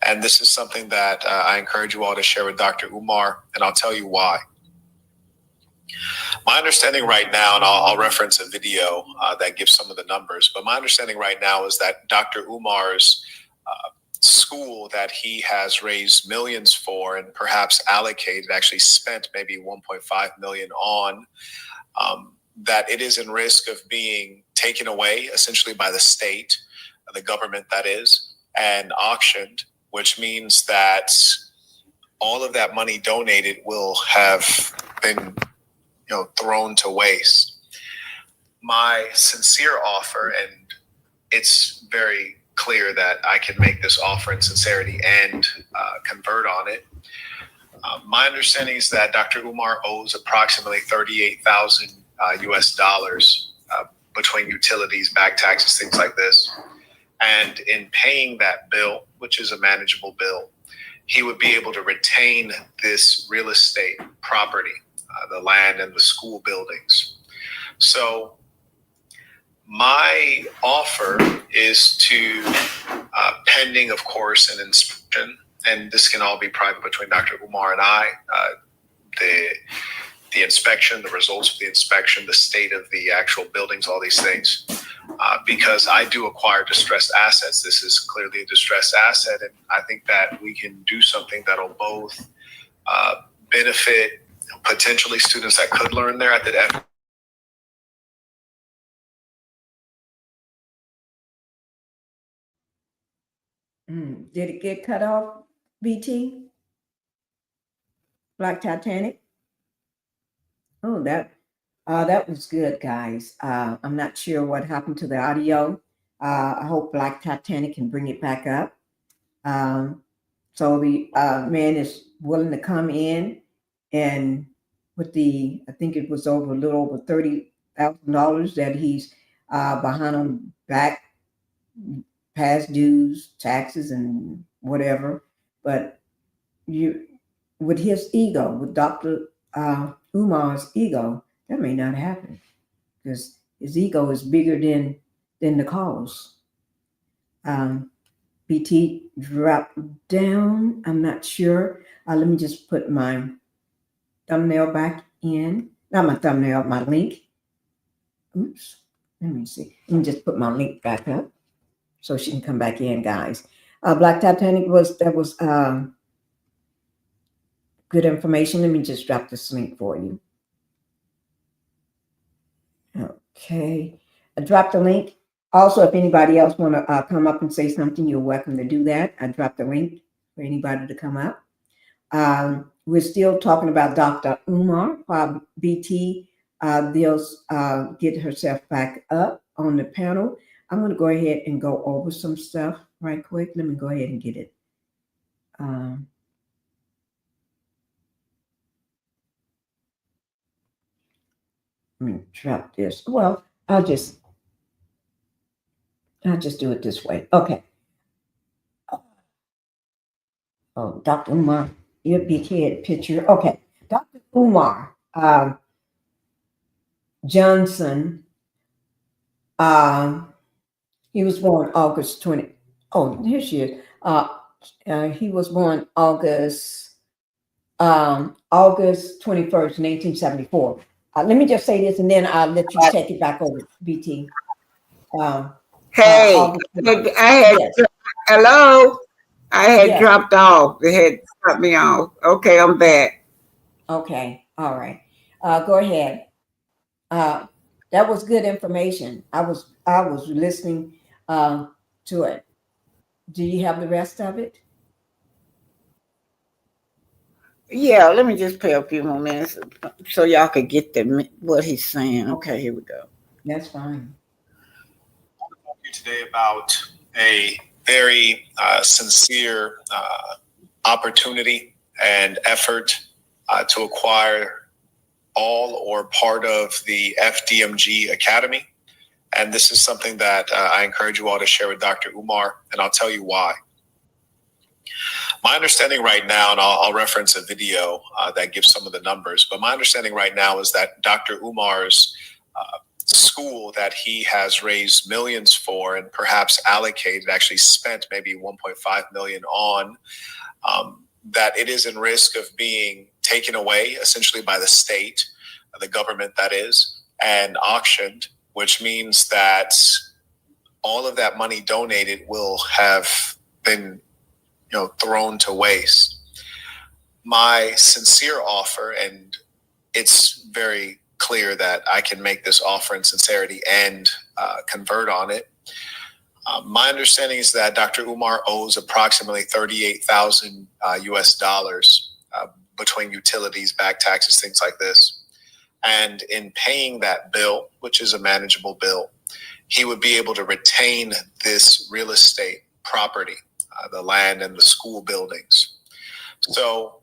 And this is something that I encourage you all to share with Dr. Umar, and I'll tell you why. My understanding right now, and I'll reference a video that gives some of the numbers, but my understanding right now is that Dr. Umar's school that he has raised millions for and perhaps allocated, actually spent maybe 1.5 million on, that it is in risk of being taken away essentially by the state, the government that is, and auctioned, which means that all of that money donated will have been thrown to waste. My sincere offer, and it's very clear that I can make this offer in sincerity and convert on it. My understanding is that Dr. Umar owes approximately $38,000 US dollars between utilities, back taxes, things like this. And in paying that bill, which is a manageable bill, he would be able to retain this real estate property, the land and the school buildings. So my offer is to, pending, of course, an inspection, and this can all be private between Dr. Umar and I, the inspection, the results of the inspection, the state of the actual buildings, all these things, because I do acquire distressed assets. This is clearly a distressed asset, and I think that we can do something that'll both benefit potentially students that could learn there at the Did it get cut off, BT? Black Titanic? Oh, that was good, guys. I'm not sure what happened to the audio. I hope Black Titanic can bring it back up. So the man is willing to come in, and with I think it was a little over $30,000 that he's behind on back past dues, taxes, and whatever. But with his ego, with Dr. Umar's ego, that may not happen. because his ego is bigger than the cause. BT dropped down. I'm not sure. Let me just put my thumbnail back in. Not my thumbnail, my link. Oops. Let me see. Let me just put my link back up so she can come back in, guys. Black Titanic was good information. Let me just drop this link for you. Okay. I dropped the link. Also, if anybody else want to come up and say something, you're welcome to do that. I dropped the link for anybody to come up. We're still talking about Dr. Umar while BT deals get herself back up on the panel. I'm going to go ahead and go over some stuff right quick. Let me go ahead and get it. Let me drop this. Well, I'll just do it this way. Okay. Oh, Dr. Umar, your big head picture. Okay. Dr. Umar Johnson, he was born August 20. Oh, here she is. He was born August 21st, 1974. Let me just say this, and then I'll let you take it back over, BT. Hey, hello. I had dropped off. They had cut me off. Okay, I'm back. Okay, all right. Go ahead. That was good information. I was listening to it. Do you have the rest of it? Yeah, let me just play a few more minutes so y'all could get what he's saying. Okay, here we go. That's fine. Today about a very sincere opportunity and effort to acquire all or part of the FDMG Academy. And this is something that I encourage you all to share with Dr. Umar, and I'll tell you why. My understanding right now, and I'll reference a video that gives some of the numbers, but my understanding right now is that Dr. Umar's school that he has raised millions for and perhaps allocated, actually spent maybe 1.5 million on, that it is in risk of being taken away essentially by the state, the government that is, and auctioned, which means that all of that money donated will have been thrown to waste. My sincere offer, and it's very clear that I can make this offer in sincerity and convert on it. My understanding is that Dr. Umar owes approximately $38,000 US dollars between utilities, back taxes, things like this. And in paying that bill, which is a manageable bill, he would be able to retain this real estate property, the land and the school buildings. So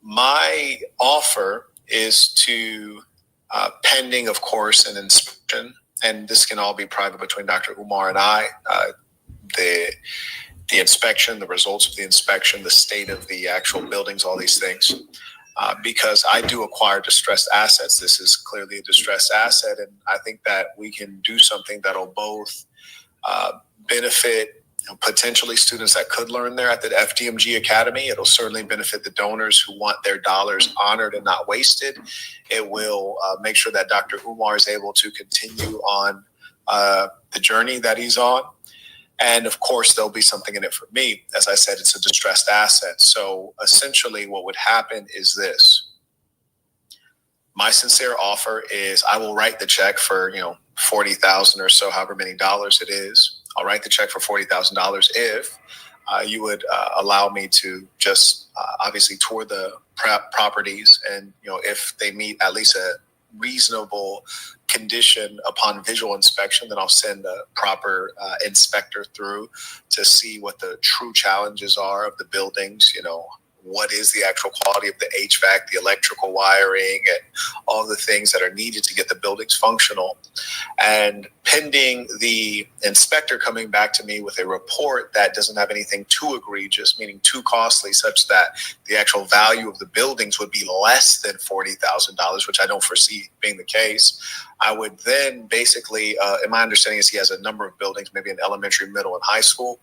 my offer is to, pending, of course, an inspection, and this can all be private between Dr. Umar and I, the inspection, the results of the inspection, the state of the actual buildings, all these things, because I do acquire distressed assets. This is clearly a distressed asset, and I think that we can do something that'll both benefit potentially students that could learn there at the FDMG Academy. It'll certainly benefit the donors who want their dollars honored and not wasted. It will make sure that Dr. Umar is able to continue on the journey that he's on. And of course, there'll be something in it for me. As I said, it's a distressed asset. So essentially what would happen is this. My sincere offer is I will write the check for, $40,000 or so, however many dollars it is. I'll write the check for $40,000 if you would allow me to just obviously tour the properties, and if they meet at least a reasonable condition upon visual inspection, then I'll send a proper inspector through to see what the true challenges are of the buildings, what is the actual quality of the HVAC, the electrical wiring, and all the things that are needed to get the buildings functional. And pending the inspector coming back to me with a report that doesn't have anything too egregious, meaning too costly, such that the actual value of the buildings would be less than $40,000, which I don't foresee being the case, I would then basically, and my understanding is he has a number of buildings, maybe in elementary, middle, and high school,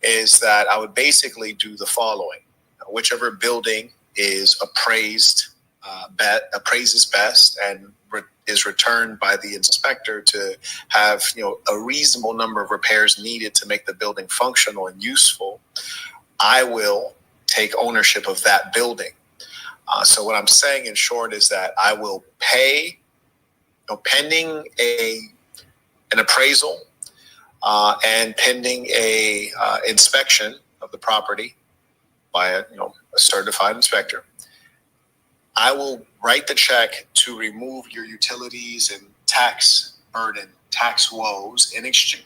is that I would basically do the following. Whichever building is appraises best and is returned by the inspector to have, a reasonable number of repairs needed to make the building functional and useful, I will take ownership of that building. So what I'm saying in short is that I will pay, pending an appraisal and pending a inspection of the property by a certified inspector, I will write the check to remove your utilities and tax burden, tax woes in exchange.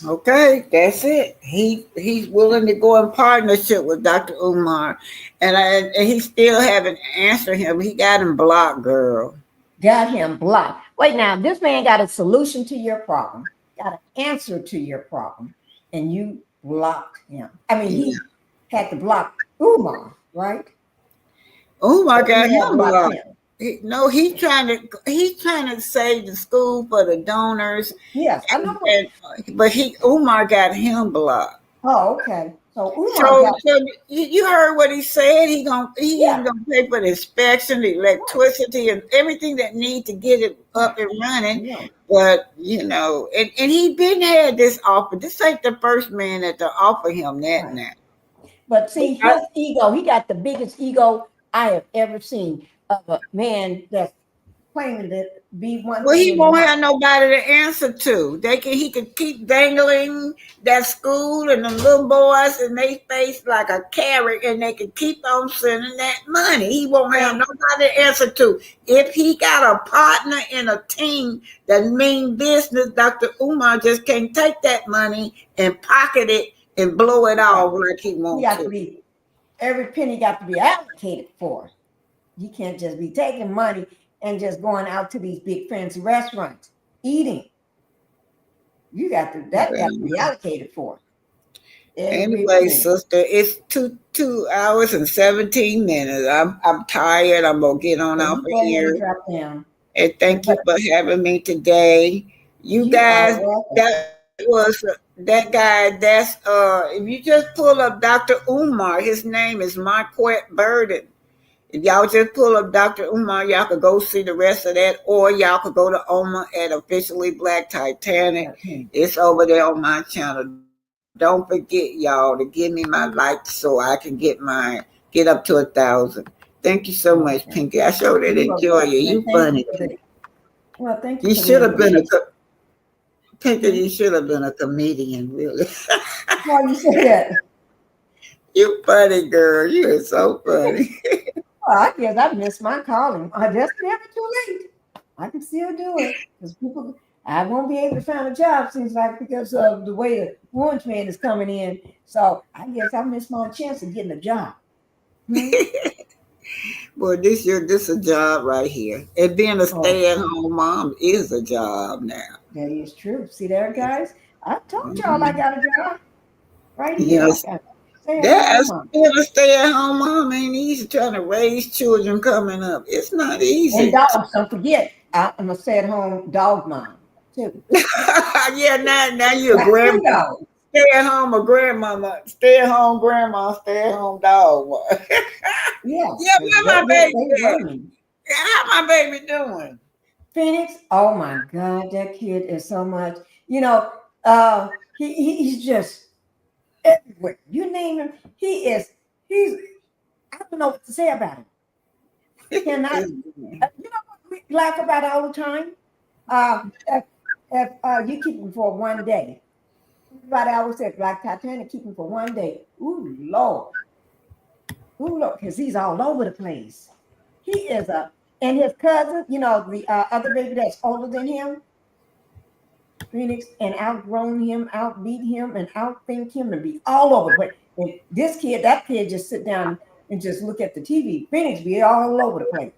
Okay, that's it. He's willing to go in partnership with Dr. Umar, and he still haven't answered him. He got him blocked, girl. Got him blocked. Wait, now this man got a solution to your problem, got an answer to your problem, and you blocked him. I mean, he had to block Umar, right? Umar got him blocked. He's trying to save the school for the donors. Yes, I know. But Umar got him blocked. Oh, okay. So Umar you heard what he said. He's gonna pay for the inspection, the electricity, and everything that needs to get it up and running. Yeah. But and he been had this offer. This ain't the first man that to offer him that now. But see, his ego, he got the biggest ego I have ever seen of a man that's claiming to be one. Well, he won't have nobody to answer to. He could keep dangling that school and the little boys in their face like a carrot, and they can keep on sending that money. He won't have nobody to answer to. If he got a partner in a team that mean business, Dr. Umar just can't take that money and pocket it and blow it all like he wants to. Every penny got to be allocated for. You can't just be taking money and just going out to these big fancy restaurants eating. That got to be allocated for. Anyway, sister, it's 2 hours and 17 minutes. I'm tired. I'm gonna get on out of here. And thank you for having me today. You guys, that guy. That's if you just pull up Dr. Umar, his name is Marquette Burden. If y'all just pull up Dr. Umar, y'all could go see the rest of that, or y'all could go to Omar at Officially Black Titanic. It's over there on my channel. Don't forget, y'all, to give me my likes so I can get up to 1,000. Thank you so much, Pinkie. I sure did enjoy you. You funny. Well, thank you. You should have been Pinkie, you should have been a comedian, really. Why you say that? You funny, girl. You are so funny. Well, I guess I missed my calling. I just never too late. I can still do it because I won't be able to find a job, seems like, because of the way the orange man is coming in. So I guess I missed my chance of getting a job. Well, this a job right here. And being a stay-at-home mom is a job now. That is true. See there, guys? I told y'all I got a job right here. Yes. Being a stay-at-home mom ain't easy. Trying to raise children coming up. It's not easy. And dogs, don't forget, I'm a stay-at-home dog mom too. Yeah, now you're a grandma. Stay-at-home or grandmama. Stay-at-home grandma, stay-at-home dog. Yeah, how my baby doing? How my baby doing? Phoenix, oh my God, that kid is so much. He's just everywhere. You name him, he's. I don't know what to say about him. Cannot. What we laugh about all the time? If you keep him for one day, everybody always said Black Titanic, keep him for one day. Ooh, Lord, because he's all over the place. He is and his cousin, the other baby that's older than him, Phoenix, and outgrown him, outbeat him, and outthink him, and be all over the place. And that kid just sit down and just look at the TV. Phoenix be all over the place.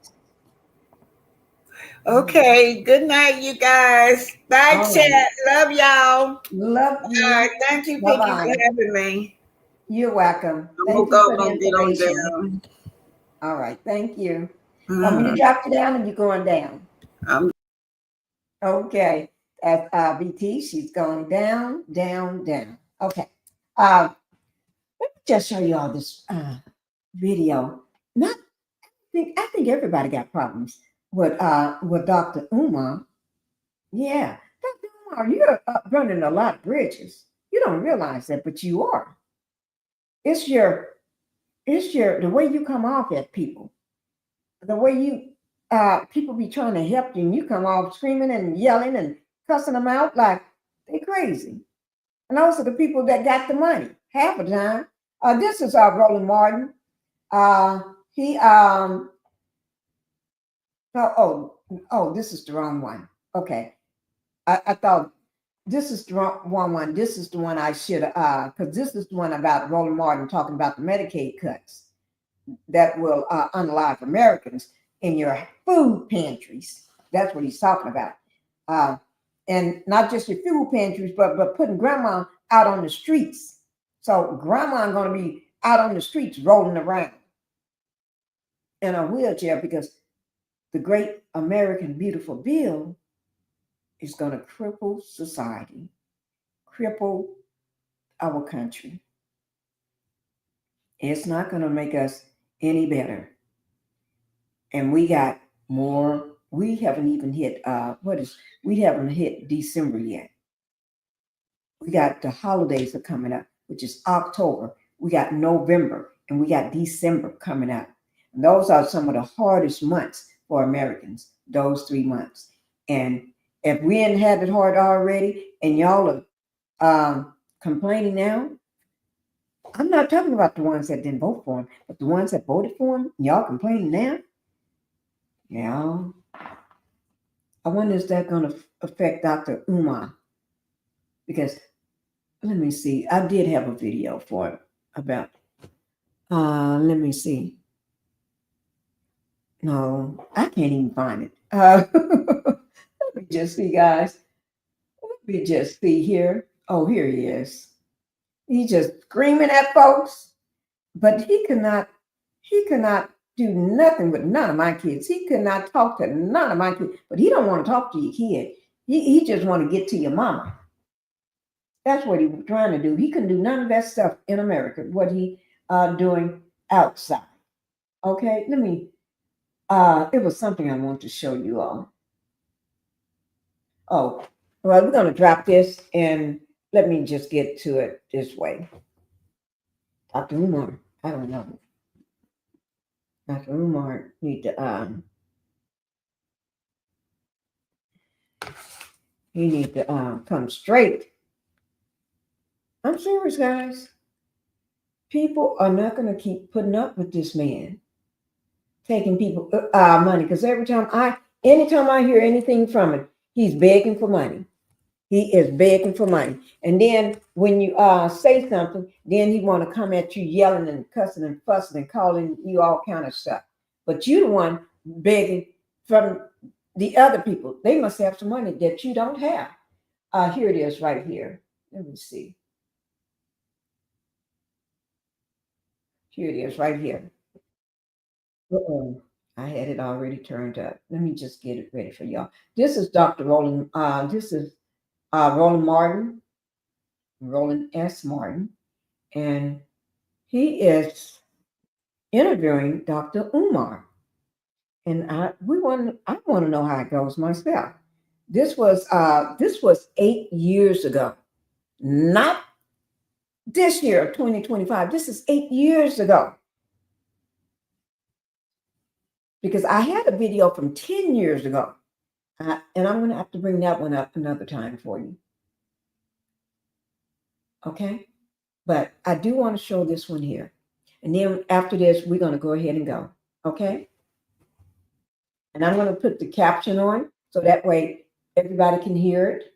Okay. Good night, you guys. Bye, All chat. right. Love y'all. Love All you. right. Thank you, Pinky, for Bye-bye. having me. You're welcome. I'm Thank you for the gonna get on information. down. All right. Thank you. Want me to Mhm. drop you down and you're going down? I'm Okay. That's BT. She's going down, down, down. Okay. Let me just show you all this video. I think everybody got problems with Dr. Umar. Yeah, Dr. Umar, you're running a lot of bridges. You don't realize that, but you are. It's your the way you come off at people, the way you people be trying to help you, and you come off screaming and yelling and cussing them out like they crazy. And those are the people that got the money half the time. This is Roland Martin. He this is the wrong one. Okay, I thought this is the wrong one. This is the one I should because this is the one about Roland Martin talking about the Medicaid cuts that will unalive Americans in your food pantries. That's what he's talking about. And not just your food pantries, but putting grandma out on the streets. So grandma going to be out on the streets rolling around in a wheelchair because the great American Beautiful Bill is going to cripple society, cripple our country. It's not going to make us any better. And we got more. We haven't even hit we haven't hit December yet. We got the holidays are coming up, which is October. We got November and we got December coming up. And those are some of the hardest months for Americans, those 3 months. And if we hadn't had it hard already and y'all are complaining now, I'm not talking about the ones that didn't vote for him, but the ones that voted for him, y'all complaining now? Yeah. I wonder is that going to affect Dr. Umar? Because let me see. I did have a video for it about. Let me see. No, I can't even find it. Let me just see, guys. Let me just see here. Oh, here he is. He's just screaming at folks, but he cannot do nothing with none of my kids. He could not talk to none of my kids, but he don't want to talk to your kid. He just want to get to your mama. That's what he was trying to do. He couldn't do none of that stuff in America, what he doing outside. Okay, let me, it was something I want to show you all. Oh, well, we're going to drop this and let me just get to it this way. Dr. Umar, I don't know. Dr. Umar need to, he need to come straight. I'm serious, guys. People are not going to keep putting up with this man taking people money because anytime I hear anything from him, he's begging for money. He is begging for money, and then when you say something, then he want to come at you yelling and cussing and fussing and calling you all kind of stuff. But you the one begging from the other people. They must have some money that you don't have. Here it is right here. Let me see. Here it is right here. I had it already turned up. Let me just get it ready for y'all. This is Dr. Roland. This is Roland Martin, Roland S. Martin, and he is interviewing Dr. Umar. And I want to know how it goes myself. This was 8 years ago, not this year, 2025. This is 8 years ago. Because I had a video from 10 years ago. And I'm going to have to bring that one up another time for you. Okay? But I do want to show this one here. And then after this, we're going to go ahead and go. Okay? And I'm going to put the caption on so that way everybody can hear it.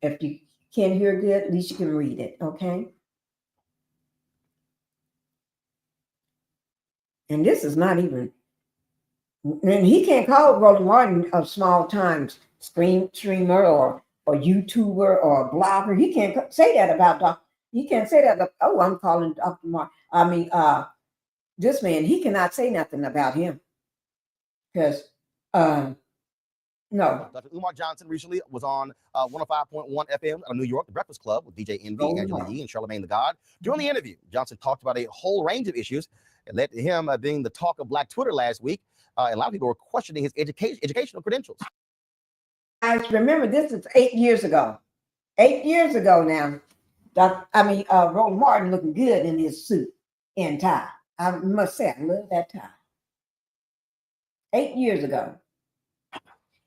If you can't hear good, at least you can read it. Okay? And this is not even, and he can't call Roland Martin a small time streamer or YouTuber or blogger. He can't say that about Dr. He can't say that. Oh, I'm calling Dr. Martin. I mean, this man, he cannot say nothing about him because, no. Dr. Umar Johnson recently was on 105.1 FM out of New York, The Breakfast Club with DJ Envy, Angela Yee, and Charlamagne the God. During the interview, Johnson talked about a whole range of issues. It led to him being the talk of Black Twitter last week. And a lot of people were questioning his educational credentials. Guys, remember, this is 8 years ago. 8 years ago now. Roland Martin looking good in his suit and tie. I must say, I love that tie. 8 years ago.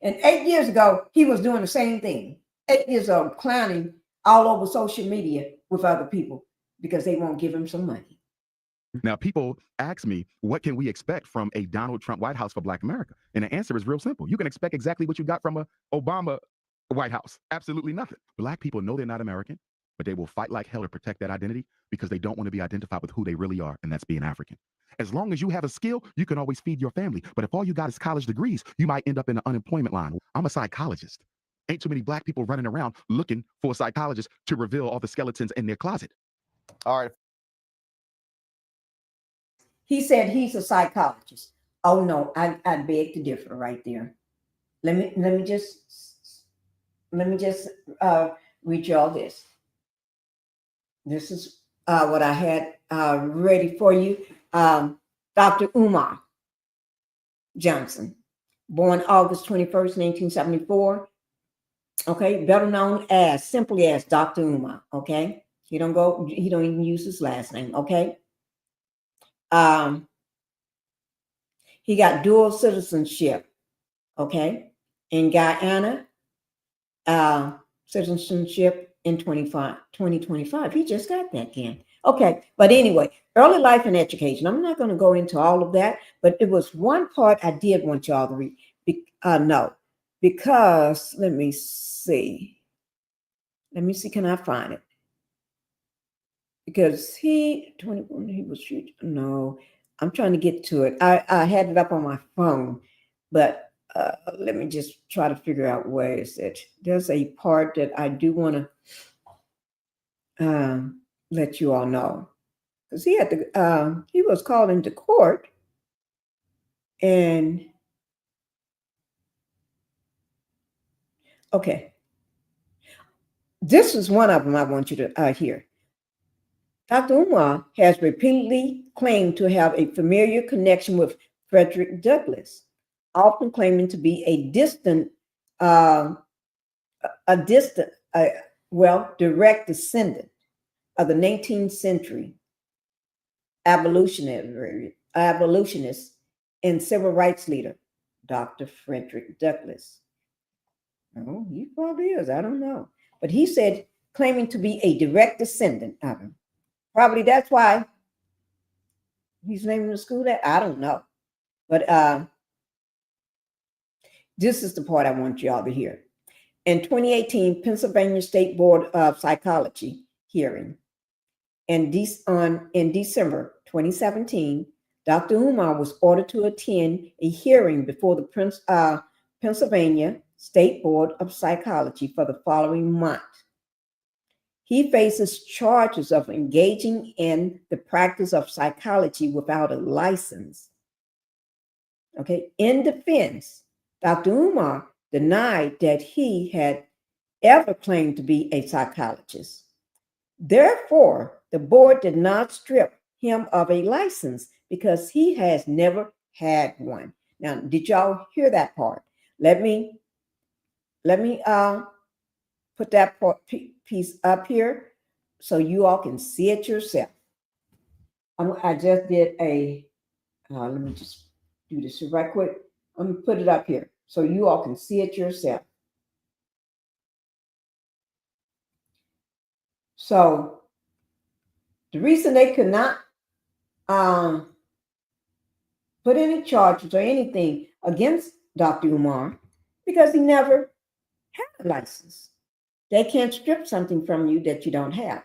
And 8 years ago, he was doing the same thing. 8 years old, clowning all over social media with other people because they won't give him some money. Now, people ask me, what can we expect from a Donald Trump White House for Black America? And the answer is real simple. You can expect exactly what you got from a Obama White House. Absolutely nothing. Black people know they're not American, but they will fight like hell to protect that identity because they don't want to be identified with who they really are, and that's being African. As long as you have a skill, you can always feed your family. But if all you got is college degrees, you might end up in the unemployment line. I'm a psychologist. Ain't too many Black people running around looking for a psychologist to reveal all the skeletons in their closet. All right. He said he's a psychologist. Oh no, I beg to differ right there. Let me just read you all this. This is what I had ready for you. Dr. Umar Johnson, born August 21st, 1974. Okay, better known as simply as Dr. Umar. Okay, he don't even use his last name. Okay. He got dual citizenship, okay, in Guyana, citizenship in 2025. He just got that, Ken. Okay, but anyway, early life and education. I'm not going to go into all of that, but it was one part I did want y'all to read. No, because let me see, can I find it? Because he was shooting. No, I'm trying to get to it. I had it up on my phone, but let me just try to figure out where is it. There's a part that I do want to let you all know, because he had to. He was called into court, and okay, this is one of them I want you to hear. Dr. Umar has repeatedly claimed to have a familiar connection with Frederick Douglass, often claiming to be direct descendant of the 19th century abolitionist and civil rights leader, Dr. Frederick Douglass. Oh, he probably is. I don't know. But he said, claiming to be a direct descendant of him. Probably that's why he's naming the school that. I don't know. But this is the part I want y'all to hear. In 2018, Pennsylvania State Board of Psychology hearing. In December 2017, Dr. Umar was ordered to attend a hearing before the Pennsylvania State Board of Psychology for the following month. He faces charges of engaging in the practice of psychology without a license. Okay, in defense, Dr. Umar denied that he had ever claimed to be a psychologist. Therefore, the board did not strip him of a license because he has never had one. Now, did y'all hear that part? Let me put that piece up here so you all can see it yourself. I just did let me just do this right quick. Let me put it up here so you all can see it yourself. So the reason they could not put any charges or anything against Dr. Umar because he never had a license. They can't strip something from you that you don't have.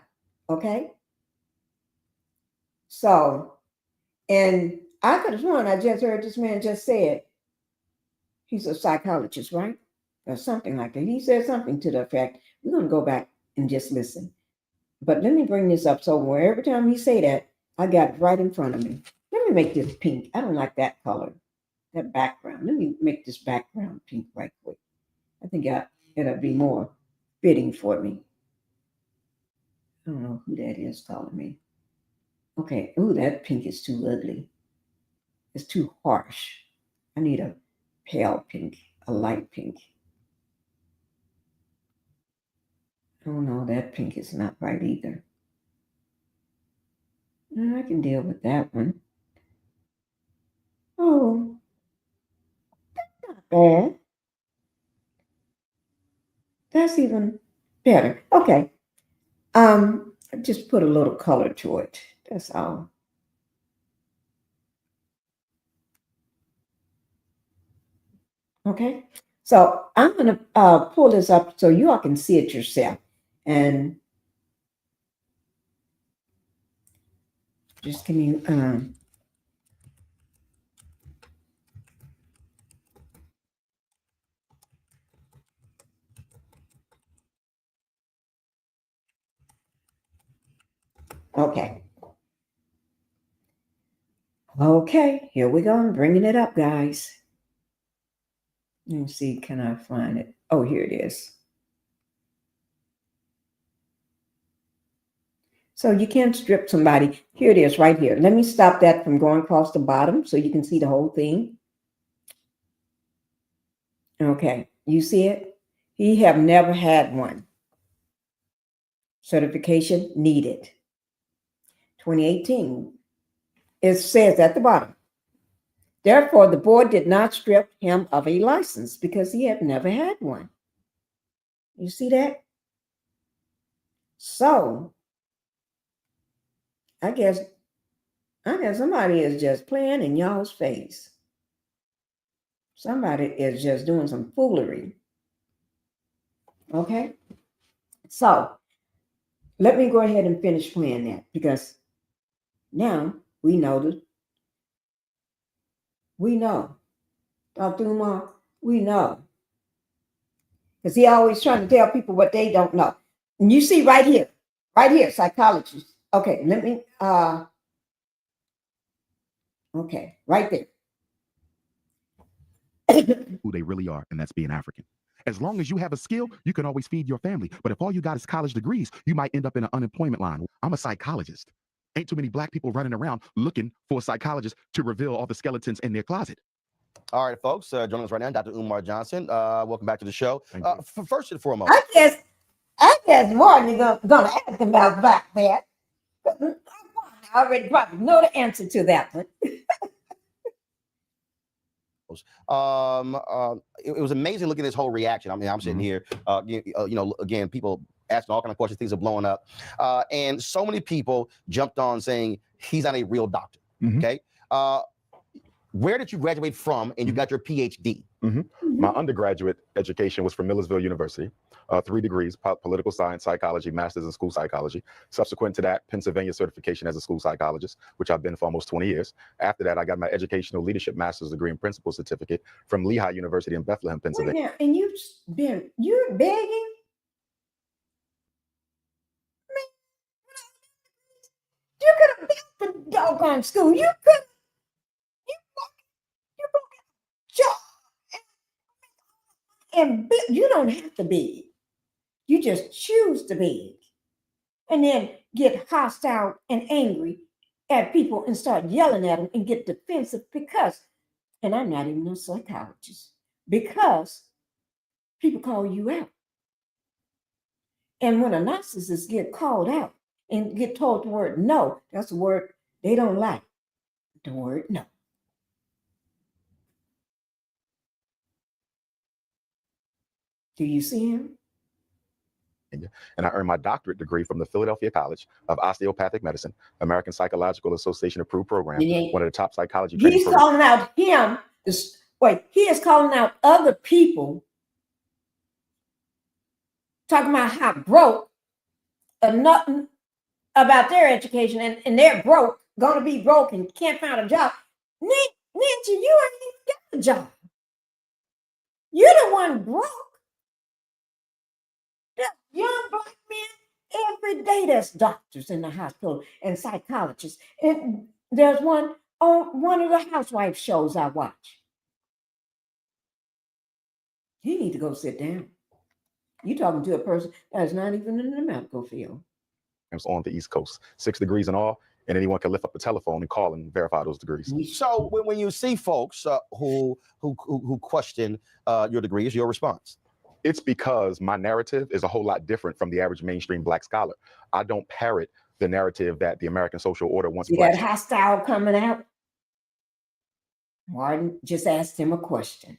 Okay? So, and I could have sworn I just heard this man just said he's a psychologist, right? Or something like that. He said something to the effect. We're going to go back and just listen. But let me bring this up. So where every time he say that, I got it right in front of me. Let me make this pink. I don't like that color, that background. Let me make this background pink right quick. I think it'll be more fitting for me. I don't know who that is calling me. Okay. Ooh, that pink is too ugly. It's too harsh. I need a pale pink, a light pink. Oh no, that pink is not right either. I can deal with that one. Oh, that's not bad. That's even better. Okay. Just put a little color to it. That's all. Okay. So I'm gonna pull this up so you all can see it yourself. And just give me okay. Okay, here we go. I'm bringing it up, guys. Let me see, can I find it? Oh, here it is. So you can't strip somebody. Here it is right here. Let me stop that from going across the bottom so you can see the whole thing. Okay, you see it? He have never had one. Certification needed. 2018. It says at the bottom. Therefore, the board did not strip him of a license because he had never had one. You see that? So, I guess somebody is just playing in y'all's face. Somebody is just doing some foolery. Okay? So, let me go ahead and finish playing that because now we know. Dr. Umar, we know. Because he always trying to tell people what they don't know. And you see right here, psychologists. Okay, let me, okay, right there. Who they really are, and that's being African. As long as you have a skill, you can always feed your family. But if all you got is college degrees, you might end up in an unemployment line. I'm a psychologist. Ain't too many black people running around looking for a psychologist to reveal all the skeletons in their closet. All right, folks, joining us right now, Dr. Umar Johnson. Welcome back to the show. First and foremost, I guess Martin is gonna ask him about that. I already probably know the answer to that one. it was amazing looking at this whole reaction. I mean, I'm sitting here, again, people asking all kind of questions, things are blowing up. And so many people jumped on saying he's not a real doctor. Okay. Where did you graduate from and you got your PhD? My undergraduate education was from Millersville University, 3 degrees, political science, psychology, master's in school psychology. Subsequent to that, Pennsylvania certification as a school psychologist, which I've been for almost 20 years. After that, I got my educational leadership master's degree and principal certificate from Lehigh University in Bethlehem, Pennsylvania. Now, and you're begging? You could have built the doggone school. You could. And you don't have to beg. You just choose to beg. And then get hostile and angry at people and start yelling at them and get defensive because, and I'm not even a psychologist, because people call you out. And when a narcissist get called out and get told the word no, that's a word they don't like. The word no. Do you see him? And I earned my doctorate degree from the Philadelphia College of Osteopathic Medicine, American Psychological Association approved program, one of the top psychology training He's calling out him. He is calling out other people, talking about how broke nothing about their education and they're broke, gonna be broke and can't find a job. Nancy, you ain't even got a job. You're the one broke. The young black men, every day there's doctors in the hospital and psychologists. And there's one on one of the housewife shows I watch. You need to go sit down. You're talking to a person that's not even in the medical field. On the East Coast, 6 degrees and all, and anyone can lift up the telephone and call and verify those degrees. So when you see folks who question your degrees, your response? It's because my narrative is a whole lot different from the average mainstream black scholar. I don't parrot the narrative that the American social order wants. See that hostile coming out? Martin just asked him a question.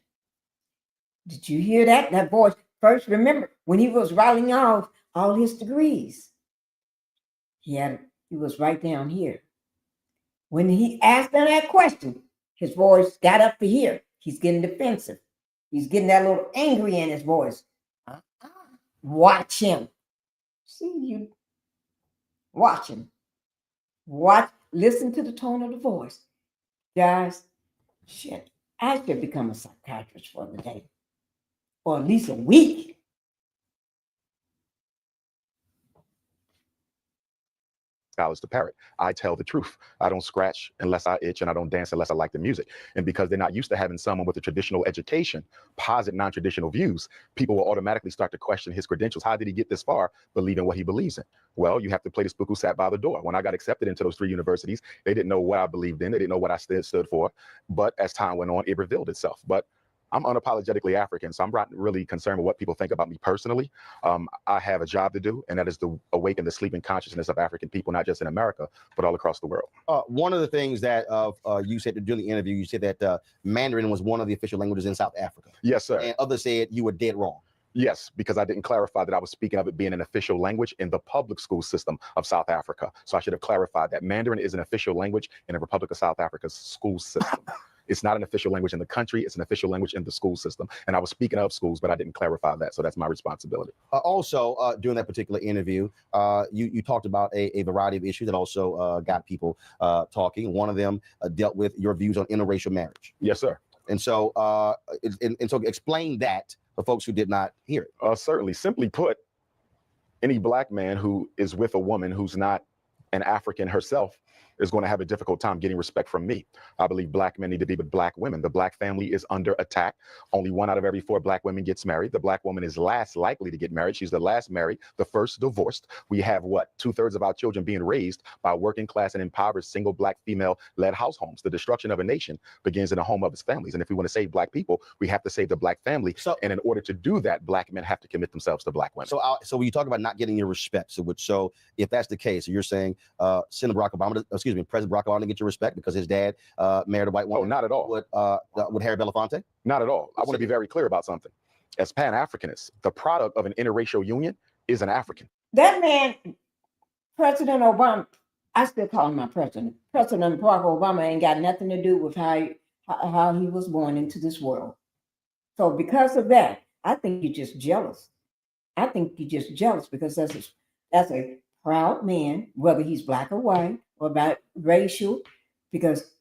Did you hear that? That voice. First, remember when he was rattling off all his degrees, he was right down here. When he asked him that question, his voice got up to here. He's getting defensive. He's getting that little angry in his voice. Watch him. See you. Watch him. Listen to the tone of the voice. Guys, shit, I should become a psychiatrist for the day. Or at least a week. Scholars to parrot. I tell the truth. I don't scratch unless I itch, and I don't dance unless I like the music. And because they're not used to having someone with a traditional education posit non-traditional views, people will automatically start to question his credentials. How did he get this far believing what he believes in? Well, you have to play the spook who sat by the door. When I got accepted into those 3 universities, they didn't know what I believed in. They didn't know what I stood for. But as time went on, it revealed itself. But I'm unapologetically African, so I'm not really concerned with what people think about me personally. I have a job to do, and that is to awaken the sleeping consciousness of African people, not just in America, but all across the world. One of the things that you said during the interview, you said that Mandarin was one of the official languages in South Africa. Yes, sir. And others said you were dead wrong. Yes, because I didn't clarify that I was speaking of it being an official language in the public school system of South Africa. So I should have clarified that Mandarin is an official language in the Republic of South Africa's school system. It's not an official language in the country. It's an official language in the school system. And I was speaking of schools, but I didn't clarify that. So that's my responsibility. Also, during that particular interview, you talked about a variety of issues that also got people talking. One of them dealt with your views on interracial marriage. Yes, sir. And so, so explain that for folks who did not hear it. Certainly. Simply put, any black man who is with a woman who's not an African herself is going to have a difficult time getting respect from me. I believe black men need to be with black women. The black family is under attack. Only 1 out of every 4 black women gets married. The black woman is last likely to get married. She's the last married, the first divorced. We have 2/3 of our children being raised by working class and impoverished single black female-led house homes. The destruction of a nation begins in the home of its families. And if we want to save black people, we have to save the black family. And in order to do that, black men have to commit themselves to black women. So when you talk about not getting your respect, so if that's the case, you're saying President Barack Obama to get your respect because his dad married a white woman? Oh, not at all. With Harry Belafonte? Not at all. I want to be very clear about something. As Pan-Africanists, the product of an interracial union is an African. That man, President Obama, I still call him my president. President Barack Obama ain't got nothing to do with how he was born into this world. So because of that, I think you're just jealous. I think you're just jealous because that's a proud man, whether he's black or white or about racial, because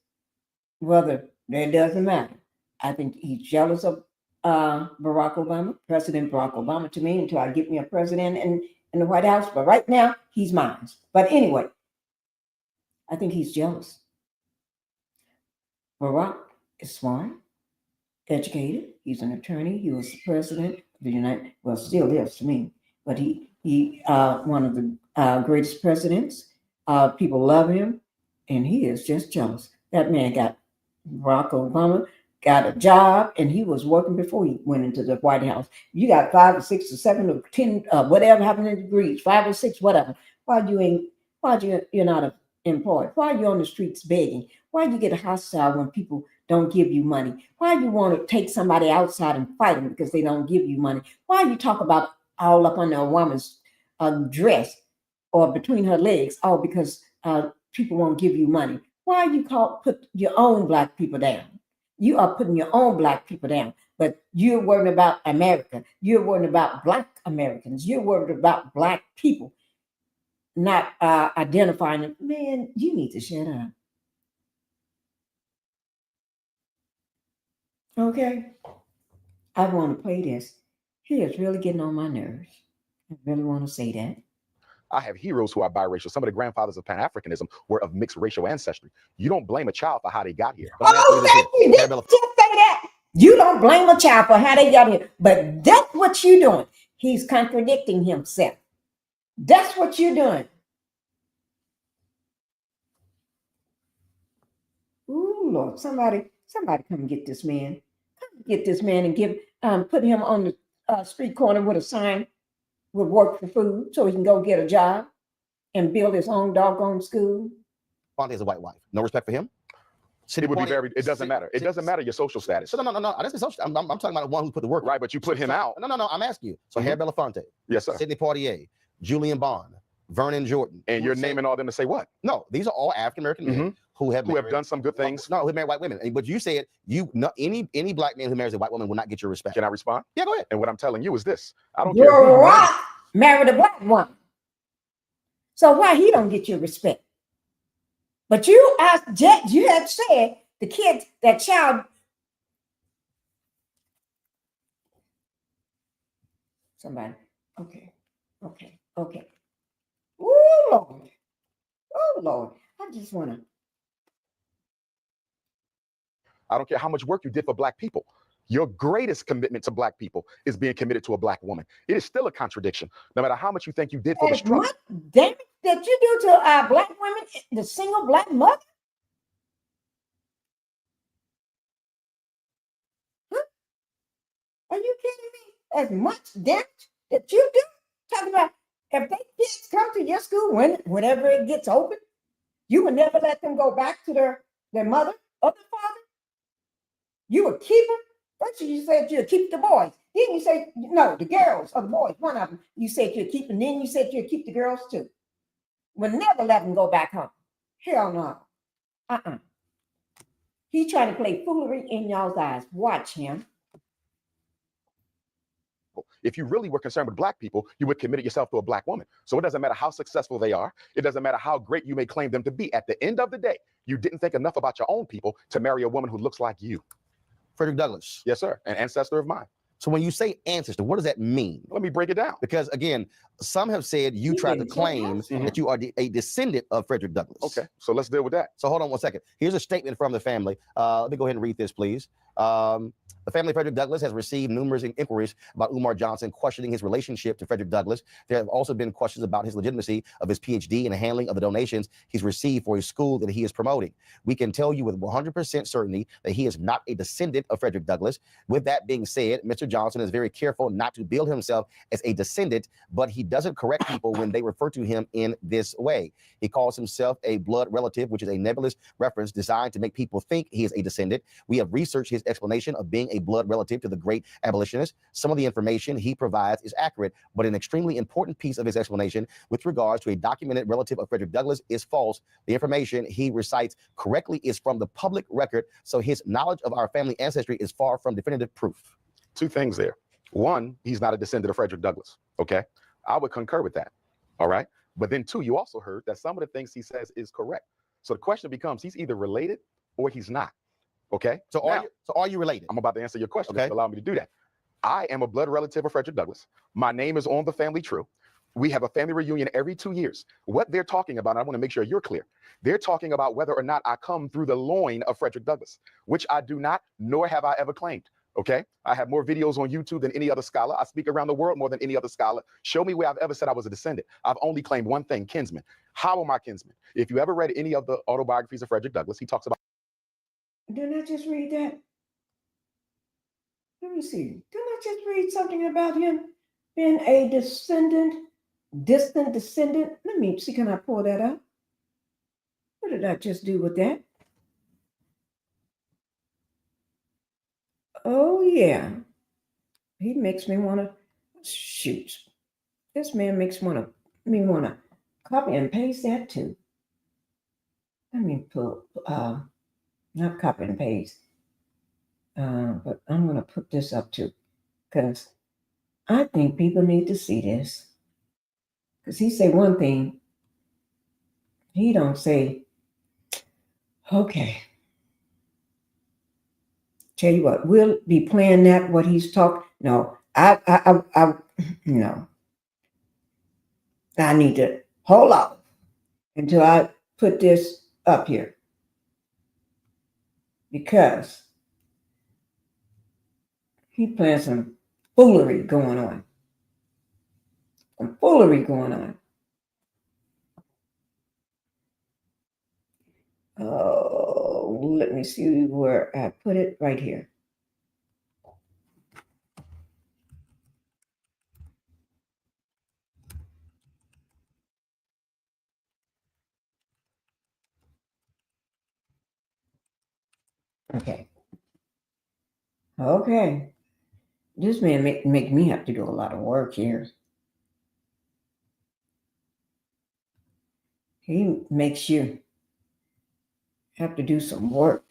whether that doesn't matter. I think he's jealous of Barack Obama, President Barack Obama to me until I get me a president in the White House. But right now, he's mine. But anyway, I think he's jealous. Barack is smart, educated. He's an attorney. He was the president of the still is to me, but he one of the greatest presidents. People love him, and he is just jealous. That man Barack Obama got a job, and he was working before he went into the White House. You got 5 or 6 or 7 or 10, whatever, how many degrees, 5 or 6, whatever. Why you're not employed? Why are you on the streets begging? Why you get hostile when people don't give you money? Why you want to take somebody outside and fight them because they don't give you money? Why you talk about all up under a woman's dress or between her legs, all because people won't give you money? Why you put your own black people down? You are putting your own black people down, but you're worried about America. You're worried about black Americans. You're worried about black people, not identifying them. Man, you need to shut up. Okay. I want to play this. He is really getting on my nerves. I really want to say that. I have heroes who are biracial. Some of the grandfathers of Pan-Africanism were of mixed racial ancestry. You don't blame a child for how they got here. Oh, thank you. Didn't you just say that? You don't blame a child for how they got here, but that's what you're doing. He's contradicting himself. That's what you're doing. Ooh, Lord, somebody come and get this man. Come get this man and put him on the street corner with a sign with work for food so he can go get a job and build his own doggone school. Fonte has a white wife. No respect for him. It would be very. It doesn't matter. It doesn't matter your social status. So no. I didn't say social. I'm talking about the one who put the work. Right, but you put him out. No. I'm asking you. So Harry Belafonte. Yes, sir. Sidney Poitier, Julian Bond, Vernon Jordan. And you're naming all them to say what? No, these are all African American men who have done some good things. No, who married white women. But you said any black man who marries a white woman will not get your respect. Can I respond? Yeah, go ahead. And what I'm telling you is this: I don't Your care. Rock married a black woman. So why he don't get your respect? But you asked, you had said the kid, that child. Somebody. Okay. Oh Lord. I just want to. I don't care how much work you did for black people. Your greatest commitment to black people is being committed to a black woman. It is still a contradiction, no matter how much you think you did for the struggle. What damage that you do to black women, the single black mother? Huh? Are you kidding me? As much damage that you do? Talking about if they kids come to your school whenever it gets open, you would never let them go back to their mother or their father. You would keep them. First you said you'd keep the boys. Then you say, no, the girls or the boys, one of them. You said you'd keep them. Then you said you'd keep the girls too. Would never let them go back home. Hell no. He trying to play foolery in y'all's eyes. Watch him. If you really were concerned with black people, you would commit yourself to a black woman. So it doesn't matter how successful they are. It doesn't matter how great you may claim them to be. At the end of the day, you didn't think enough about your own people to marry a woman who looks like you. Frederick Douglass. Yes, sir. An ancestor of mine. So when you say ancestor, what does that mean? Let me break it down. Because again, some have said you tried to claim that you are a descendant of Frederick Douglass. Okay, so let's deal with that. So hold on one second. Here's a statement from the family. Let me go ahead and read this, please. The family of Frederick Douglass has received numerous inquiries about Umar Johnson, questioning his relationship to Frederick Douglass. There have also been questions about his legitimacy of his PhD and the handling of the donations he's received for his school that he is promoting. We can tell you with 100% certainty that he is not a descendant of Frederick Douglass. With that being said, Mr. Johnson is very careful not to bill himself as a descendant, but he doesn't correct people when they refer to him in this way. He calls himself a blood relative, which is a nebulous reference designed to make people think he is a descendant. We have researched his explanation of being a blood relative to the great abolitionist. Some of the information he provides is accurate, but an extremely important piece of his explanation with regards to a documented relative of Frederick Douglass is false. The information he recites correctly is from the public record, so his knowledge of our family ancestry is far from definitive proof. Two things there. One, he's not a descendant of Frederick Douglass. Okay, I would concur with that. All right, but then two, you also heard that some of the things he says is correct. So the question becomes, he's either related or he's not. Okay, so are you related? I'm about to answer your question. Okay, allow me to do that. I am a blood relative of Frederick Douglass. My name is on the family tree. We have a family reunion every 2 years. What they're talking about, I want to make sure you're clear. They're talking about whether or not I come through the loin of Frederick Douglass, which I do not, nor have I ever claimed. Okay, I have more videos on YouTube than any other scholar. I speak around the world more than any other scholar. Show me where I've ever said I was a descendant. I've only claimed one thing, kinsman. How am I kinsman? If you ever read any of the autobiographies of Frederick Douglass, he talks about. Didn't I just read that? Let me see. Didn't I just read something about him being a descendant, distant descendant? Let me see, can I pull that up? What did I just do with that? Oh, yeah. He makes me want to shoot. This man makes me want to copy and paste that too. Let me pull, not copy and paste, but I'm going to put this up too, because I think people need to see this. Because he say one thing, he don't say, okay, tell you what, we'll be playing that, what he's talking. No, no. I need to hold off until I put this up here. Because he playing some foolery going on. Some foolery going on. Oh, let me see where I put it. Right here. Okay. Okay. This man make me have to do a lot of work here. He makes you have to do some work.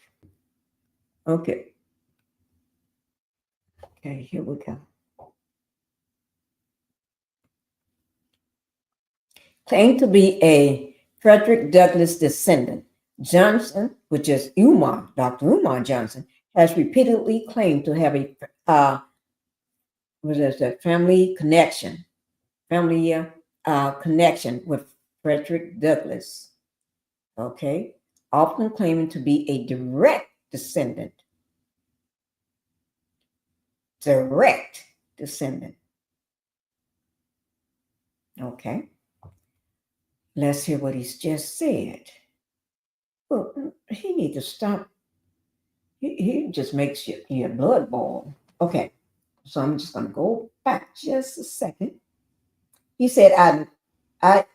Okay. Okay, here we go. Claimed to be a Frederick Douglass descendant, Johnson, which is Umar, Dr. Umar Johnson, has repeatedly claimed to have a family connection with Frederick Douglass. Okay, often claiming to be a direct descendant. Direct descendant. Okay. Let's hear what he's just said. Well, he needs to stop. He just makes your blood boil. Okay, so I'm just going to go back just a second. He said, I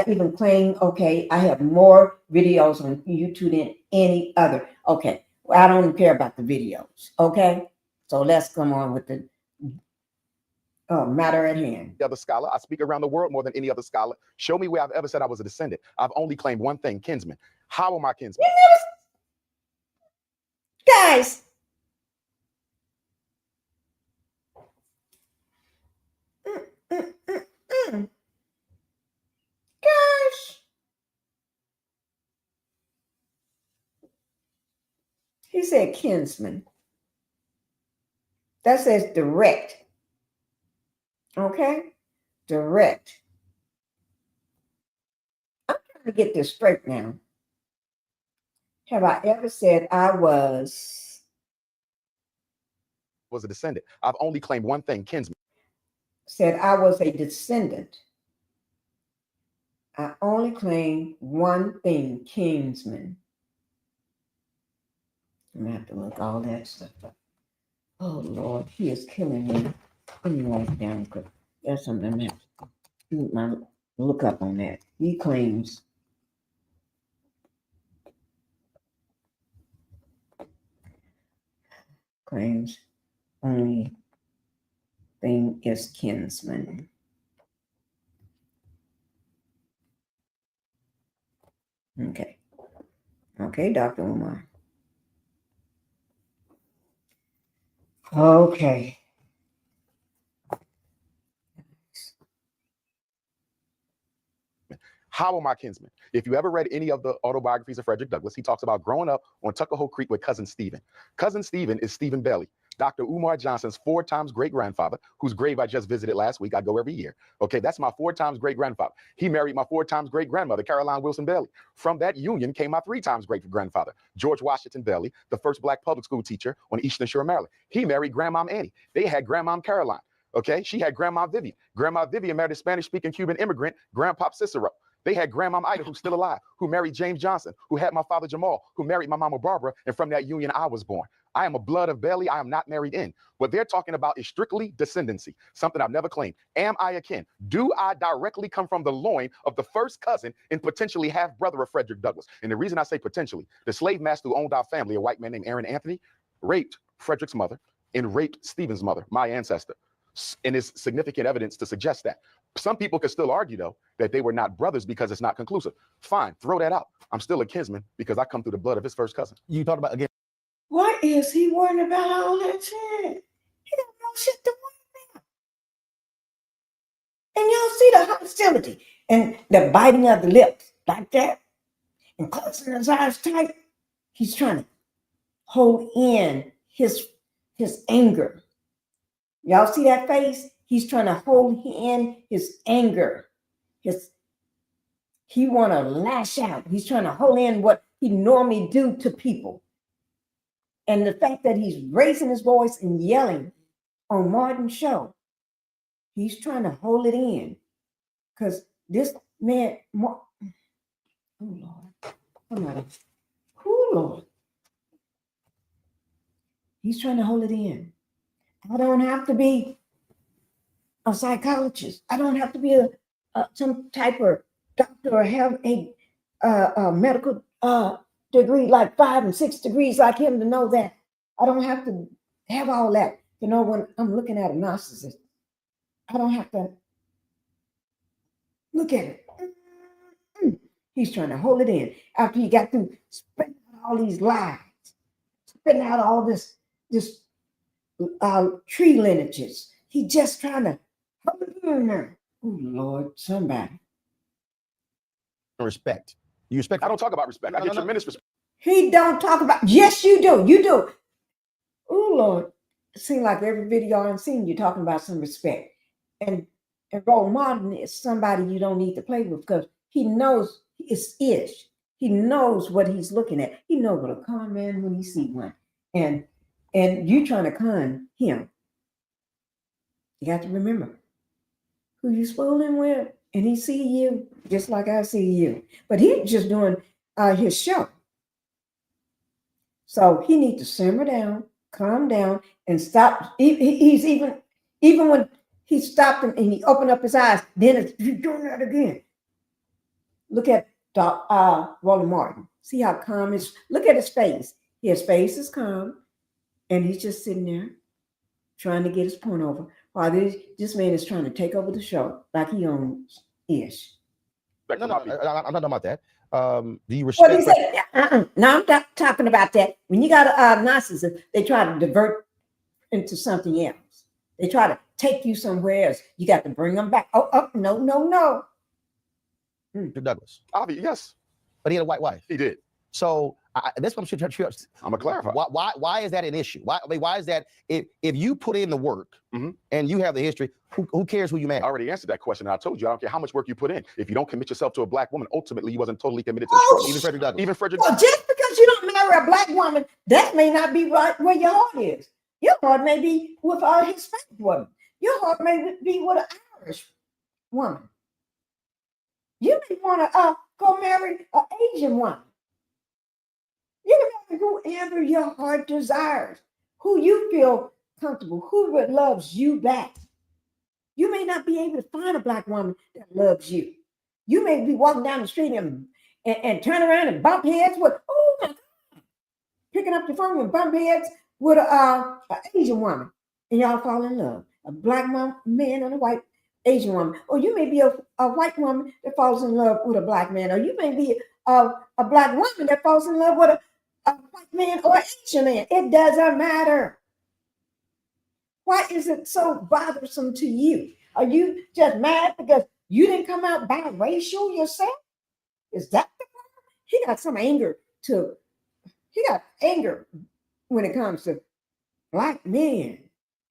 even claim, okay, I have more videos on YouTube than any other. Okay, well, I don't care about the videos. Okay, so let's come on with the matter at hand. Other scholar, I speak around the world more than any other scholar. Show me where I've ever said I was a descendant. I've only claimed one thing, kinsman. How am I kinsman? Guys, Gosh, he said kinsman. That says direct. Okay, direct. I'm trying to get this straight now. Have I ever said I was a descendant? I've only claimed one thing, kinsman. Said I was a descendant. I only claim one thing, kinsman. I'm gonna have to look all that stuff up. Oh Lord, he is killing me. Let me write it down because there's something I'm gonna have to do my look up on that. He claims only thing is kinsman. Okay. Okay, Dr. Umar. Okay. How am I kinsman? If you ever read any of the autobiographies of Frederick Douglass, he talks about growing up on Tuckahoe Creek with Cousin Stephen. Cousin Stephen is Stephen Bailey, Dr. Umar Johnson's 4 times great-grandfather, whose grave I just visited last week. I go every year. Okay, that's my 4 times great-grandfather. He married my 4 times great-grandmother, Caroline Wilson Bailey. From that union came my 3 times great-grandfather, George Washington Bailey, the first black public school teacher on Eastern Shore, Maryland. He married Grandmom Annie. They had Grandmom Caroline. Okay, she had Grandma Vivian. Grandma Vivian married a Spanish-speaking Cuban immigrant, Grandpop Cicero. They had Grandmom Ida, who's still alive, who married James Johnson, who had my father Jamal, who married my mama Barbara, and from that union I was born. I am a blood of Bailey. I am not married in. What they're talking about is strictly descendancy, something I've never claimed. Am I a kin? Do I directly come from the loin of the first cousin and potentially half-brother of Frederick Douglass? And the reason I say potentially, the slave master who owned our family, a white man named Aaron Anthony, raped Frederick's mother and raped Stephen's mother, my ancestor. And it's significant evidence to suggest that. Some people could still argue, though, that they were not brothers because it's not conclusive. Fine, throw that out. I'm still a kinsman because I come through the blood of his first cousin. You talked about, again. What is he worrying about all that shit? He don't know shit to worry about. And y'all see the hostility and the biting of the lips like that and closing his eyes tight. He's trying to hold in his anger. Y'all see that face? He's trying to hold in his anger. He want to lash out. He's trying to hold in what he normally do to people. And the fact that he's raising his voice and yelling on Martin's show, he's trying to hold it in. Because this man, oh Lord, somebody, oh Lord. He's trying to hold it in. I don't have to be a psychologist. I don't have to be some type of doctor or have a medical degree, like 5 and 6 degrees like him to know that. I don't have to have all that to know when I'm looking at a narcissist. I don't have to look at it. He's trying to hold it in after he got through spitting out all these lies, spitting out all this tree lineages. He just trying to hold it in there. Oh Lord, somebody. Respect. You respect. I don't talk about respect. I get tremendous respect. He don't talk about. Yes, you do. You do. Oh Lord, it seems like every video I've seen you talking about some respect. And Roland Martin is somebody you don't need to play with because he knows it's ish. He knows what he's looking at. He knows what a con man when he see one. And you trying to con him. You got to remember who you fooling with, and he see you just like I see you. But he's just doing his show. So he needs to simmer down, calm down, and stop. He's even when he stopped him and he opened up his eyes, then you're doing that again. Look at Roland Martin. See how calm is. Look at his face. His face is calm, and he's just sitting there trying to get his point over. While this man is trying to take over the show like he owns ish. No, I'm not talking about that. Do you respect? What do you say? No, I'm not talking about that. When you got a narcissist, they try to divert into something else. They try to take you somewhere else. You got to bring them back. Oh, no. Douglas. Yes. But he had a white wife. He did. So that's what I'm sure. I'm gonna clarify. Why is that an issue? Why is that if you put in the work and you have the history, who cares who you marry? I already answered that question. I told you I don't care how much work you put in. If you don't commit yourself to a black woman, ultimately you wasn't totally committed to the struggle. Even Frederick Douglass. Even Frederick. Well, just because you don't marry a black woman, that may not be right where your heart is. Your heart may be with a Hispanic woman. Your heart may be with an Irish woman. You may want to go marry an Asian woman. You can marry whoever your heart desires, who you feel comfortable, who loves you back. You may not be able to find a black woman that loves you. You may be walking down the street and turn around and bump heads with, oh my God, picking up the phone and bump heads with an Asian woman, and y'all fall in love. A black man and a white Asian woman. Or you may be a white woman that falls in love with a black man. Or you may be a black woman that falls in love with a white man or an Asian man. It doesn't matter. Why is it so bothersome to you? Are you just mad because you didn't come out biracial yourself? Is that the problem? He got some anger he got anger when it comes to black men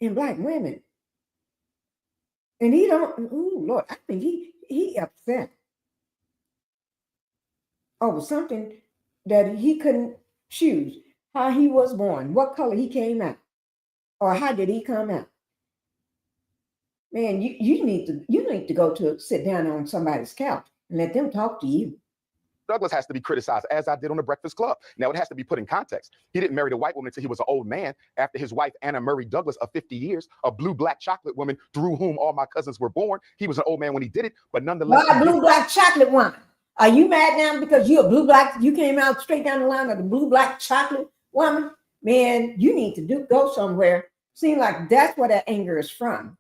and black women. And he don't, oh Lord, I think he upset over something that he couldn't choose, how he was born, what color he came out, or how did he come out. Man, you need to go to sit down on somebody's couch and let them talk to you. Douglas has to be criticized, as I did on the Breakfast Club. Now, it has to be put in context. He didn't marry the white woman until he was an old man, after his wife, Anna Murray Douglas, of 50 years, a blue-black chocolate woman through whom all my cousins were born. He was an old man when he did it, but nonetheless— Why a blue-black chocolate woman? Are you mad now because you're a blue-black, you came out straight down the line of the blue-black chocolate woman? Man, you need to go somewhere. Seems like that's where that anger is from.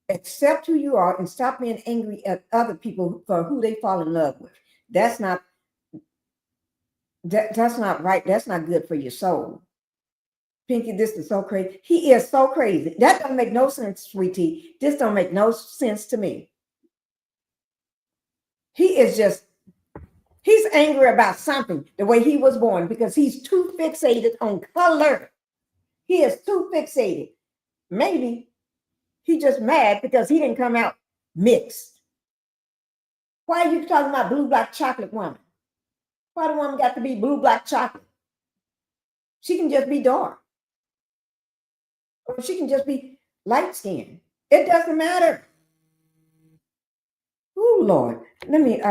Accept who you are and stop being angry at other people for who they fall in love with. That's not right. That's not good for your soul. Pinkie, this is so crazy. He is so crazy. That don't make no sense, sweetie. This don't make no sense to me. He's angry about something, the way he was born, because he's too fixated on color. He is too fixated. Maybe he just mad because he didn't come out mixed. Why are you talking about blue black chocolate woman? Why the woman got to be blue black chocolate? She can just be dark. Or she can just be light skinned. It doesn't matter. Oh Lord. Let me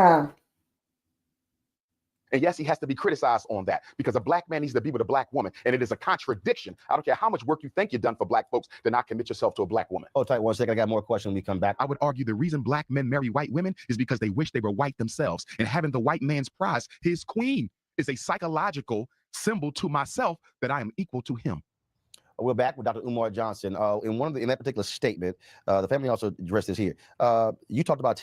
And yes, he has to be criticized on that because a black man needs to be with a black woman. And it is a contradiction. I don't care how much work you think you've done for black folks to not commit yourself to a black woman. Hold tight 1 second. I got more questions when we come back. I would argue the reason black men marry white women is because they wish they were white themselves. And having the white man's prize, his queen, is a psychological symbol to myself that I am equal to him. We're back with Dr. Umar Johnson. In that particular statement, the family also addressed this here. You talked about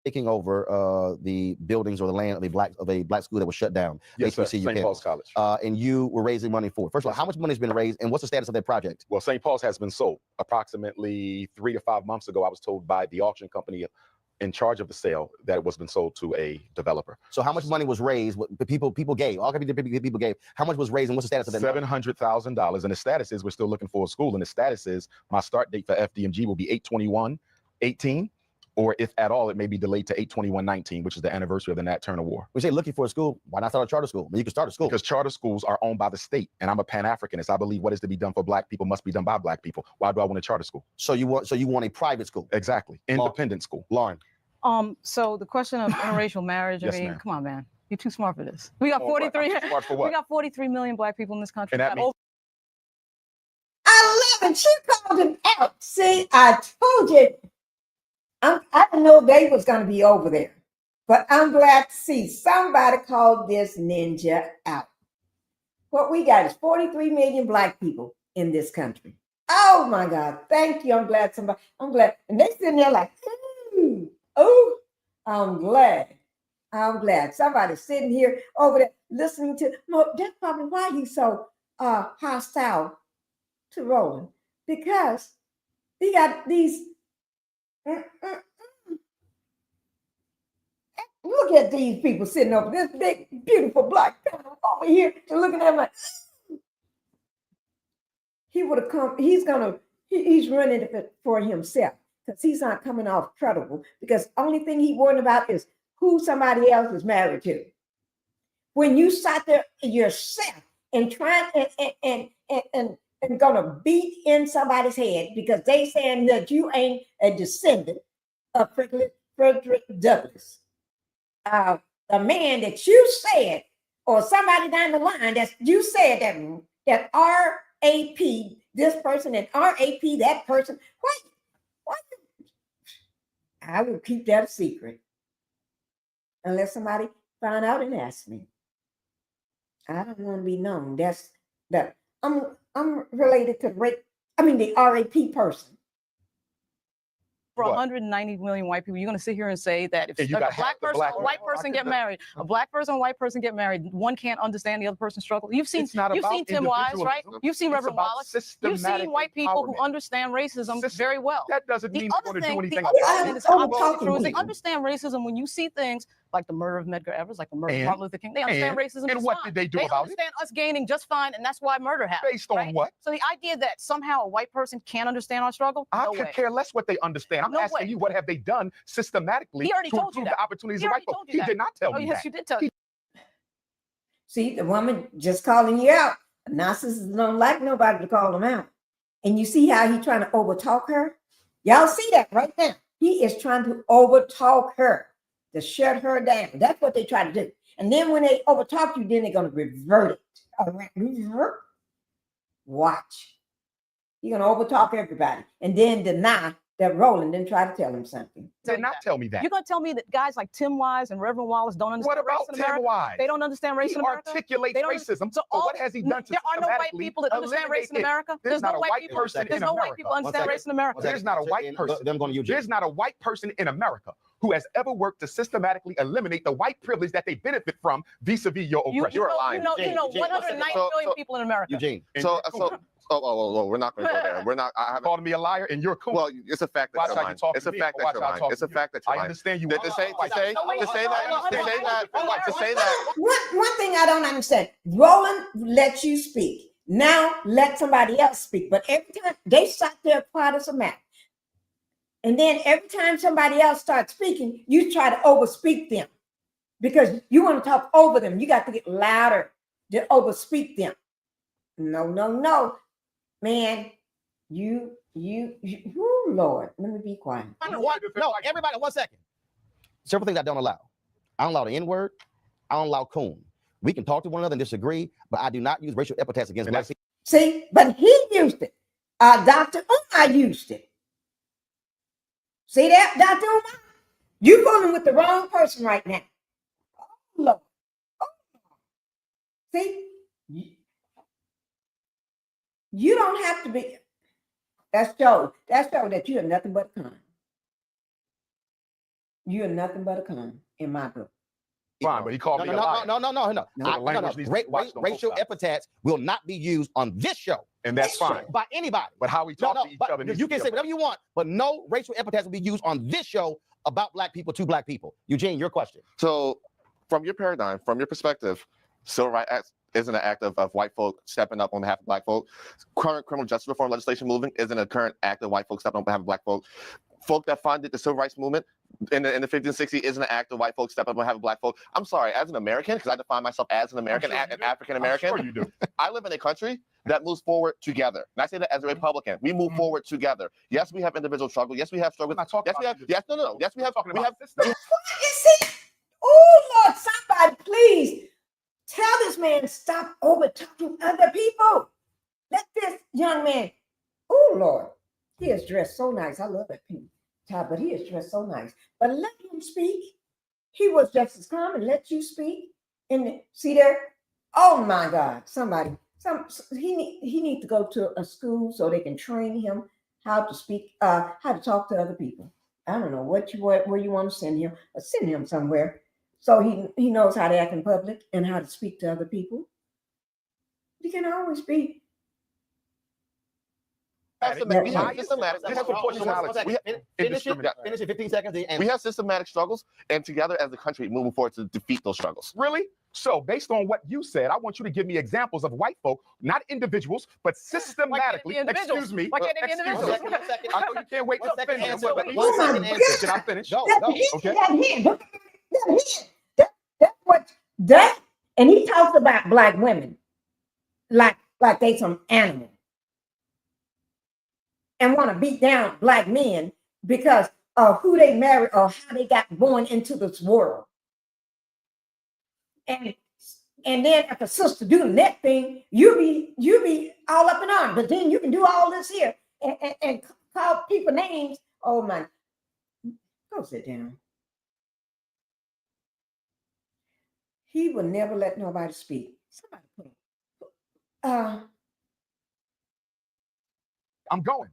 taking over the buildings or the land of a black school that was shut down. Yes, sir. HBCU St. Paul's College. And you were raising money for it. First of all, how much money has been raised, and what's the status of that project? Well, St. Paul's has been sold. Approximately 3 to 5 months ago, I was told by the auction company in charge of the sale that it was been sold to a developer. So how much money was raised? What the people gave? All people gave. How much was raised, and what's the status of that? $700,000. And the status is we're still looking for a school. And the status is my start date for FDMG will be 8/21/18. Or if at all, it may be delayed to 8/21/19, which is the anniversary of the Nat Turner War. We say looking for a school. Why not start a charter school? I mean, you can start a school. Because charter schools are owned by the state, and I'm a Pan-Africanist. I believe what is to be done for black people must be done by black people. Why do I want a charter school? So you want a private school? Exactly, independent school. Lauren. So the question of interracial marriage. Yes, I mean, ma'am. come on, man. You're too smart for this. We got 43. Smart for what? We got 43 million black people in this country. And that means I love it. She called him out. See, I told you. I didn't know they was going to be over there, but I'm glad to see somebody called this ninja out. What we got is 43 million black people in this country. Oh my God. Thank you. I'm glad. And they sitting there like, oh, I'm glad. Somebody's sitting here over there listening to, that's probably why he's so hostile to Roland, because he got these. Look at these people sitting over this big, beautiful black people over here and looking at him like, he would have come. He's running it for himself because he's not coming off credible, because only thing he worried about is who somebody else is married to. When you sat there yourself and trying and gonna beat in somebody's head because they saying that you ain't a descendant of Frederick Douglass. The man that you said, or somebody down the line that you said that RAP, this person, and RAP, that person. What? I will keep that a secret unless somebody find out and ask me. I don't want to be known. That's that. I'm related to the RAP person. For 190 million white people, you're going to sit here and say that if a black person and a white person get married, a black person and a white person get married, one can't understand the other person's struggle. You've seen Tim Wise, right? You've seen Reverend Wallace. You've seen white people who understand racism very well. That doesn't mean we're going to do anything about it. They understand racism when you see things like the murder of Medgar Evers, like the murder of Martin Luther King. They understand racism. And what did they do about it? They understand us gaining just fine, and that's why murder happened. Based on what? So the idea that somehow a white person can't understand our struggle, I could care less what they understand. I'm asking you, what have they done systematically to improve the opportunities of white folks? He did not tell me that. Yes, you did tell me. See, the woman just calling you out. Narcissists don't like nobody to call them out. And you see how he's trying to overtalk her? Y'all see that right now. He is trying to overtalk her, to shut her down. That's what they try to do. And then when they overtalk you, then they're going to revert it. Watch. You're going to overtalk everybody and then deny that Roland didn't try to tell him something. Did not tell me that. You're going to tell me that guys like Tim Wise and Reverend Wallace don't understand race in America? Tim Wise? They don't understand race in America? He articulates racism. So what has he done to there are no white people that understand race in America? There's not a white person in America. There's no white people understand race in America. There's not a white person. Them going to There's not a white person in America who has ever worked to systematically eliminate the white privilege that they benefit from vis-a-vis your oppression. You know 190 million people in America. Eugene. So we're not going to go there. We're not. I haven't called me a liar, and you're cool. Well, it's a fact that you're lying. It's a fact that you're lying. It's a fact that you're lying. I understand you. To say that. One thing I don't understand. Roland lets you speak. Now let somebody else speak. But every time they sat there quiet as a mouse. And then every time somebody else starts speaking, you try to overspeak them because you want to talk over them. You got to get louder to overspeak them. No. Man, you, oh Lord, let me be quiet. No, everybody, 1 second. Several things I don't allow. I don't allow the N-word. I don't allow coon. We can talk to one another and disagree, but I do not use racial epithets against black people. See, but he used it. Dr. Umar used it. See that, Dr. Umar? You're fooling with the wrong person right now. Oh, Lord. Oh. See? You don't have to be. That show that you are nothing but a con. You are nothing but a con in my book. Fine, but he called me a liar. No. Racial epithets will not be used on this show. And that's fine. By anybody. But how we talk to each other. You can say whatever you want, but no racial epithets will be used on this show about black people to black people. Eugene, your question. So, from your paradigm, from your perspective, Civil Rights Act isn't an act of white folk stepping up on behalf of black folk. Current criminal justice reform legislation movement isn't a current act of white folk stepping on behalf of black folk. Folk that funded the civil rights movement in the 50s and 60s isn't an act of white folks step up and have a black folk. I'm sorry, as an American, because I define myself as an American, an African American. Sure you do. I live in a country that moves forward together. And I say that as a Republican. We move forward together. Yes, we have individual struggle. Yes, we have struggles. Yes, we have. Yes, no. Yes, we have. We have. Oh Lord, somebody please tell this man to stop over talking other people. Let this young man. Oh Lord, he is dressed so nice. I love that pink top, but he is dressed so nice. But let him speak. He was just as calm and let you speak. And see there. Oh my God, somebody. He need to go to a school so they can train him how to speak, how to talk to other people. I don't know where you want to send him, or send him somewhere so he knows how to act in public and how to speak to other people. He can always be. We have systematic. Finish it 15 seconds. We have systematic struggles, and together as a country, moving forward to defeat those struggles. Really? So, based on what you said, I want you to give me examples of white folk, not individuals, but systematically. Excuse me. Why can't they be individuals? I know you can't wait to finish. One second answer. Can I finish? Go. Okay. That's what that, and he talks about black women like they some animal, and want to beat down black men because of who they married or how they got born into this world. And then if a sister doing that thing, you be all up in arms. But then you can do all this here and call people names. Oh my! Go sit down. He will never let nobody speak. Somebody put him. I'm going.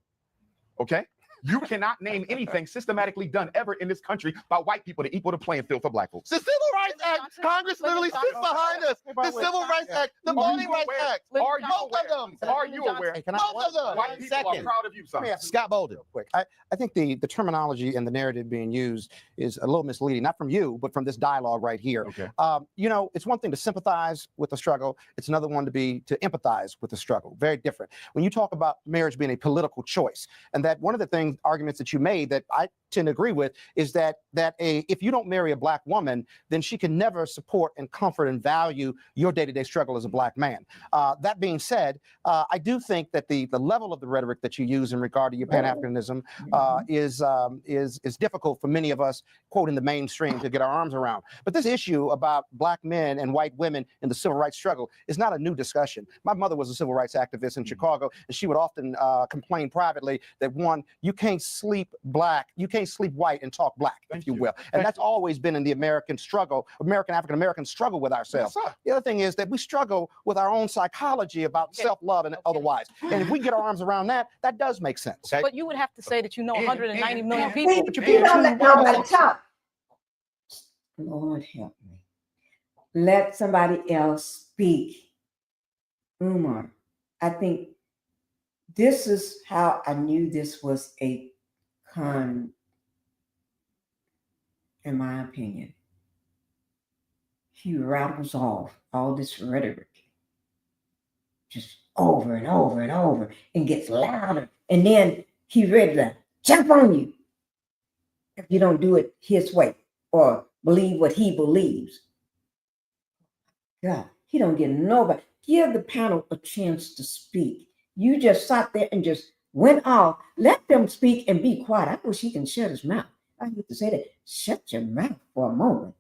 Okay. You cannot name anything systematically done ever in this country by white people to equal the playing field for black folks. The Civil Rights Act, Congress literally sits behind us. The Civil Rights Act, the Voting Rights Act, both of them. Are you aware? Both of them. White people are proud of you, son. Scott Bolden, quick. I think the terminology and the narrative being used is a little misleading, not from you, but from this dialogue right here. Okay. It's one thing to sympathize with the struggle. It's another one to empathize with the struggle. Very different. When you talk about marriage being a political choice, and that one of the arguments that you made that I tend to agree with is that if you don't marry a black woman, then she can never support and comfort and value your day-to-day struggle as a black man. That being said, I do think that the level of the rhetoric that you use in regard to your Pan-Africanism is difficult for many of us, quote, in the mainstream to get our arms around. But this issue about black men and white women in the civil rights struggle is not a new discussion. My mother was a civil rights activist in Chicago, and she would often complain privately that, one, you can't sleep white and talk black, if you will. And that's always been in the American struggle, African-American struggle with ourselves. The other thing is that we struggle with our own psychology about self-love and otherwise. And if we get our arms around that, that does make sense. But you would have to say that 190 million people. But you don't let nobody talk. Lord help me. Let somebody else speak. Umar, I think this is how I knew this was a con, in my opinion. He rattles off all this rhetoric just over and over and over and gets louder. And then he ready to jump on you if you don't do it his way or believe what he believes. God, he don't get nobody. Give the panel a chance to speak. You just sat there and just went off. Let them speak and be quiet. I wish he can shut his mouth. I hate to say that. Shut your mouth for a moment.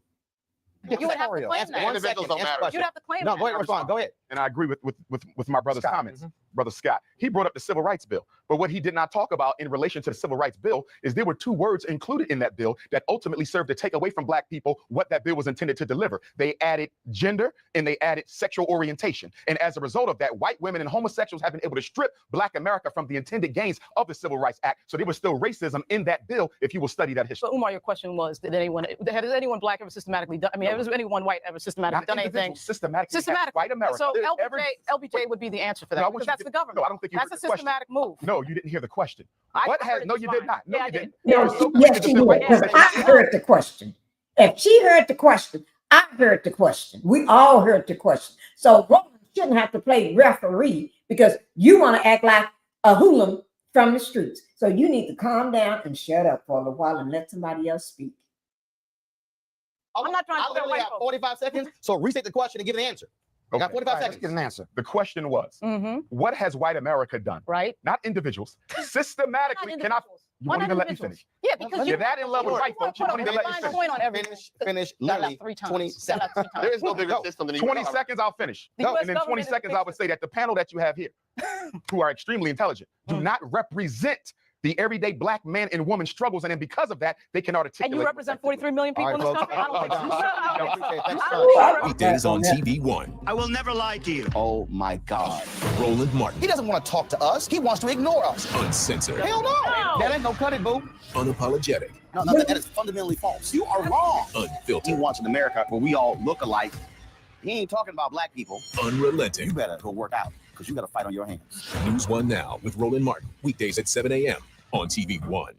You would have to claim that. Individuals don't matter. You'd have to claim No, that. go ahead, respond. Go ahead. And I agree with my brother's comments. Brother Scott, he brought up the Civil Rights Bill. But what he did not talk about in relation to the Civil Rights Bill is there were two words included in that bill that ultimately served to take away from Black people what that bill was intended to deliver. They added gender and they added sexual orientation. And as a result of that, white women and homosexuals have been able to strip Black America from the intended gains of the Civil Rights Act. So there was still racism in that bill if you will study that history. So Umar, your question was, has anyone Black ever systematically done, has anyone white ever systematically done anything? Systematically. White America. So LBJ would be the answer for that, because that's the government. No, I don't think you that's a systematic move. No, you didn't hear the question. No, you did not. No, you didn't. Yes, she did, because I heard the question. If she heard the question, I heard the question. We all heard the question. So Roland shouldn't have to play referee because you want to act like a hooligan from the streets. So you need to calm down and shut up for a little while and let somebody else speak. I'm not trying to literally have 45 seconds, so restate the question and give an answer. I got 45 seconds to get an answer. The question was, what has white America done? Right. Not individuals. Systematically, you won't even let me finish. Yeah, because you're that in love with white folks, you won't even let me finish. Finish. Literally 20 seconds. There is no bigger system than 20 seconds, I'll finish. And then 20 seconds, I would say that the panel that you have here, who are extremely intelligent, do not represent the everyday Black man and woman struggles, and then because of that, they can articulate. And you represent 43 million people in this country? I don't think so. Weekdays on TV1. I will never lie to you. Oh my God. Roland Martin. He doesn't want to talk to us. He wants to ignore us. Uncensored. Hell no. That ain't no cut it, boo. Unapologetic. No, that is fundamentally false. You are wrong. Unfiltered. He wants an America where we all look alike. He ain't talking about Black people. Unrelenting. You better go work out, because you got a fight on your hands. News One Now with Roland Martin. Weekdays at 7 a.m. on TV1.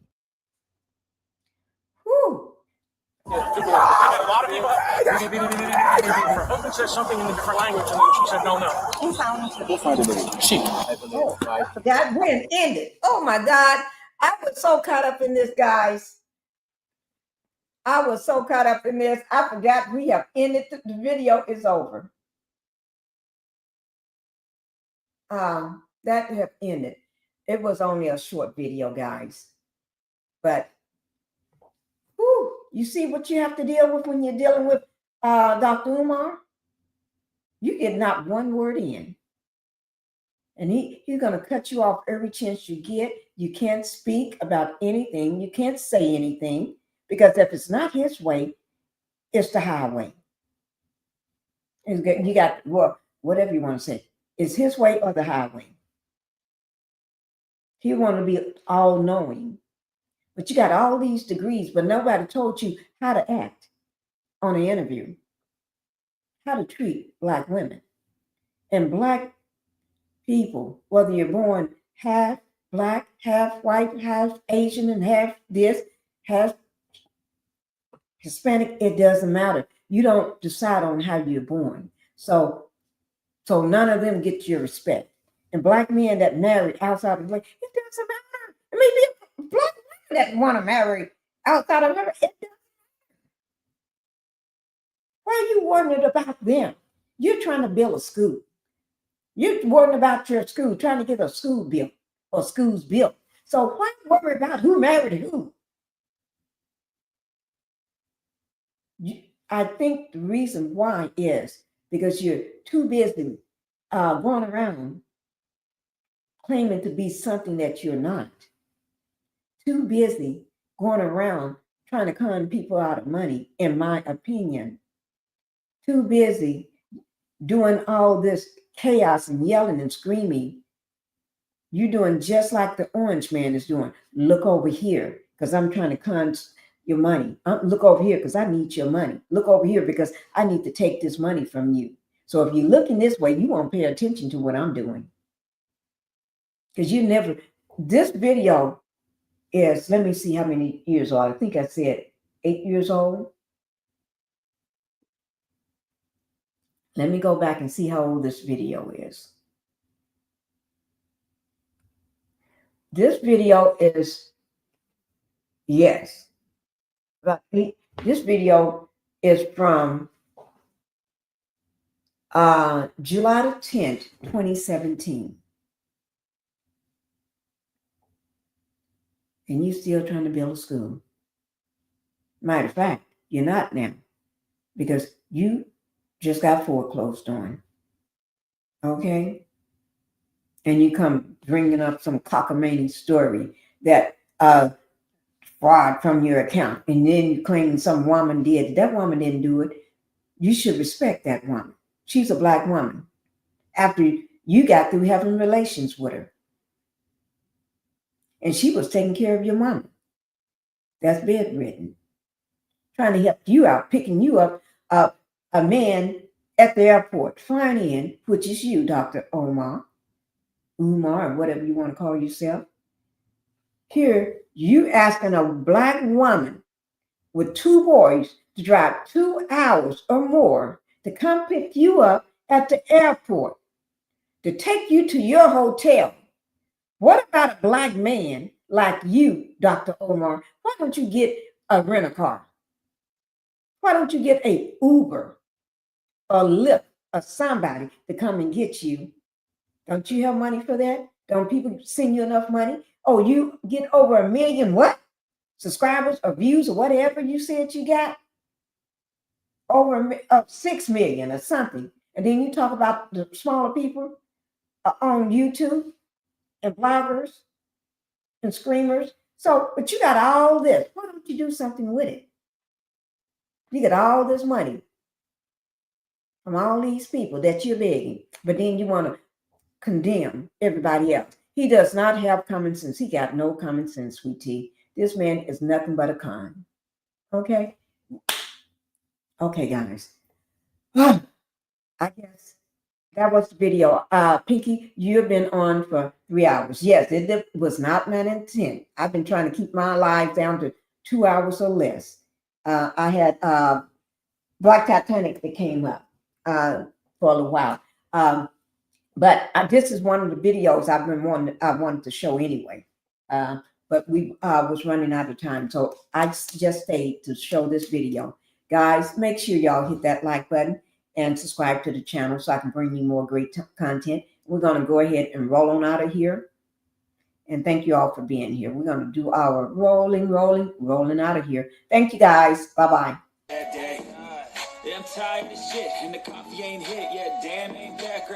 Whew. A lot of people. Her husband said something in a different language, and then she said, no. Oh, I forgot when it ended. Oh my God. I was so caught up in this, guys. I was so caught up in this. I forgot we have ended. The video is over. That have ended. It was only a short video, guys. But whew, you see what you have to deal with when you're dealing with Dr. Umar? You get not one word in. And he's going to cut you off every chance you get. You can't speak about anything. You can't say anything. Because if it's not his way, it's the highway. You got, well, whatever you want to say. It's his way or the highway. He want to be all-knowing. But you got all these degrees, but nobody told you how to act on an interview, how to treat Black women. And Black people, whether you're born half Black, half white, half Asian, and half this, half Hispanic, it doesn't matter. You don't decide on how you're born. So none of them get your respect. And Black men that married outside of Black, it doesn't matter. Maybe Black women that want to marry outside of America, it doesn't matter. Why are you worried about them? You're trying to build a school. You're worrying about your school, trying to get a school built or schools built. So why worry about who married who? I think the reason why is because you're too busy going around claiming to be something that you're not. Too busy going around trying to con people out of money, in my opinion. Too busy doing all this chaos and yelling and screaming. You're doing just like the orange man is doing. Look over here, because I'm trying to con your money. Look over here because I need your money. Look over here because I need to take this money from you. So if you're looking this way, you won't pay attention to what I'm doing. Because you never, this video is, let me see how many years old. I think I said 8 years old. Let me go back and see how old this video is. This video is, yes. But this video is from July the 10th, 2017. And you still trying to build a school. Matter of fact, you're not now. Because you just got foreclosed on. Okay? And you come bringing up some cockamamie story that fraud from your account. And then you claim some woman did. That woman didn't do it. You should respect that woman. She's a Black woman. After you got through having relations with her. And she was taking care of your mama. That's bedridden. Trying to help you out, picking you up, a man at the airport, flying in, which is you, Dr. Umar, or whatever you want to call yourself. Here, you asking a Black woman with 2 boys to drive 2 hours or more to come pick you up at the airport, to take you to your hotel. What about a Black man like you, Dr. Umar? Why don't you get a rent-a-car? Why don't you get a Uber or Lyft or somebody to come and get you? Don't you have money for that? Don't people send you enough money? Oh, you get over 1 million what? Subscribers or views or whatever you said you got? Over 6 million or something. And then you talk about the smaller people on YouTube and bloggers and screamers. So, but you got all this. Why don't you do something with it? You get all this money from all these people that you're begging, but then you want to condemn everybody else. He does not have common sense. He got no common sense, sweetie. This man is nothing but a con. Okay? Okay, guys. I guess that was the video. Pinky, you've been on for 3 hours. Yes, it was not my intent. I've been trying to keep my lives down to 2 hours or less. I had Black TITANIC that came up for a little while. But this is one of the videos I wanted to show anyway. But we was running out of time. So I just stayed to show this video. Guys, make sure y'all hit that like button and subscribe to the channel so I can bring you more great content. We're going to go ahead and roll on out of here. And thank you all for being here. We're going to do our rolling out of here. Thank you, guys. Bye-bye. I'm tired of shit, and the coffee ain't hit yet. Damn, ain't that great.